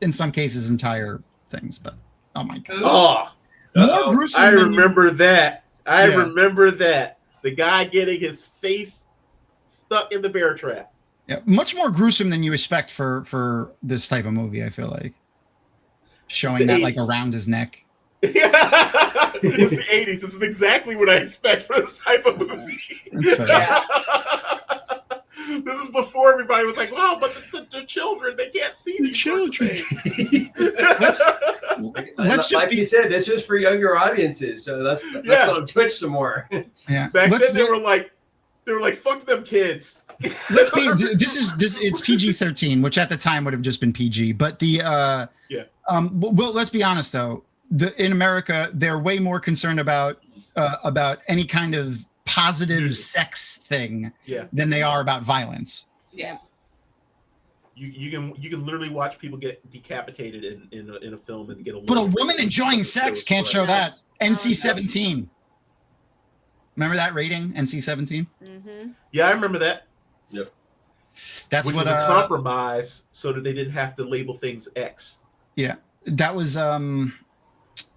in some cases entire things. But oh my god, more gruesome. I remember that. I remember that. The guy getting his face stuck in the bear trap. Yeah, much more gruesome than you expect for this type of movie. I feel like showing that 80s. Like around his neck. Yeah, it was the 80s. This is exactly what I expect for this type of movie. That's fair. This is before everybody was like, "Wow, but the children, they can't see these children." Let's just be said, this was for younger audiences, so let's let them twitch some more. Yeah. Back then they were like, "Fuck them kids." It's PG-13, which at the time would have just been PG. But well, let's be honest though. In America, they're way more concerned about any kind of positive sex thing than they are about violence. Yeah. You can literally watch people get decapitated in a film and get a. But a woman enjoying sex can't show that. NC-17. Remember that rating? NC-17. Mm-hmm. Yeah, I remember that. Yep. That's which what was a compromise, so that they didn't have to label things X. Yeah, that was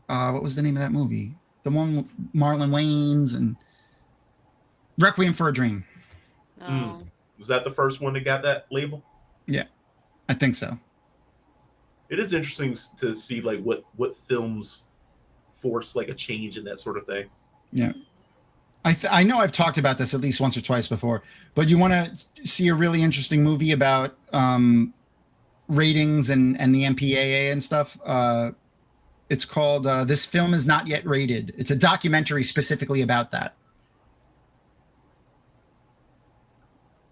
what was the name of that movie? The one with Marlon Wayans and Requiem for a Dream. Oh. Was that the first one that got that label? Yeah, I think so. It is interesting to see like what films force like a change in that sort of thing. Yeah. I know I've talked about this at least once or twice before, but you want to see a really interesting movie about ratings and the MPAA and stuff. It's called This Film Is Not Yet Rated. It's a documentary specifically about that.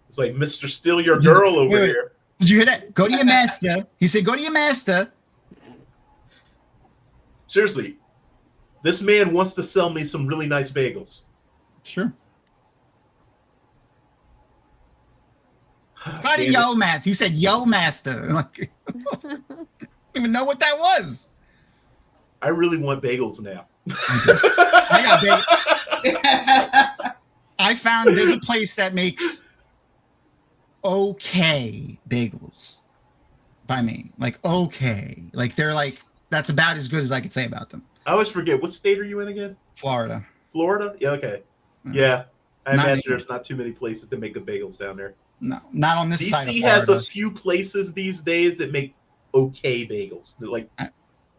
It's like, Mr. Steal Your Girl over here. Did you hear that? Go to your master. He said, go to your master. Seriously, this man wants to sell me some really nice bagels. It's true. Buddy, yo, master. He said, yo, master. Like, I don't even know what that was. I really want bagels now. I got bagels. I found there's a place that makes okay bagels by me. Like, okay. Like, they're like, that's about as good as I could say about them. I always forget. What state are you in again? Florida. Florida? Yeah, okay. Yeah. I imagine there's not too many places that make good bagels down there. No, not on this side of DC Florida. has a few places these days that make okay bagels.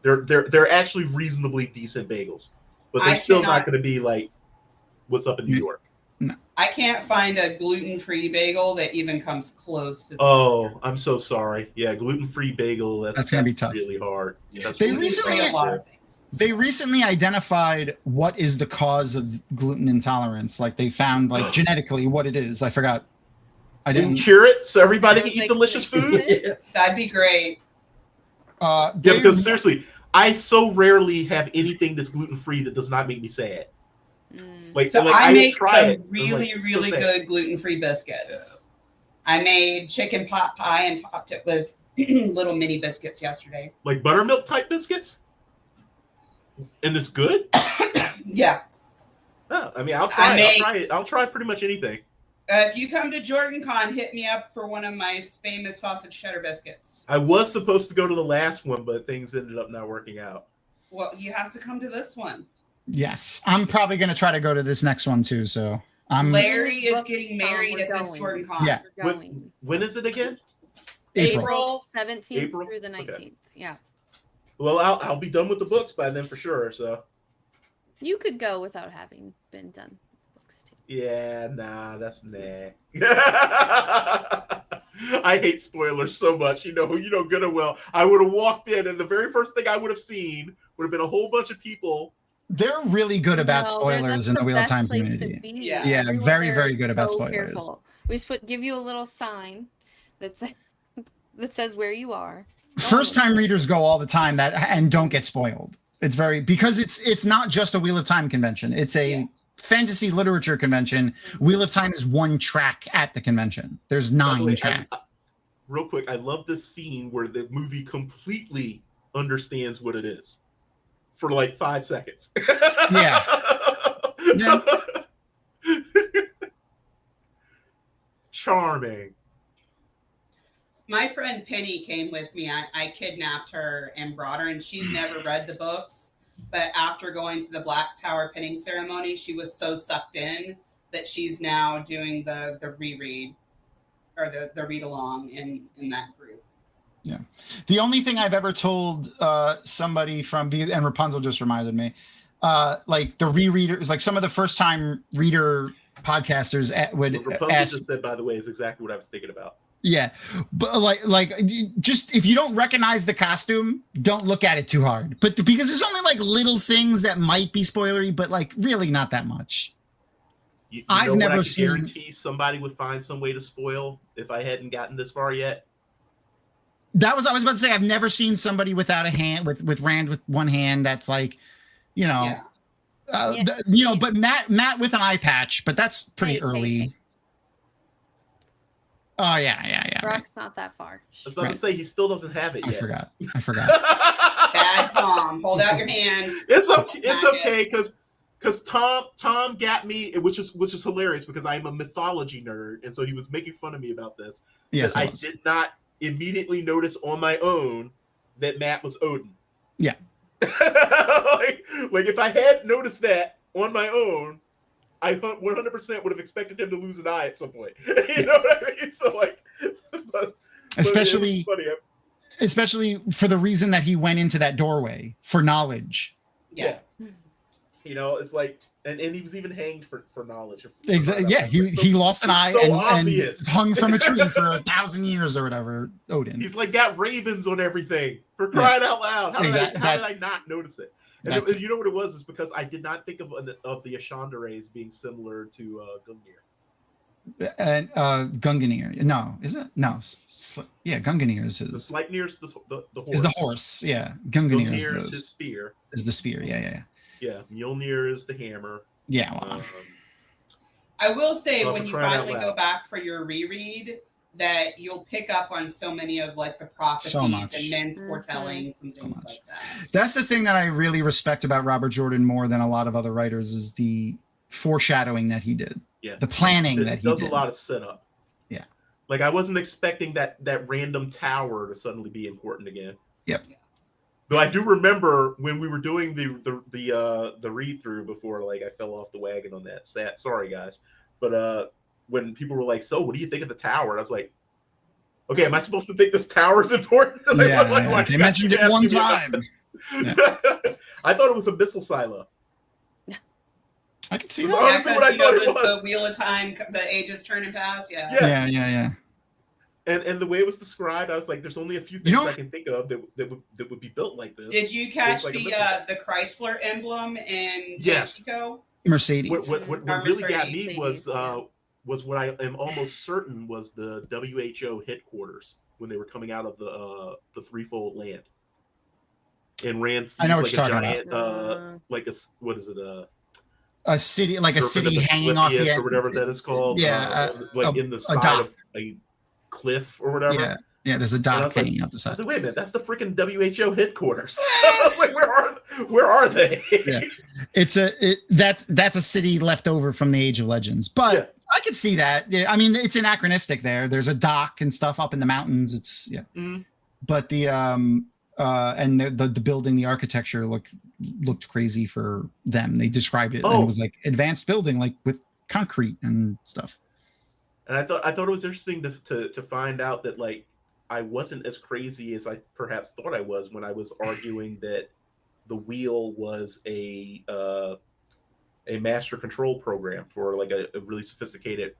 They're actually reasonably decent bagels, but they're still not going to be like what's up in New York. I can't find a gluten-free bagel that even comes close to. Oh, I'm so sorry. Yeah, gluten-free bagel. That's gonna be tough. Really hard. That's They really recently- a lot of things. They recently identified what is the cause of gluten intolerance. Like they found like genetically what it is. I forgot. I didn't didn't. cure it so everybody can eat Like, delicious food. That'd be great. Yeah, because seriously, I so rarely have anything that's gluten-free that does not make me sad. Like, So like, I will make try some it. I'm really, like, so really sad. good gluten-free biscuits. I made chicken pot pie and topped it with little mini biscuits yesterday. Like buttermilk type biscuits, and it's good. Yeah. Oh, I mean, I'll try it. I'll try pretty much anything. If you come to JordanCon, hit me up for one of my famous sausage cheddar biscuits. I was supposed to go to the last one, but things ended up not working out. Well, you have to come to this one. Yes, I'm probably gonna try to go to this next one too. So Larry is getting married at this JordanCon. Yeah. When is it again? April 17th through the 19th. Okay. Yeah. Well, I'll be done with the books by then for sure. So you could go without having been done with books too. Yeah, nah, that's nah. I hate spoilers so much. You know good and well. I would have walked in, and the very first thing I would have seen would have been a whole bunch of people. They're really good about spoilers in the Wheel of Time community. Yeah, very, very good about spoilers. Careful. We just give you a little sign that says where you are. First time readers go all the time and don't get spoiled. It's because it's not just a Wheel of Time convention. It's a fantasy literature convention. Wheel of Time is one track at the convention. There's 9 tracks. Real quick, I love this scene where the movie completely understands what it is for like 5 seconds. Yeah. Yeah. Charming. My friend Penny came with me. I kidnapped her and brought her, and she's never read the books. But after going to the Black Tower pinning ceremony, she was so sucked in that she's now doing the reread or the read along in that group. Yeah. The only thing I've ever told somebody and Rapunzel just reminded me, like the rereaders, like some of the first time reader podcasters would Rapunzel ask. Just said, by the way, is exactly what I was thinking about. Yeah, but like just if you don't recognize the costume, don't look at it too hard. But because there's only like little things that might be spoilery, but like really not that much. I've never seen. Guarantee somebody would find some way to spoil if I hadn't gotten this far yet. I was about to say I've never seen somebody without a hand with Rand with one hand. That's like, you know, but Matt with an eye patch, but that's pretty early. Oh yeah. Brock's not that far. I was about to say he still doesn't have it yet. I forgot. Bad Tom, hold out your hands. It's okay because Tom got me, which is hilarious because I'm a mythology nerd, and so he was making fun of me about this. Yes, I did not immediately notice on my own that Matt was Odin. Yeah. like if I had noticed that on my own, I 100% would have expected him to lose an eye at some point. You know what I mean? So like, especially for the reason that he went into that doorway for knowledge. Yeah. You know, it's like, and he was even hanged for knowledge. Exactly. Yeah, he lost an eye and hung from a tree for 1,000 years or whatever. Odin. He's like got ravens on everything for crying out loud. How did I not notice it? And you know what it was? Is because I did not think of the Ashandares being similar to Gungnir. And Gungnir. No, is it? No. Gungnir is his. The Sleipnir is the horse. Is the horse, yeah. Gungnir is his spear. Is the spear, yeah. Yeah, Mjolnir is the hammer. Yeah, well. I will say when you finally go back for your reread, that you'll pick up on so many of like the prophecies and men's foretellings and things like that. That's the thing that I really respect about Robert Jordan more than a lot of other writers is the foreshadowing that he did. Yeah. The planning that he did. Does a lot of setup. Yeah. Like I wasn't expecting that random tower to suddenly be important again. Yep. Though I do remember when we were doing the read through before, like I fell off the wagon on that. Sorry guys, but when people were like, "So, what do you think of the tower?" And I was like, "Okay, am I supposed to think this tower is important?" They mentioned it one time. Yeah. I thought it was a missile silo. I can see It's that. Yeah, honestly what I because thought it the was. wheel of time, the ages turning past. Yeah. Yeah. Yeah. And the way it was described, I was like, there's only a few things I can think of that would be built like this. Did you catch like the Chrysler emblem in Yes. Tampico? Mercedes. What really got me Mercedes, was what I am almost certain was the WHO headquarters when they were coming out of the threefold land. And ran I know what like you're a talking giant like a a city, like a Serpent city of the hanging off the Slippiest end, or whatever that is called. Yeah, like in the side dock. of a cliff or whatever. Yeah. There's a And I dock was like- hanging out the I side. was like, wait a minute, that's the freaking WHO headquarters. I was like, where are they? Yeah. That's a city left over from the Age of Legends, but Yeah. I could see that. Yeah, I mean, it's anachronistic there. There's a dock and stuff up in the mountains. It's Mhm. but the and the building, the architecture looked crazy for them. They described it and it was like advanced building, like with concrete and stuff. And I thought it was interesting to find out that like I wasn't as crazy as I perhaps thought I was when I was arguing that the wheel was a master control program for like a really sophisticated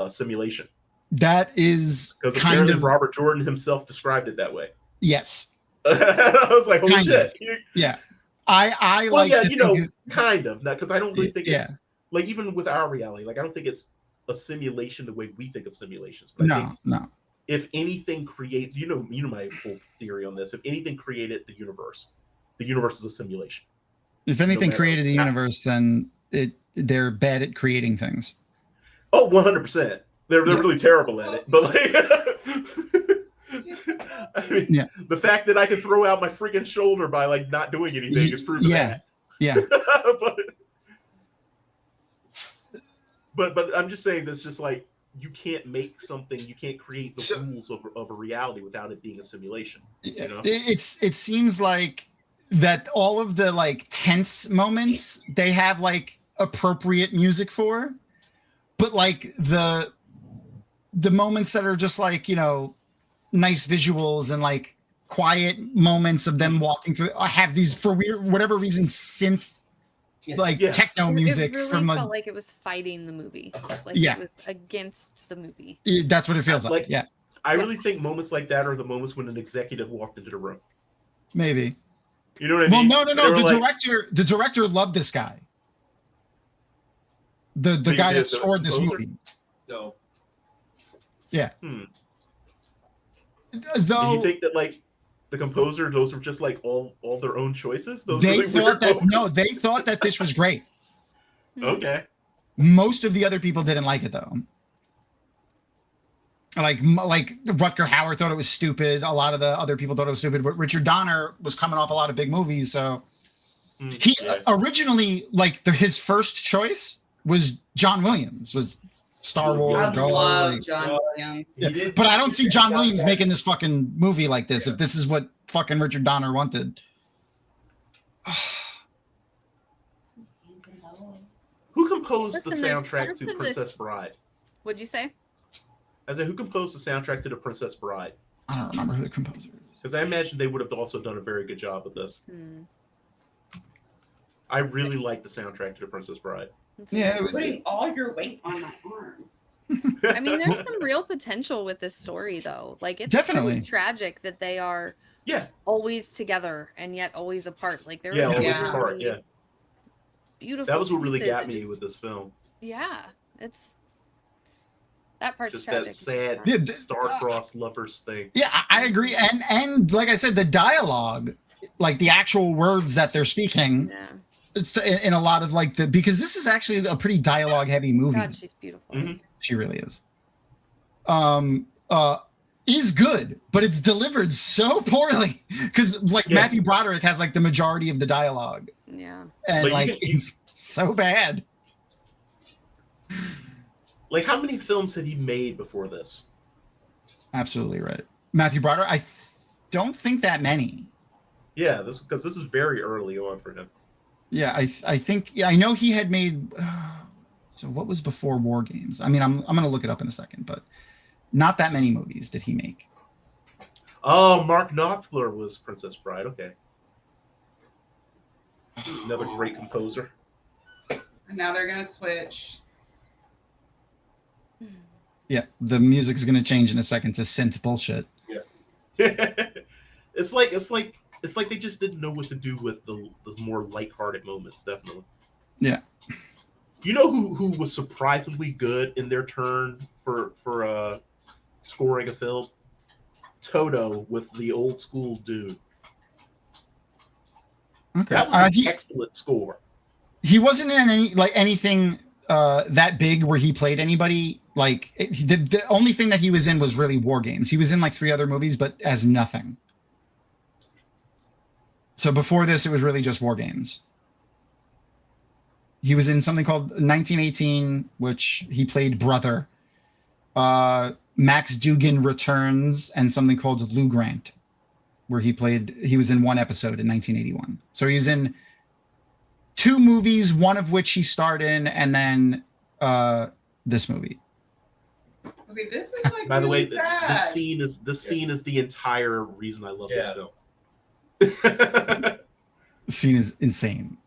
simulation. That is Because kind apparently of Robert Jordan himself described it that way. yes. I was like, holy Kind shit. of. Yeah. I Well, like yeah, to you know, think kind of. Because I don't really think Yeah. it's like even with our reality, like I don't think it's a simulation the way we think of simulations. But I think no. if anything creates, you know my whole theory on this. If anything created the universe is a simulation. If anything matter created the how- universe, then they're bad at creating things. Oh, 100%. They're really terrible at it. But like, I mean, the fact that I can throw out my freaking shoulder by like not doing anything is proof of that. Yeah. but I'm just saying that's just like you can't make something, you can't create the rules of a reality without it being a simulation. You know? It seems like that all of the like tense moments they have like appropriate music for, but like the moments that are just like, you know, nice visuals and like quiet moments of them walking through have these for whatever reason synth techno music it really from felt like it was fighting the movie, like Yeah. it was against the movie. That's what it feels like. Yeah, I really think moments like that are the moments when an executive walked into the room. maybe. You know what I mean? Well, no. They were The director loved this guy. The guy that scored this composer? movie. No. Yeah. Do Though you think that like the composer, those were just like all their own choices? Those they really thought weird that no, moments? they thought that this was great. Okay. Most of the other people didn't like it though. Like Rutger Hauer thought it was stupid. A lot of the other people thought it was stupid, but Richard Donner was coming off a lot of big movies, so he originally his first choice was John Williams, was Star Wars. I Go, love like- John Williams. Yeah, but I don't see John Williams making this fucking movie like this if this is what fucking Richard Donner wanted. Who composed the Listen, there's soundtrack parts to of Princess this- Bride? What'd you say? I said, who composed the soundtrack to the Princess Bride? I don't remember who the composer is. Because I imagine they would have also done a very good job with this. I really like the soundtrack to the Princess Bride. Yeah, it was, Putting all your weight on my arm. I mean, there's some real potential with this story, though. Like, it's Definitely. really tragic that they are always together and yet always apart. Like, there was always Yeah. apart. really Yeah, beautiful. that was what really pieces got and me just- with this film. Yeah, it's that part's Just tragic. that It's sad Yeah, the- star-crossed lovers thing. yeah, I agree. And like I said, the dialogue, like the actual words that they're speaking, Yeah. it's in a lot of like because this is actually a pretty dialogue heavy movie. God, she's beautiful. Mhm. She really is. Is good, but it's delivered so poorly because Matthew Broderick has like the majority of the dialogue, Yeah. and But like it's so bad. Like, how many films had he made before this? Absolutely right, Matthew Broderick. I don't think that many. Yeah, because this is very early on for him. Yeah, I think I know he had made. So what was before War Games? I mean, I'm gonna look it up in a second, but not that many movies did he make. Oh, Mark Knopfler was Princess Bride. Okay, another great composer. And now they're gonna switch. Yeah, the music's gonna change in a second to synth bullshit. It's like they just didn't know what to do with the more lighthearted moments. Definitely. Yeah. You know who was surprisingly good in their turn for scoring a film? Toto with the old school dude. Okay. That was an excellent score. He wasn't in anything that big where he played anybody. Like the only thing that he was in was really War Games. He was in like 3 other movies, but as nothing. So before this, it was really just War Games. He was in something called 1918, which he played brother. Max Dugan Returns, and something called Lou Grant, where he was in 1 episode in 1981. So he was in 2 movies, one of which he starred in, and then this movie. Okay, this is like. By the really way, sad. this scene is the entire reason I love this film. The scene is insane.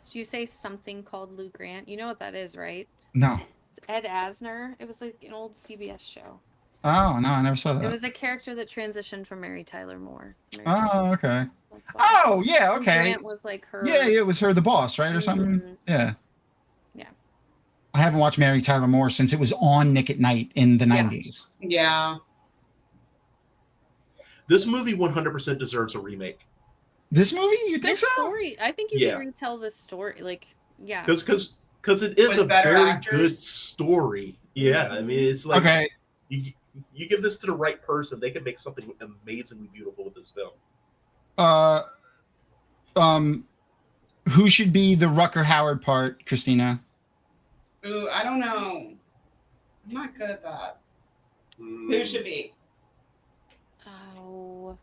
Did you say something called Lou Grant? You know what that is, right? No. It's Ed Asner. It was like an old CBS show. Oh, no, I never saw that. It was a character that transitioned from Mary Tyler Moore. Oh, okay. That's why. Oh, yeah, And okay. Grant was like her. Yeah, it was her, the boss, right, or something? Mhm. Yeah. Yeah. I haven't watched Mary Tyler Moore since it was on Nick at Night in the Yeah. 90s. Yeah. This movie 100% deserves a remake. This movie? You think This so? story, I think you Yeah. can retell this story. Like, yeah. Because it is With a better very actors? good story. Yeah, I mean, it's like Okay. you give this to the right person, they can make something amazingly beautiful with this film. Who should be the Rucker Howard part, Christina? Ooh, I don't know. I'm not good at that. Who should be? Oh.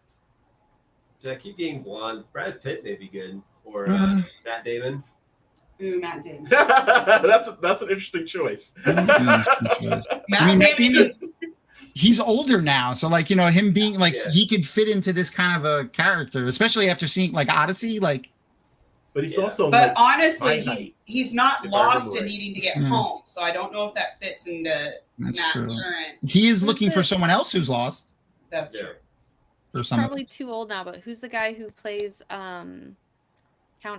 Did I keep getting blonde? Brad Pitt may be good, or Mhm. Matt Damon. Ooh, Matt Damon. That's an interesting choice. Matt Matt Damon. He's older now, so like, you know, him being like, Yeah. he could fit into this kind of a character, especially after seeing like Odyssey. Like, But he's Yeah. also But like, honestly, finite. he's not If I lost remember in right. needing to get Yeah. home. So I don't know if that fits into that's Matt true. current. He is Who's looking for the- someone else who's lost. That's Yeah. true. For some, Probably too old now, but who's the guy who plays Count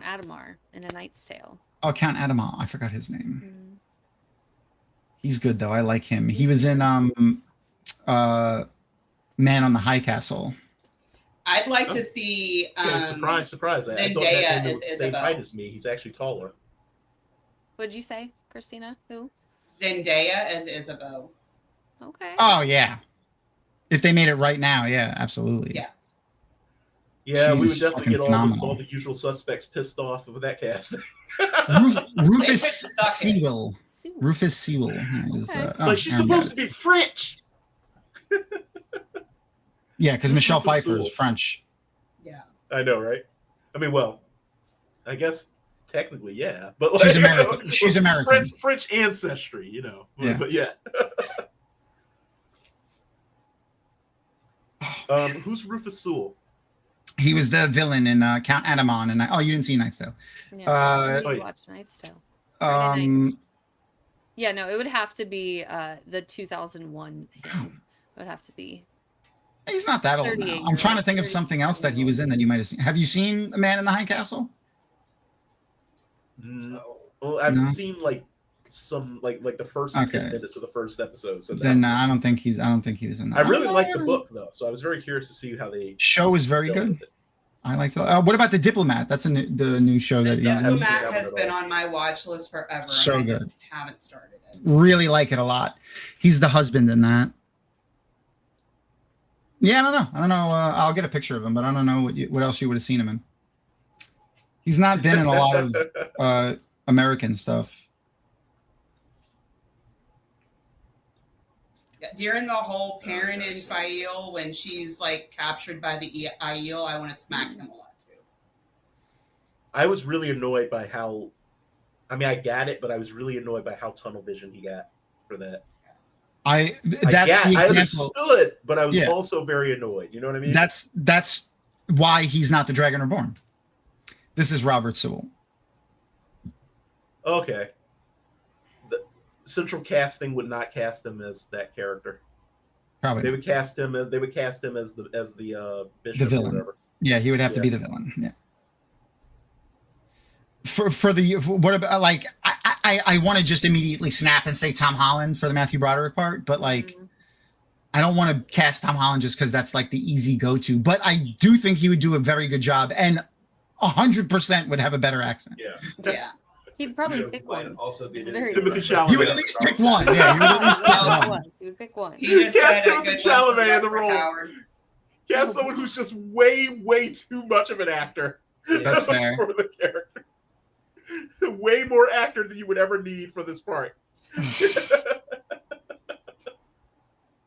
Adamar in A Knight's Tale? oh, Count Adamant. I forgot his name. Mm. He's good though. I like him. He was in Man on the High Castle. I'd like Oh. to see. Okay, surprise. I thought Zendaya that as was the same Isabel. height as me. He's actually taller. What'd you say, Christina? Who? Zendaya as Isabeau. Okay. Oh yeah. If they made it right now, yeah, absolutely. Yeah. Yeah, we would She's definitely fucking get phenomenal. all the usual suspects pissed off of that cast. Rufus They put stuck in. Sewell. Sue. Rufus Sewell is. Okay. Like she's Aaron got supposed it. to be French. Yeah, because Michelle Rufus Pfeiffer is Sewell. French. Yeah. I know, right? I mean, well, I guess technically, yeah, but like, She's American. She's American. French ancestry, you know. Yeah. But yeah. Who's Rufus Sewell? He was the villain in Count Adamant, and you didn't see Night's Tale. Yeah, Uh, I need to watch Knight's Tale. Friday night. Um, Yeah, no, it would have to be the 2001 him. It would have to be. he's not that old 38 now. I'm trying to think of 38 something else that he was in that you might have seen. Have you seen A Man in the High Castle? No. Well, I've No. seen like some like the first Okay. 10 minutes of the first episode. So Then that- I don't think he was in that. I really like the book though, so I was very curious to see how they Show is very dealt good. with it. I liked it. What about The Diplomat? That's the new show The that he's haven't in. seen that Diplomat one has at been all. on my watch list forever. So and I good. just haven't started it. Really like it a lot. He's the husband in that. Yeah, I don't know. I'll get a picture of him, but I don't know what else you would have seen him in. He's not been in a lot of American stuff. Yeah, during the whole Perrin and Fail, when she's like captured by the Aiel, I want to smack him a lot too. I was really annoyed by how, I mean, I got it, but I was really annoyed by how tunnel vision he got for that. That's the I example. understood, but I was Yeah. also very annoyed. You know what I mean? That's why he's not the Dragon Reborn. This is Robert Sewell. Okay. The central casting would not cast him as that character. Probably They not. would cast him as the bishop The villain. or whatever. Yeah, he would have to be the villain. Yeah. What about like I want to just immediately snap and say Tom Holland for the Matthew Broderick part, but like I don't want to cast Tom Holland just because that's like the easy go-to. But I do think he would do a very good job, and 100% would have a better accent. Yeah. He'd probably You pick might one. also be Very Timothy good. Chalamet. He would at least pick one. Yeah, he would at least pick one. He would pick one. He just Cast had a Timothy good Chalamet one in the for role. Howard. Cast someone who's just way too much of an actor. That's fair. For the character. Way more actor than you would ever need for this part.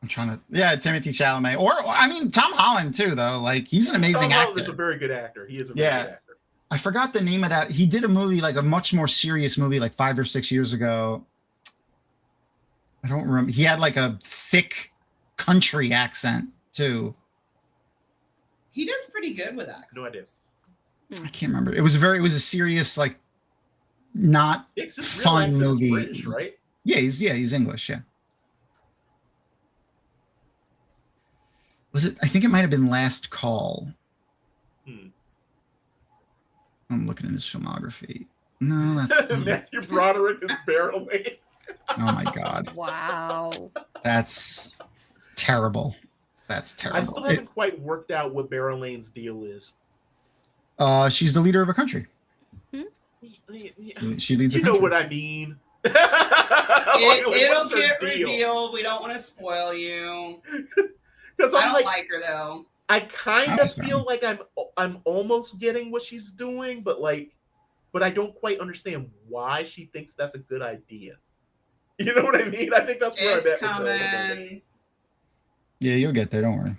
I'm trying to, Timothy Chalamet, or I mean Tom Holland too, though. Like he's an amazing Tom Holland actor. is a very good actor. He is a very good actor. I forgot the name of that. He did a movie, like a much more serious movie, like 5 or 6 years ago. I don't remember. He had like a thick country accent too. He does pretty good with accents. No idea. I can't remember. It was a serious, like, not Yeah, 'cause his real fun accent is movie. British, right? Yeah, he's English. Yeah. Was it? I think it might have been Last Call. I'm looking at his filmography. No, that's Matthew Broderick is Barrel Lane. oh my god, Wow. that's terrible. That's terrible. I still haven't quite worked out what Barrel Lane's deal is. She's the leader of a country. She leads a You country. know what I mean. It'll get revealed. We don't want to spoil you. Because I I'm don't like, like her though. I kind of Okay. feel like I'm almost getting what she's doing, but I don't quite understand why she thinks that's a good idea. You know what I mean? I think that's where It's I'm at. with her. coming. Yeah, you'll get there. Don't worry.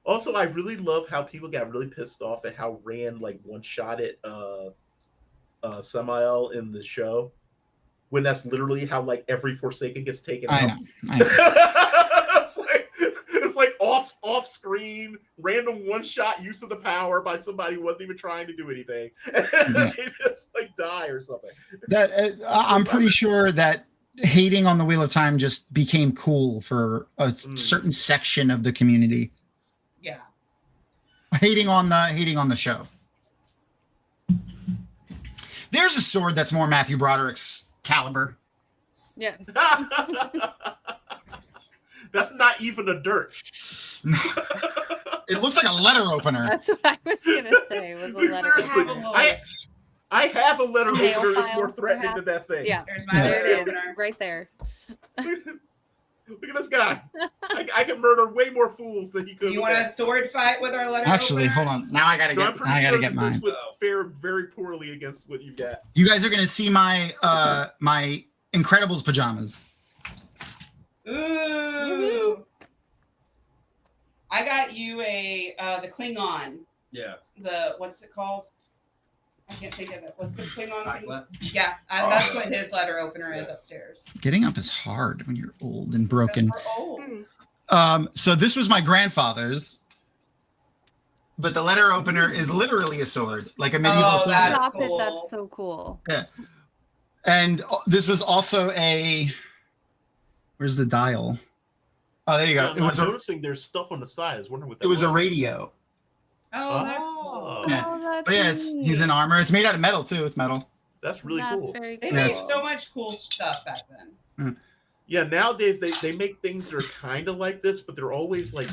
Also, I really love how people got really pissed off at how Rand like one-shotted Samael in the show, when that's literally how like every Forsaken gets taken out. I know. it's like off screen, random one-shot use of the power by somebody who wasn't even trying to do anything. Yeah. They just like die or something. That I'm pretty sure that hating on the Wheel of Time just became cool for a certain section of the community. Yeah. Hating on the show. There's a sword that's more Matthew Broderick's caliber. Yeah. That's not even a dirt. It looks like a letter opener. That's what I was gonna say. Was a Like, letter. seriously, opener. I have a letter A nail opener that's file, more threatening perhaps? than that thing. Yeah. There's my Yeah. There letter it is, opener. right there. Look at this guy. I can murder way more fools than he could. You with want a that. sword fight with our letter Actually, openers? hold on. Now I gotta No, I'm get. pretty I gotta sure get that this mine. would fare very poorly against what you got. You guys are gonna see my my Incredibles pajamas. Ooh. I got you the Klingon. Yeah. What's it called? I can't think of it. What's the Klingon thing? What? Yeah, that's what his letter opener is upstairs. Getting up is hard when you're old and broken. Because we're old. So this was my grandfather's, but the letter opener is literally a sword, like a medieval sword. That's Stop it. cool. That's so cool. Yeah. And this was also a. Where's the dial? Oh, there you go. I'm It was a. noticing there's stuff on the side. I was wondering what that It was a radio. Oh, that's cool. Yeah. Oh, that's But yeah, he's in armor. It's made out of metal too. It's metal. That's really That's cool. very They cool. made so much cool stuff back then. Yeah, nowadays they make things that are kind of like this, but they're always like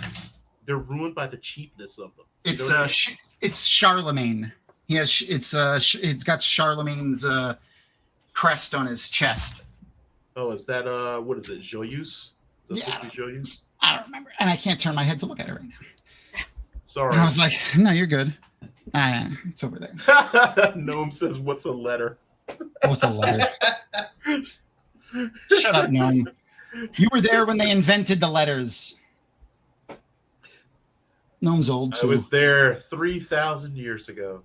they're ruined by the cheapness of them. You It's know what I mean? it's Charlemagne. He has it's got Charlemagne's crest on his chest. Oh, is that what is it? Joyeuse? Is that Yeah. supposed to be Joyeuse? I don't remember, and I can't turn my head to look at it right now. Sorry. And I was like, no, you're good. It's over there. Gnome says, "What's a letter?" What's a letter? Shut up, Gnome. You were there when they invented the letters. Gnome's old I too. was there 3,000 years ago.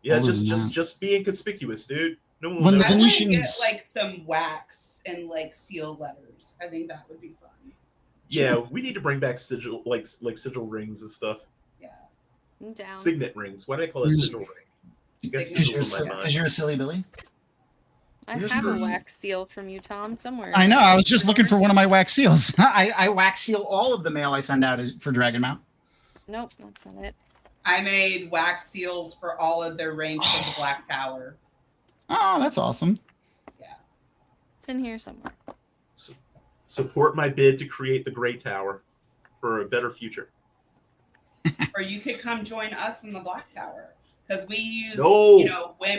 Yeah, Older than that. just being conspicuous, dude. No one will When know. the I want to get Venetians- like some wax and like seal letters. I think that would be fun. Yeah, we need to bring back sigil, like sigil rings and stuff. Yeah. I'm down. Signet rings. Why do I call it sigil ring? You got Signet sigils in my Because mind. you're a silly Billy. I have a wax seal from you, Tom, somewhere. I know. I was just looking for one of my wax seals. I wax seal all of the mail I send out for Dragonmount. Nope, that's not it. I made wax seals for all of their range for the Black Tower. Oh, that's awesome. It's in here somewhere. Support my bid to create the Grey Tower for a better future. Or you could come join us in the Black Tower because we use,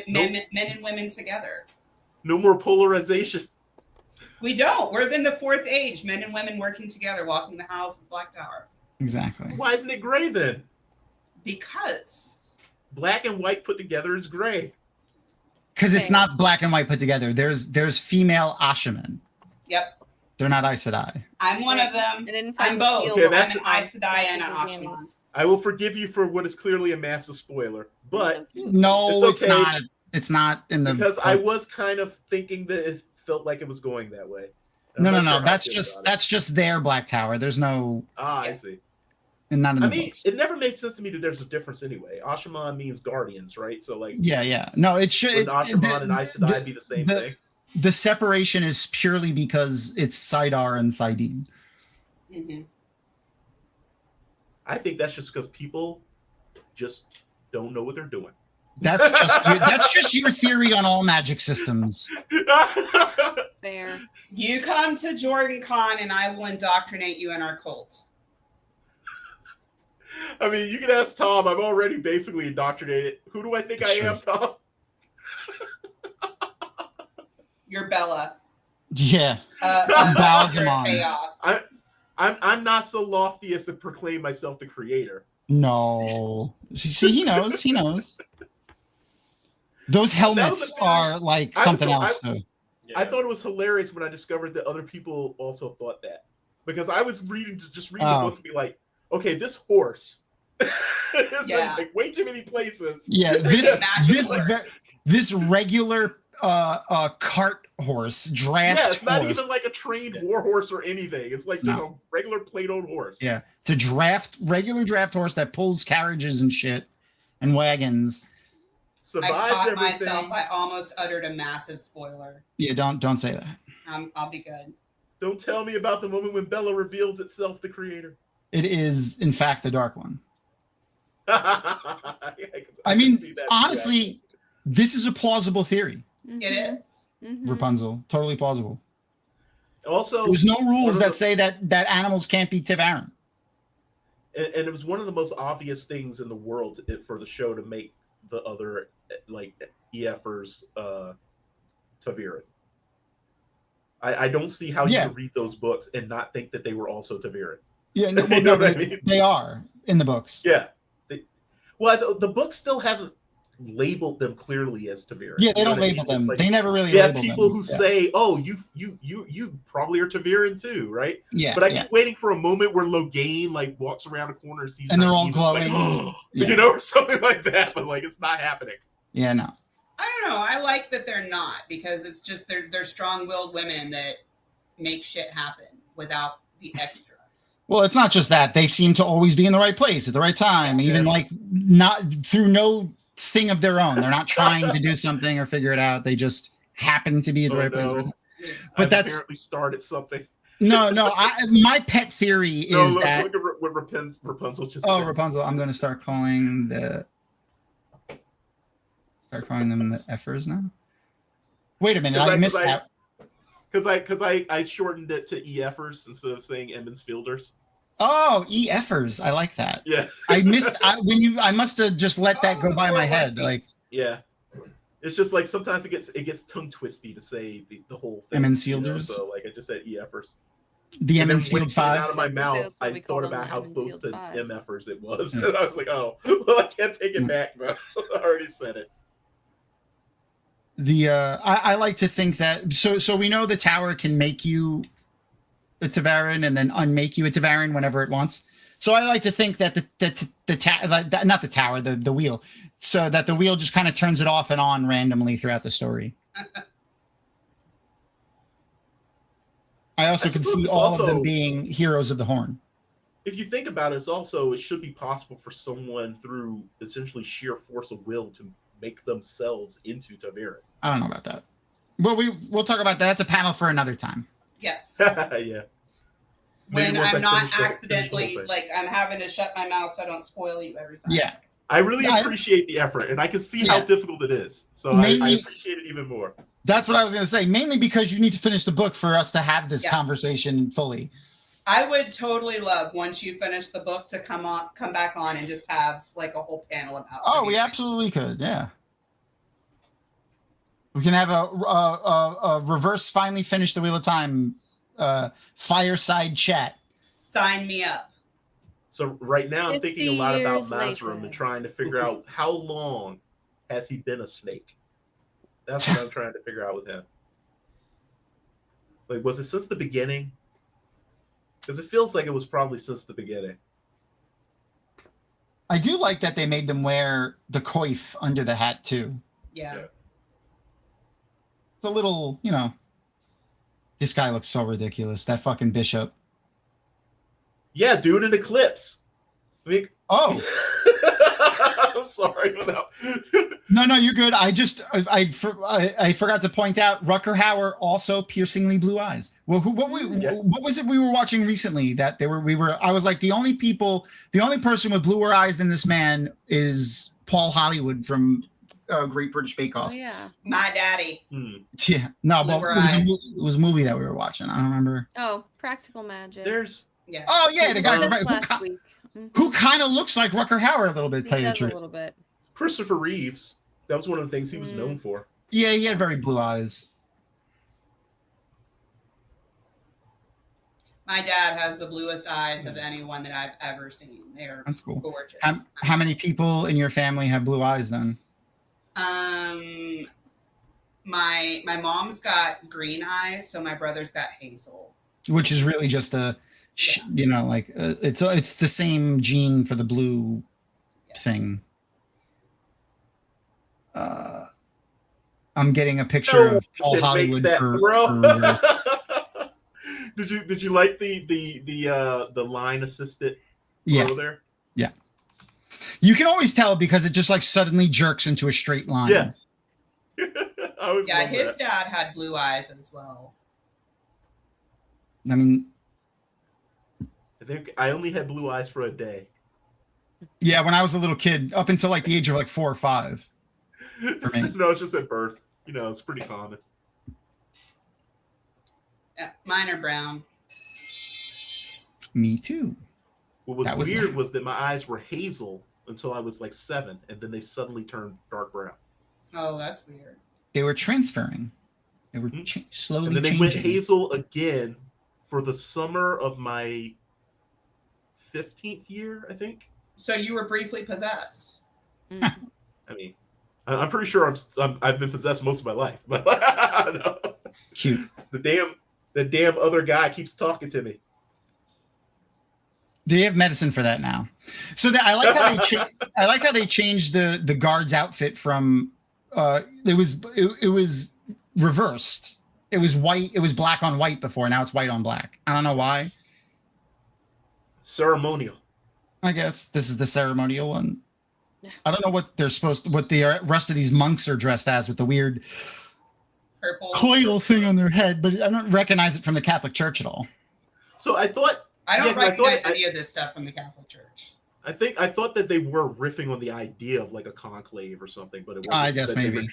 men and women together. No more polarization. We don't. We're in the fourth age. Men and women working together, walking the halls of the Black Tower. Exactly. Why isn't it gray then? Because Black and white put together is gray. Because it's not black and white put together. There's female Ashaman. Yep. They're not Aes Sedai. I'm one of them. I'm both. Okay, I'm an Aes Sedai and an Ashaman. I will forgive you for what is clearly a massive spoiler, but no, it's okay. It's not. It's not in the because I was kind of thinking that it felt like it was going that way. No. That's just their Black Tower. There's no. I see. And not in the books. It never made sense to me that there's a difference anyway. Ashaman means guardians, right? So like. Yeah. No, it should. Would Ashaman and Aes Sedai be the same thing? The separation is purely because it's Sidar and Sidene. Mm-hmm. I think that's just because people just don't know what they're doing. That's just your theory on all magic systems. Fair. You come to Jordan Con and I will indoctrinate you in our cult. I mean, you can ask Tom. I'm already basically indoctrinated. Who do I think I am, Tom? You're Bella. Yeah. Chaos. I'm not so lofty as to proclaim myself the creator. No. See, he knows. He knows. Those helmets are like something else. I thought it was hilarious when I discovered that other people also thought that. Because I was reading the books and be like, okay, this horse is in like way too many places. Yeah, this regular cart horse, draft horse. Yeah, it's not even like a trained war horse or anything. It's like just a regular plate-owned horse. Yeah, it's a regular draft horse that pulls carriages and shit and wagons. I caught myself. I almost uttered a massive spoiler. Yeah, don't say that. I'll be good. Don't tell me about the moment when Bella reveals itself the creator. It is, in fact, the Dark One. I mean, honestly, this is a plausible theory. Mm-hmm. It is. Mm-hmm. Rapunzel, totally plausible. Also, there's no rules that say that animals can't be Tivaran. And it was one of the most obvious things in the world for the show to make the other like EFers Taviran. I don't see how you can read those books and not think that they were also Taviran. Yeah, no, you know what I mean? They are in the books. Yeah. The books still haven't labeled them clearly as Taviran. Yeah, they don't label them. Like, they never really label them. They have people who say, "Oh, you probably are Taviran too, right?" Yeah. But I keep waiting for a moment where Logain like walks around a corner and sees, and they're all glowing, like, oh, you know, or something like that. But like, it's not happening. Yeah, no. I don't know. I like that they're not because it's just they're strong-willed women that make shit happen without the extra. Well, it's not just that. They seem to always be in the right place at the right time, even like not through no thing of their own. They're not trying to do something or figure it out. They just happen to be at the right place. But that's apparently started something. No. My pet theory is that look at what Rapunzel just said. Rapunzel! I'm going to start calling them the Effers now. Wait a minute, I missed that. Because I shortened it to EFers instead of saying Emmons Fielders. Oh, EFers. I like that. Yeah. I must have just let that go by my head. Like, yeah. It's just like sometimes it gets tongue twisty to say the whole thing. Emmons Fielders. So like I just said EFers. The Emmons Field 5. Out of my mouth, I thought about how close to MFers it was. And I was like, oh, well, I can't take it back, but I already said it. I like to think that so we know the tower can make you a Taviran and then unmake you a Taviran whenever it wants. So I like to think that not the tower, the wheel, so that the wheel just kind of turns it off and on randomly throughout the story. I also can see all of them being heroes of the Horn. if you think about it, it's also, it should be possible for someone through essentially sheer force of will to make themselves into Taviran. I don't know about that. Well, we'll talk about that. That's a panel for another time. Yes. Yeah. When Maybe once I I'm not finish the whole accidentally, thing. like, I'm having to shut my mouth so I don't spoil you every time. Yeah. I really Yeah, appreciate the effort, and I can see how Yeah. difficult it is. So I Mainly- appreciate it even more. That's what I was going to say. Mainly because you need to finish the book for us to have this Yeah. conversation fully. I would totally love, once you finish the book, to come back on and just have like a whole panel about. Oh, we Taviran. absolutely could. Yeah. We can have a reverse finally finish the Wheel of Time fireside chat. Sign me up. So right now I'm 50 thinking a lot about years later. Mazrim and trying to figure out how long has he been a snake. That's what I'm trying to figure out with him. Like, was it since the beginning? Because it feels like it was probably since the beginning. I do like that they made them wear the coif under the hat too. Yeah. Yeah. It's a little, this guy looks so ridiculous. That fucking bishop. Yeah, dude, an eclipse. I mean, Oh, I'm sorry about no, you're good. I forgot to point out Rutger Hauer also piercingly blue eyes. Well, what was it we were watching recently that I was like, the only person with bluer eyes than this man is Paul Hollywood from Great British Bake Off. Oh yeah. My daddy. Yeah, no, but Bluer it was, eyes. it was a movie that we were watching. I don't remember. Oh, Practical Magic. There's Yeah. Oh yeah, the We guy did from, this last week. Mhm. who kind of looks like Rutger Hauer a little bit. He Tell you the does a truth. little bit. Christopher Reeves. That was one of the things he was Mm. known for. Yeah, he had very blue eyes. My dad has the bluest eyes of anyone that I've ever seen. They're That's cool. gorgeous. How many people in your family have blue eyes then? My mom's got green eyes, so my brother's got hazel. Which is really just it's the same gene for the blue thing. I'm getting a picture of Paul Didn't make Hollywood that, for bro. Did you like the line assisted yeah. there? You can always tell because it just like suddenly jerks into a straight line. Yeah. I always Yeah, love his that. dad had blue eyes as well. I mean, I think I only had blue eyes for a day. yeah, when I was a little kid, up until like the age of like 4 or 5. For me. No, it's just at birth. It's pretty common. Yeah, mine are brown. Me too. What was That was weird nice. was that my eyes were hazel until I was like 7, and then they suddenly turned dark brown. Oh, that's weird. They were transferring. They were slowly And then they changing. went hazel again for the summer of my 15th year, I think. So you were briefly possessed. Mm. I mean, I'm pretty sure I've been possessed most of my life, but no. Cute. the damn other guy keeps talking to me. They have medicine for that now. So I like how they changed the guard's outfit from it was reversed. It was white. It was black on white before. Now it's white on black. I don't know why. Ceremonial. I guess this is the ceremonial one. I don't know what the rest of these monks are dressed as with the weird Purple. coil thing on their head, but I don't recognize it from the Catholic Church at all. So I thought. I don't Yeah, 'cause I thought recognize any of this stuff from the Catholic Church. I thought that they were riffing on the idea of like a conclave or something, but it wasn't. I guess that they maybe.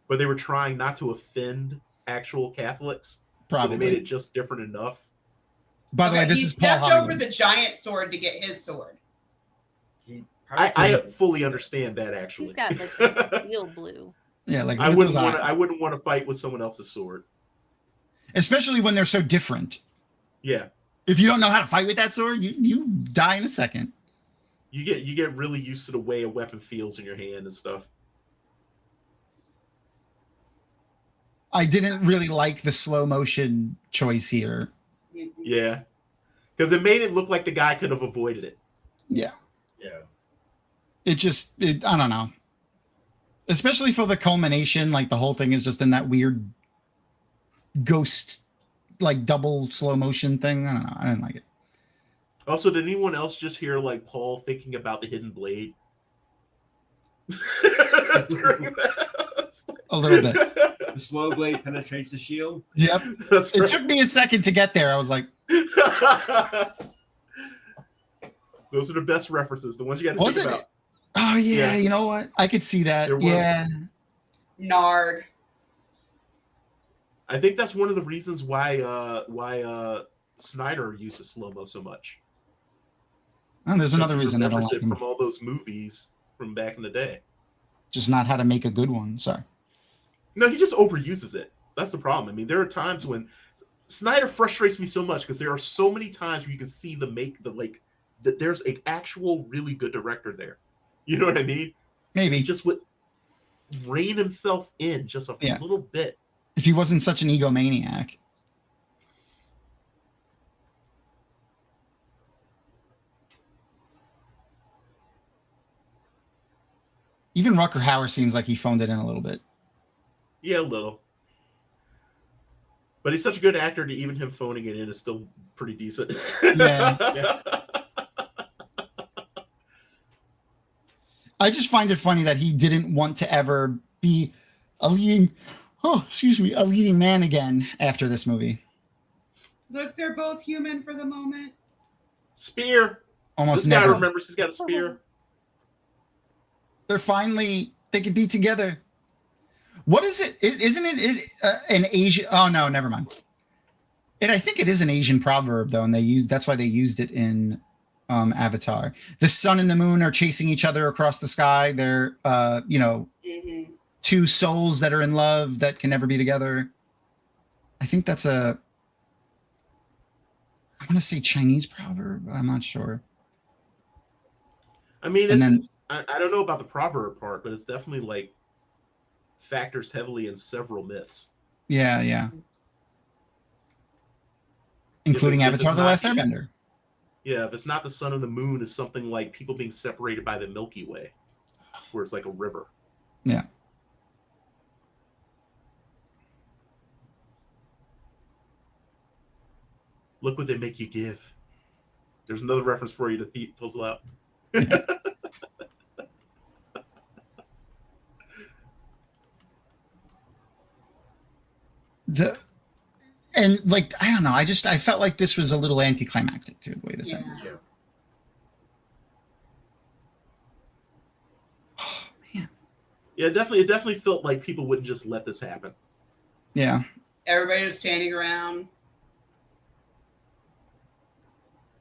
but they were trying not to offend actual Catholics. So Probably. they made it just different enough. By the way, this he is Paul stepped Hollywood. over the giant sword to get his sword. I fully understand that actually. He's got like the steel blue. Yeah, like I look at wouldn't those want eyes. to. I wouldn't want to fight with someone else's sword. Especially when they're so different. Yeah, If you don't know how to fight with that sword, you die in a second. you get really used to the way a weapon feels in your hand and stuff. I didn't really like the slow motion choice here. Yeah, because it made it look like the guy could have avoided it. Yeah. Yeah. I don't know. Especially for the culmination, like the whole thing is just in that weird ghost, like double slow motion thing. I don't know. I didn't like it. Also, did anyone else just hear like Paul thinking about the hidden blade? A little bit. The slow blade penetrates the shield. Yep. That's It right. took me a second to get there. I was like, Those are the best references, the ones you got to was think it? about. Oh yeah, Yeah. you know what? I could see that. There was. Yeah. Narg. I think that's one of the reasons why Snyder uses slow-mo so much. Oh, there's another Because he reason I don't remembers like it him. from all those movies from back in the day. Just not how to make a good one. Sorry. No, he just overuses it. That's the problem. I mean, there are times when Snyder frustrates me so much because there are so many times where you can see that there's an actual really good director there. You know what I mean? Maybe He just would rein himself in just a Yeah. little bit. if he wasn't such an egomaniac. Even Rucker Hauer seems like he phoned it in a little bit. Yeah, a little. But he's such a good actor that even him phoning it in is still pretty decent. Yeah. I just find it funny that he didn't want to ever be a leading man again after this movie. Look, they're both human for the moment. Spear. Almost This guy never. remembers he's got a spear. They could be together. What is it? Isn't it an Asian? Oh no, never mind. I think it is an Asian proverb though, and that's why they used it in Avatar. The sun and the moon are chasing each other across the sky. They're Mm-hmm. two souls that are in love that can never be together. I think that's I want to say Chinese proverb, but I'm not sure. I mean, And I don't know about the proverb part, but it's definitely like factors heavily in several myths. Yeah. Including if Avatar: it's The not- Last Airbender. Yeah, if it's not the sun and the moon, it's something like people being separated by the Milky Way, where it's like a river. Yeah. Look what they make you give. There's another reference for you to puzzle out. I don't know. I felt like this was a little anticlimactic to the way this ended. Yeah. Oh man. Yeah, it definitely felt like people wouldn't just let this happen. Yeah. Everybody was standing around.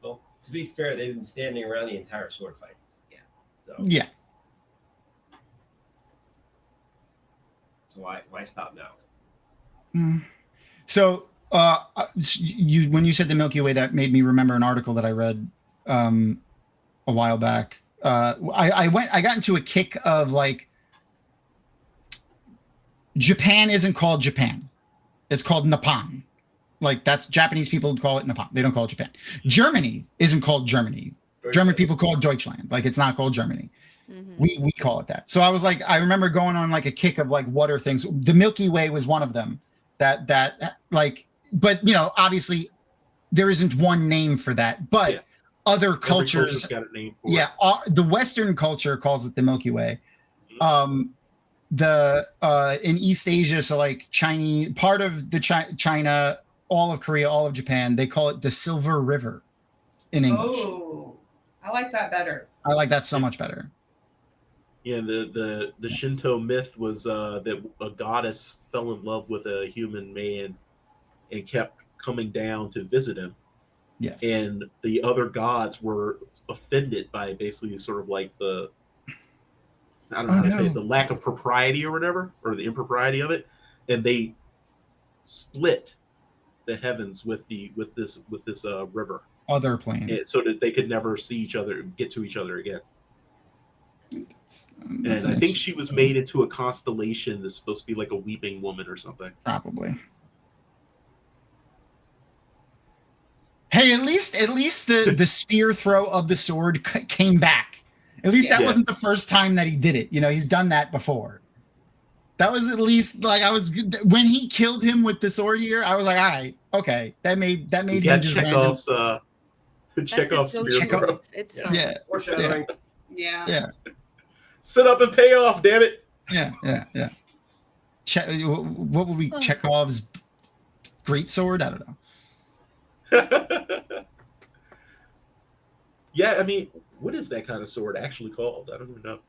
Well, to be fair, they've been standing around the entire sword fight. Yeah. So why stop now? So when you said the Milky Way, that made me remember an article that I read a while back. I got into a kick of like Japan isn't called Japan. It's called Nippon. Like that's Japanese people call it Nippon. They don't call it Japan. Germany isn't called Germany. German people call it Deutschland. Like it's not called Germany. Mm-hmm. We call it that. So I was like, I remember going on like a kick of like, what are things? The Milky Way was one of them. That like, but obviously there isn't one name for that. But Yeah. other Every cultures, culture's got a name for yeah, it. the Western culture calls it the Milky Way. In East Asia, so like Chinese, part of the China, all of Korea, all of Japan, they call it the Silver River in English. Oh, I like that better. I like that so much better. Yeah, the Shinto myth was that a goddess fell in love with a human man and kept coming down to visit him. Yes. And the other gods were offended by basically sort of like the lack of propriety or whatever, or the impropriety of it, and they split the heavens with this river, Other plane. so that they could never see each other, get to each other again. That's And I think she was made into a constellation that's supposed to be like a weeping woman or something. probably. Hey, at least the spear throw of the sword came back. At least that Yeah. wasn't the first time that he did it. He's done that before. That was at least like when he killed him with the sword here. I was like, all right, okay, that made We him got just random. Chekhov's Chekhov's his spear go-to throw. move. It's Yeah. fine. Yeah, Foreshadowing. Yeah. yeah, Sit up and pay off, damn it. yeah, yeah, yeah. What would be Chekhov's great sword? I don't know. Yeah, I mean, what is that kind of sword actually called? I don't even know.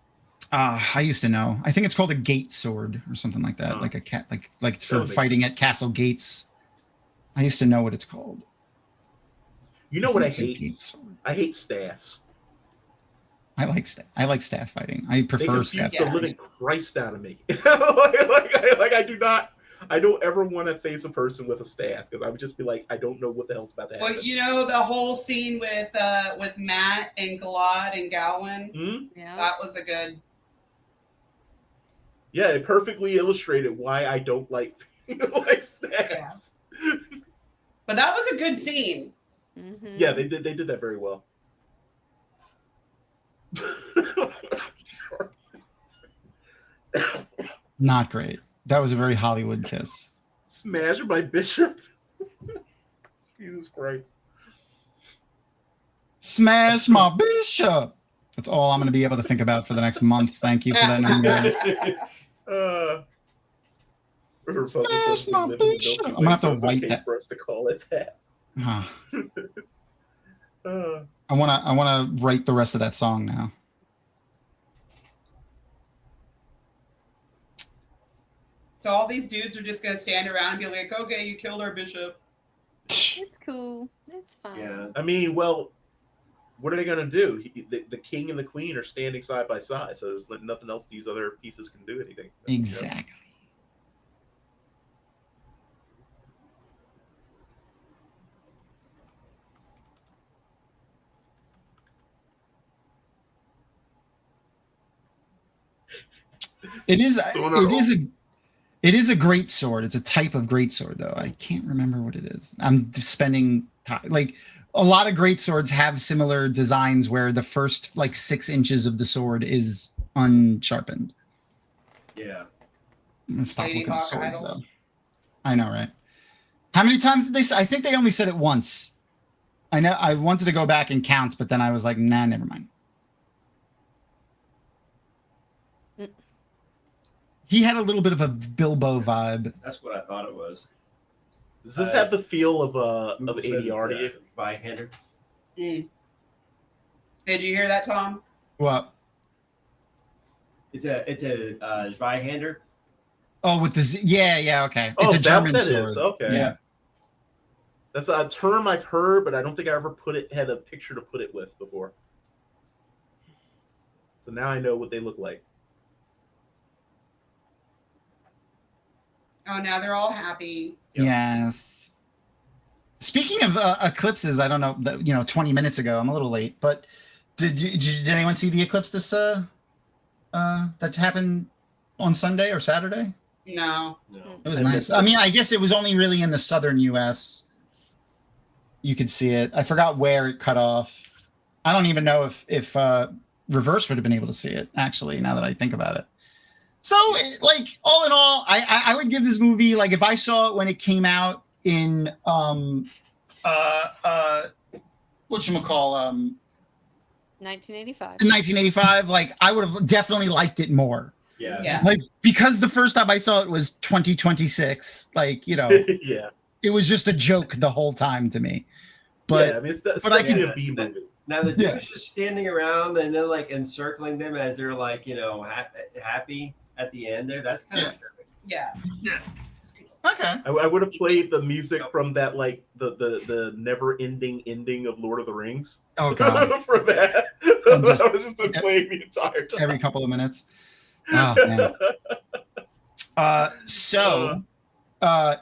I used to know. I think it's called a gate sword or something like that, like a cat, like it's for fighting at castle gates. I used to know what it's called. You know what I think it's a hate? gate sword. I hate staffs. I like staff fighting. I They prefer confuse staff the fighting. living Christ out of me. I don't ever want to face a person with a staff because I would just be like, I don't know what the hell's about to happen. Well, you know the whole scene with Matt and Galad and Gawain. Yeah. That was a good. Yeah, it perfectly illustrated why I don't like like staffs. Yeah. But that was a good scene. Mm-hmm. Yeah, they did that very well. Not great. That was a very Hollywood kiss. Smash my bishop. Jesus Christ. Smash my bishop. That's all I'm going to be able to think about for the next month. Thank you for that number. Smash my bishop. I'm gonna have to write that for us to call it that. I wanna write the rest of that song now. So all these dudes are just gonna stand around and be like, "Okay, you killed our bishop." It's cool. It's fine. Yeah. I mean, well, what are they gonna do? The king and the queen are standing side by side, so there's nothing else these other pieces can do anything. Exactly. It is a great sword. It's a type of great sword, though. I can't remember what it is. I'm spending time, like a lot of great swords have similar designs where the first like 6 inches of the sword is unsharpened. Yeah. I'm gonna stop looking at Ladyhawke swords, idol. though. I know, right? How many times did they say? I think they only said it once. I know. I wanted to go back and count, but then I was like, nah, never mind. He had a little bit of a Bilbo vibe. That's what I thought it was. Does this have the feel of Google says ADR to you? it's a Zweihander. Did you hear that, Tom? What? It's a Zweihander. Oh, with the yeah, okay. Oh, It's a is that German what that sword. is? Okay. Yeah. That's a term I've heard, but I don't think I ever had a picture to put it with before. So now I know what they look like. Oh, now they're all happy. Yep. Yes. Speaking of eclipses, I don't know, 20 minutes ago, I'm a little late, but did anyone see the eclipse that happened on Sunday or Saturday? No. No. It was nice. I mean, I guess it was only really in the southern U.S. You could see it. I forgot where it cut off. I don't even know if Reverse would have been able to see it, actually, now that I think about it. So, like, all in all, I would give this movie, like, if I saw it when it came out in, whatchamacall, 1985. in 1985, like, I would have definitely liked it more. Yeah. Yeah. Like, because the first time I saw it was 2026, like, Yeah. it was just a joke the whole time to me. But yeah, I mean, it's I can- a B movie. Now the dude's Yeah. just standing around and then like encircling them as they're like, happy at the end there. That's kind of terrific. Yeah. okay. I would have played the music from that, like the never-ending ending of Lord of the Rings. Oh god, For that, And just- I would just been playing the entire time. every couple of minutes. Oh man.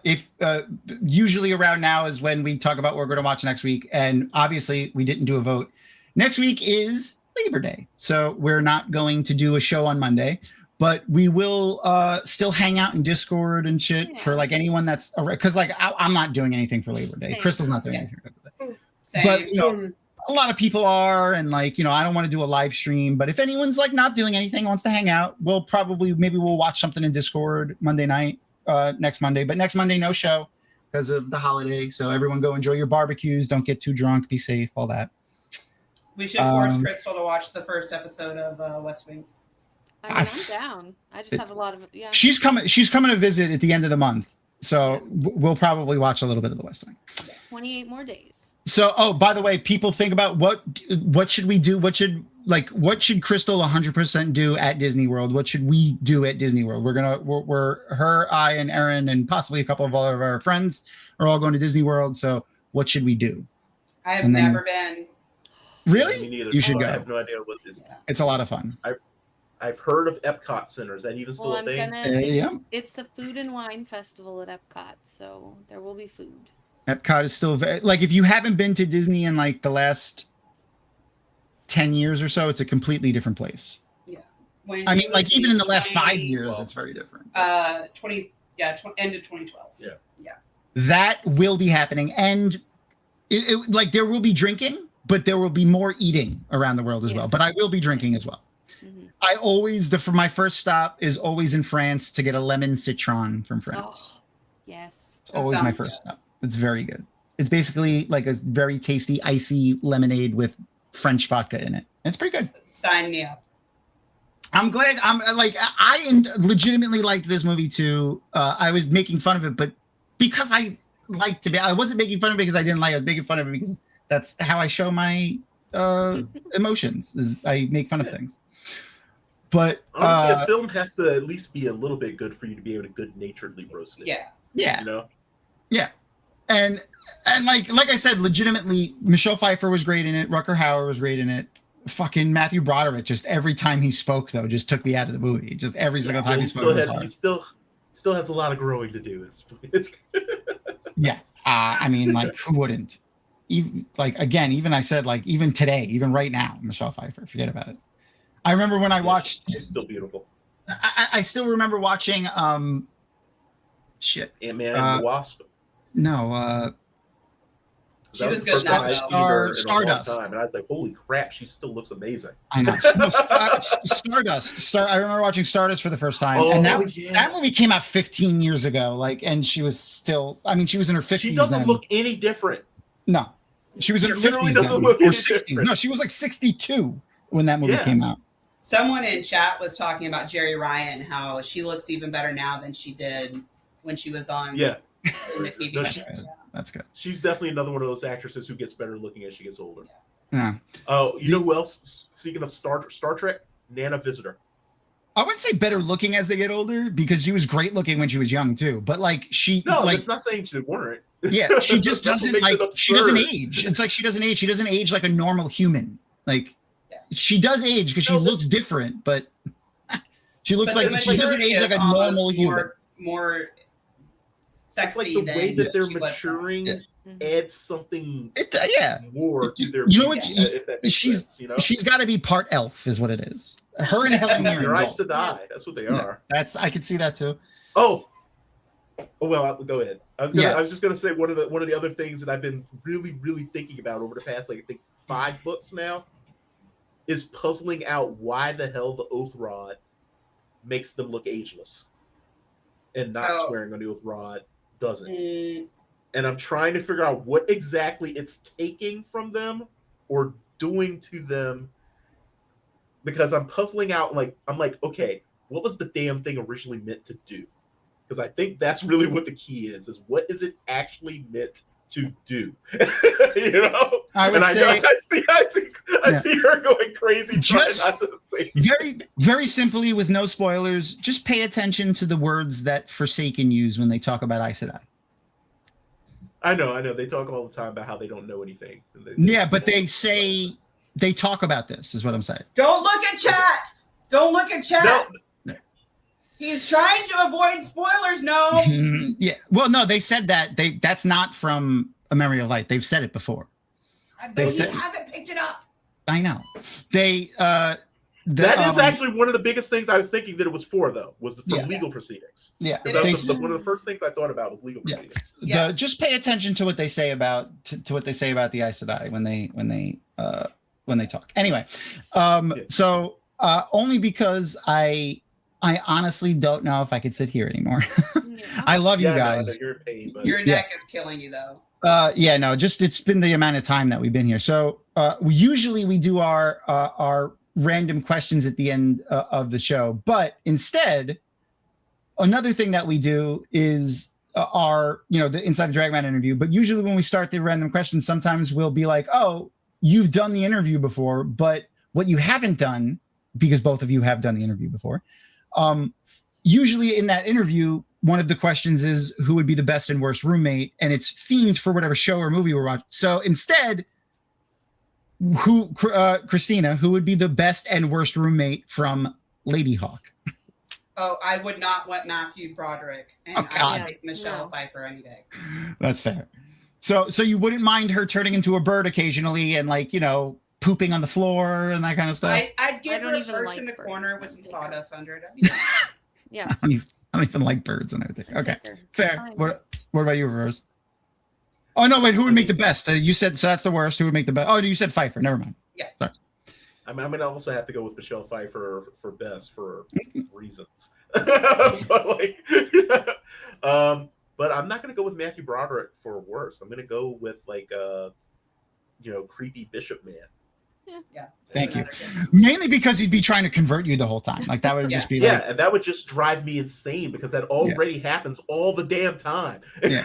If usually around now is when we talk about what we're going to watch next week, and obviously we didn't do a vote. Next week is Labor Day, so we're not going to do a show on Monday, but we will still hang out in Discord and shit for like anyone that's because like I'm not doing anything for Labor Day. Same. Crystal's not doing anything for Labor Day, Same. but a lot of people are, and like I don't want to do a live stream, but if anyone's like not doing anything, wants to hang out, we'll watch something in Discord Monday night. Next Monday, but next Monday no show because of the holiday, so everyone go enjoy your barbecues, don't get too drunk, be safe, all that. We should force Crystal to watch the first episode of West Wing. I mean, I'm down. I just have a lot of She's coming to visit at the end of the month, so we'll probably watch a little bit of the West Wing. 28 more days. So, by the way, people think about what should we do? What should Crystal 100% do at Disney World? What should we do at Disney World? We're her, I, and Erin, and possibly a couple of all of our friends are all going to Disney World. So, what should we do? I have never been. Really? Me neither. You should go. I have no idea what this is. It's a lot of fun. I've heard of Epcot Center. Is that even still a thing? It's the Food and Wine Festival at Epcot, so there will be food. Epcot is still like, if you haven't been to Disney in like the last 10 years or so, it's a completely different place. Yeah. I mean, like even in the last 5 years, it's very different. End of 2012. Yeah. That will be happening, and like there will be drinking, but there will be more eating around the world as well. But I will be drinking as well. Mm-hmm. I always my first stop is always in France to get a lemon citron from France. Oh, yes. It's always my first stop. It's very good. It's basically like a very tasty, icy lemonade with French vodka in it. It's pretty good. Sign me up. I'm glad. I legitimately liked this movie too. I was making fun of it, but because I like to be, I wasn't making fun of it because I didn't like it. I was making fun of it because that's how I show my emotions, is I make fun of things. But honestly, a film has to at least be a little bit good for you to be able to good-naturedly roast it. Yeah. You know? Yeah. And like I said, legitimately, Michelle Pfeiffer was great in it. Rutger Hauer was great in it. Fucking Matthew Broderick, just every time he spoke, though, just took me out of the movie. Just every single time he spoke was hard. He still has a lot of growing to do. It's yeah. I mean, like, who wouldn't? Even I said, like, even today, even right now, Michelle Pfeiffer, forget about it. I remember when I watched. She's still beautiful. I still remember watching. Ant-Man and the Wasp. No. She was good in that. Stardust. And I was like, holy crap, she still looks amazing. I know. Stardust. I remember watching Stardust for the first time. Oh, and that movie came out 15 years ago. Like, and she was still, I mean, she was in her 50s. She doesn't look any different. No. She was in her 50s then, or 60s. Different. No, she was like 62 when that movie came out. Someone in chat was talking about Jerry Ryan, how she looks even better now than she did when she was on in the TV. No, that's good. She's definitely another one of those actresses who gets better looking as she gets older. Yeah. Oh, you know who else? Speaking of Star Trek, Nana Visitor. I wouldn't say better looking as they get older, because she was great looking when she was young too. But like it's not saying she weren't. Yeah, she just doesn't she doesn't age. It's like she doesn't age. She doesn't age like a normal human. Like she does age because she looks different, but she looks like she doesn't age like a normal human. More sexy. It's like the way that they're maturing adds something more to their. You know what? She's got to be part elf, is what it is. Her and Helen Mirren. Your eyes to die. That's what they are. I can see that too. Oh well, go ahead. I was just gonna say one of the other things that I've been really, really thinking about over the past, like, I think 5 books now, is puzzling out why the hell the Oath Rod makes them look ageless, and not swearing on the Oath Rod doesn't. And I'm trying to figure out what exactly it's taking from them or doing to them, because I'm puzzling out. I'm like, okay, what was the damn thing originally meant to do? Because I think that's really what the key is what is it actually meant to do? You know? I see her going crazy. Just very, very simply, with no spoilers, just pay attention to the words that Forsaken use when they talk about Aes Sedai. I know. They talk all the time about how they don't know anything. But they talk about this, is what I'm saying. Don't look at chat. No. He's trying to avoid spoilers. No. Yeah. Well, no, they said that. That's not from A Memory of Light. They've said it before. But he hasn't picked it up. I know. That is actually one of the biggest things I was thinking that it was for, though, was the legal proceedings. Yeah. One of the first things I thought about was legal proceedings. Just pay attention to what they say about what they say about the Aes Sedai when they talk. Anyway, so only because I honestly don't know if I could sit here anymore. I love you guys. You're in pain, but your neck is killing you, though. Yeah, no, just it's been the amount of time that we've been here. So usually we do our random questions at the end of the show, but instead, another thing that we do is the Inside the Dragonmount interview. But usually when we start the random questions, sometimes we'll be like, oh, you've done the interview before, but what you haven't done, because both of you have done the interview before, usually in that interview, one of the questions is who would be the best and worst roommate, and it's themed for whatever show or movie we're watching. So instead, Christina, who would be the best and worst roommate from Ladyhawke? Oh, I would not want Matthew Broderick, and I would take Michelle Pfeiffer any day. That's fair. So you wouldn't mind her turning into a bird occasionally and pooping on the floor and that kind of stuff? I'd give her a perch in the corner with some sawdust under it. Yeah. I don't even like birds and everything. Okay, fair. What about you, Reverse? Oh, no, wait, who would make the best? You said, so that's the worst. Who would make the best? Oh, you said Pfeiffer. Never mind. Yeah. Sorry. I'm going to also have to go with Michelle Pfeiffer for best for reasons. But I'm not going to go with Matthew Broderick for worst. I'm going to go with creepy Bishop man. Yeah. Thank you. Mainly because he'd be trying to convert you the whole time. Like that would just be and that would just drive me insane because that already happens all the damn time. Yeah.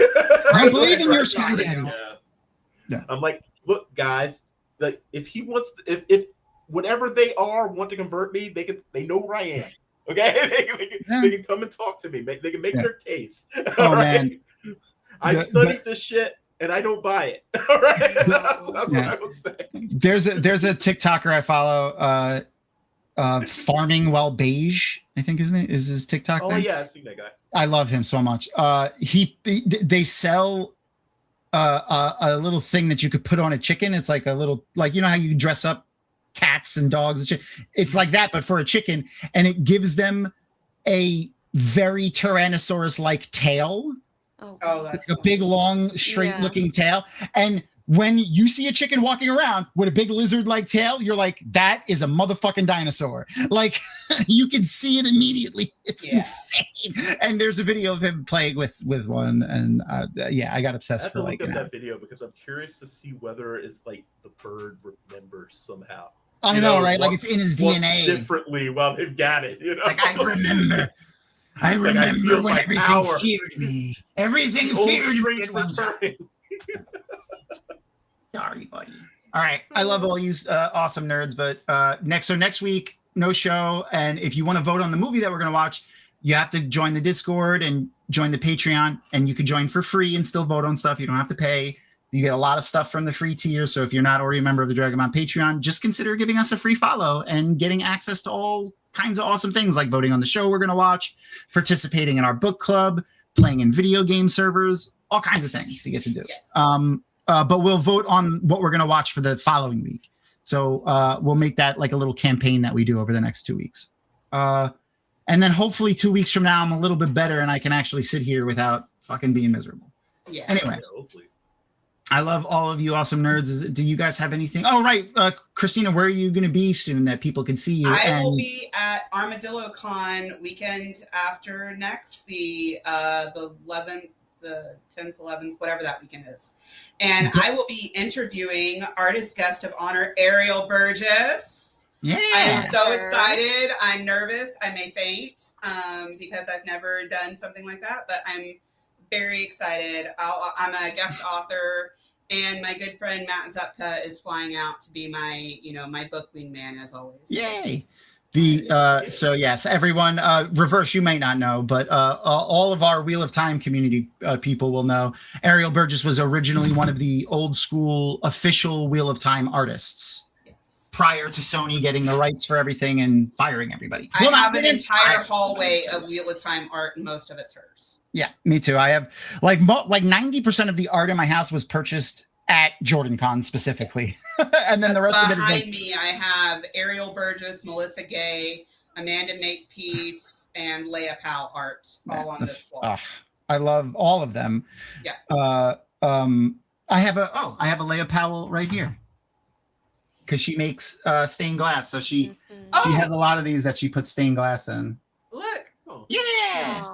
I believe in your sky, Daddy. Yeah. I'm like, look, guys, like if he wants, if whatever they want to convert me, they know where I am. Okay, they can come and talk to me. They can make their case. Oh man, I studied this shit. And I don't buy it. All right, that's what I would say. There's a TikToker I follow, Farming While Beige, I think is his TikTok. Oh thing. Yeah, I've seen that guy. I love him so much. They sell a little thing that you could put on a chicken. It's like a little, like, you know how you dress up cats and dogs and shit. It's like that, but for a chicken, and it gives them a very Tyrannosaurus-like tail. Oh, that's a big, long, straight-looking tail. And when you see a chicken walking around with a big lizard-like tail, you're like, that is a motherfucking dinosaur. Like, you can see it immediately. It's insane. And there's a video of him playing with one, and I got obsessed. I have to look up that video because I'm curious to see whether it's like the bird remembers somehow. I know, right? Like it's in his DNA. Differently while they've got it. You know? Like I remember. I remember when everything feared me. Everything feared me. Sorry, buddy. All right. I love all you awesome nerds, but next week, no show. And if you want to vote on the movie that we're going to watch, you have to join the Discord and join the Patreon, and you can join for free and still vote on stuff. You don't have to pay. You get a lot of stuff from the free tier. So if you're not already a member of the Dragonmount Patreon, just consider giving us a free follow and getting access to all kinds of awesome things like voting on the show we're going to watch, participating in our book club, playing in video game servers, all kinds of things you get to do. Yes. But we'll vote on what we're going to watch for the following week. So we'll make that like a little campaign that we do over the next 2 weeks. And then hopefully 2 weeks from now, I'm a little bit better and I can actually sit here without fucking being miserable. Yeah. Anyway. Yeah, hopefully. I love all of you awesome nerds. Do you guys have anything? Oh, right. Christina, where are you going to be soon that people can see you? I will be at Armadillo Con weekend after next, the 11th, the 10th, 11th, whatever that weekend is. And I will be interviewing artist guest of honor, Ariel Burgess. Yeah. I am so excited. I'm nervous. I may faint because I've never done something like that, but I'm very excited. I'm a guest author, and my good friend Matt Zupka is flying out to be my book wingman as always. Yay! So yes, everyone, Reverse, you may not know, but all of our Wheel of Time community people will know. Ariel Burgess was originally one of the old school official Wheel of Time artists. Yes. Prior to Sony getting the rights for everything and firing everybody. I have an entire hallway of Wheel of Time art, and most of it's hers. Yeah, me too. I have like 90% of the art in my house was purchased at JordanCon specifically. And then the rest of it is behind me. I have Ariel Burgess, Melissa Gay, Amanda Makepeace, and Leia Powell art all on this wall. I love all of them. Yeah. I have a Leia Powell right here. Because she makes stained glass. So she has a lot of these that she puts stained glass in. Look. Yeah.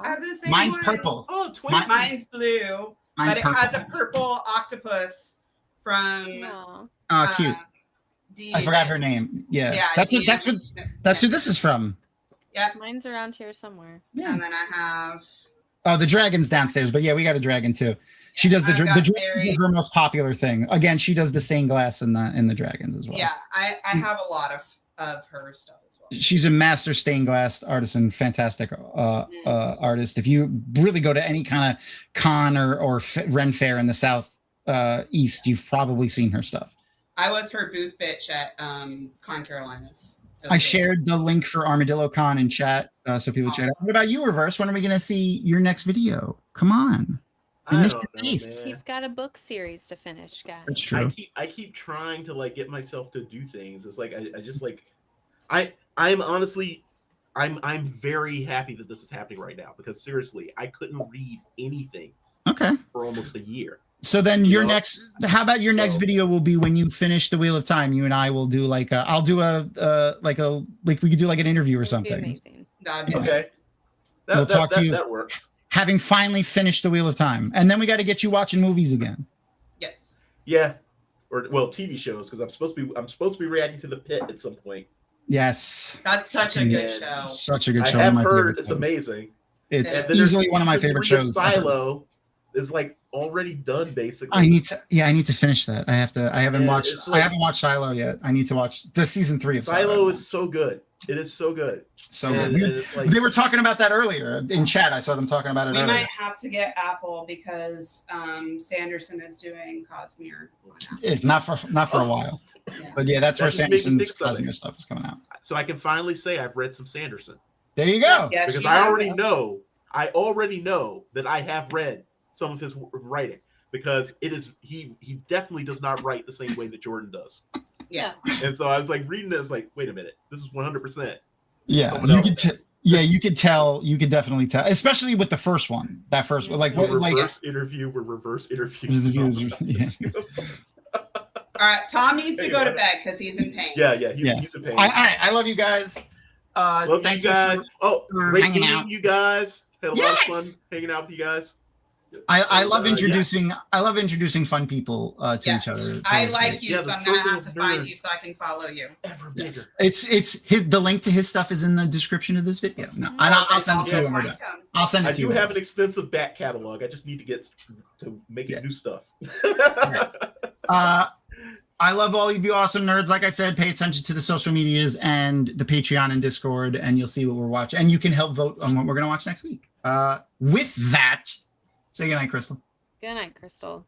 I have the same Mine's one. purple. Oh, twins. Mine's blue. but it has a purple octopus from Aw. Cute. I forgot her name. Yeah, Yeah, that's who this is from. Yep. Mine's around here somewhere. Yeah. And then I have. Oh, the dragon's downstairs, but yeah, we got a dragon too. She does the dragon is her most popular thing. Again, she does the stained glass in the dragons as well. Yeah, I have a lot of her stuff as well. She's a master stained glass artisan, fantastic artist. If you really go to any kind of con or Ren Fair in the south east, you've probably seen her stuff. I was her booth bitch at Con Carolinas. I shared the link for Armadillo Con in chat, so people check it out. What about you, Reverse? When are we going to see your next video? Come on. I don't know, man. He's got a book series to finish, guys. That's true. I keep trying to like get myself to do things. It's like I just like I'm honestly I'm very happy that this is happening right now because seriously, I couldn't read anything for almost a year. So then how about your next video will be when you finish the Wheel of Time? You and I will do like we could do like an interview or something. Amazing. Okay. We'll talk to you. That works. Having finally finished the Wheel of Time. And then we got to get you watching movies again. Yes. Yeah. Or TV shows because I'm supposed to be reacting to The Pit at some point. Yes. That's such a good show. Such a good show. I have heard it's amazing. It's easily one of my favorite shows. Silo is like already done basically. I need to finish that. I haven't watched Silo yet. I need to watch the season 3 of Silo. Silo is so good. It is so good. So good. They were talking about that earlier in chat. I saw them talking about it earlier. We might have to get Apple because Sanderson is doing Cosmere. It's not for a while. Yeah. But yeah, that's where Sanderson's Cosmere stuff is coming out. So I can finally say I've read some Sanderson. There you go. Yes, because I already know that I have read some of his writing because he definitely does not write the same way that Jordan does. Yeah. And so I was like reading it, I was like, wait a minute, this is 100%. Yeah, you could tell. You could definitely tell, especially with the first one. That first one, like reverse interviews. Yeah. All right, Tom needs to go to bed because he's in pain. Yeah, he's in pain. All right, I love you guys. Love you guys. Great meeting you guys. Had a lot of fun hanging out with you guys. I love introducing fun people to each other. I like you, so I'm gonna have to find you so I can follow you. The link to his stuff is in the description of this video. No, I'll send it to you. I'll send it to you. I do have an extensive back catalog. I just need to get to making new stuff. I love all of you awesome nerds. Like I said, pay attention to the social medias and the Patreon and Discord, and you'll see what we're watching. And you can help vote on what we're going to watch next week. With that, say goodnight, Crystal. Good night, Crystal.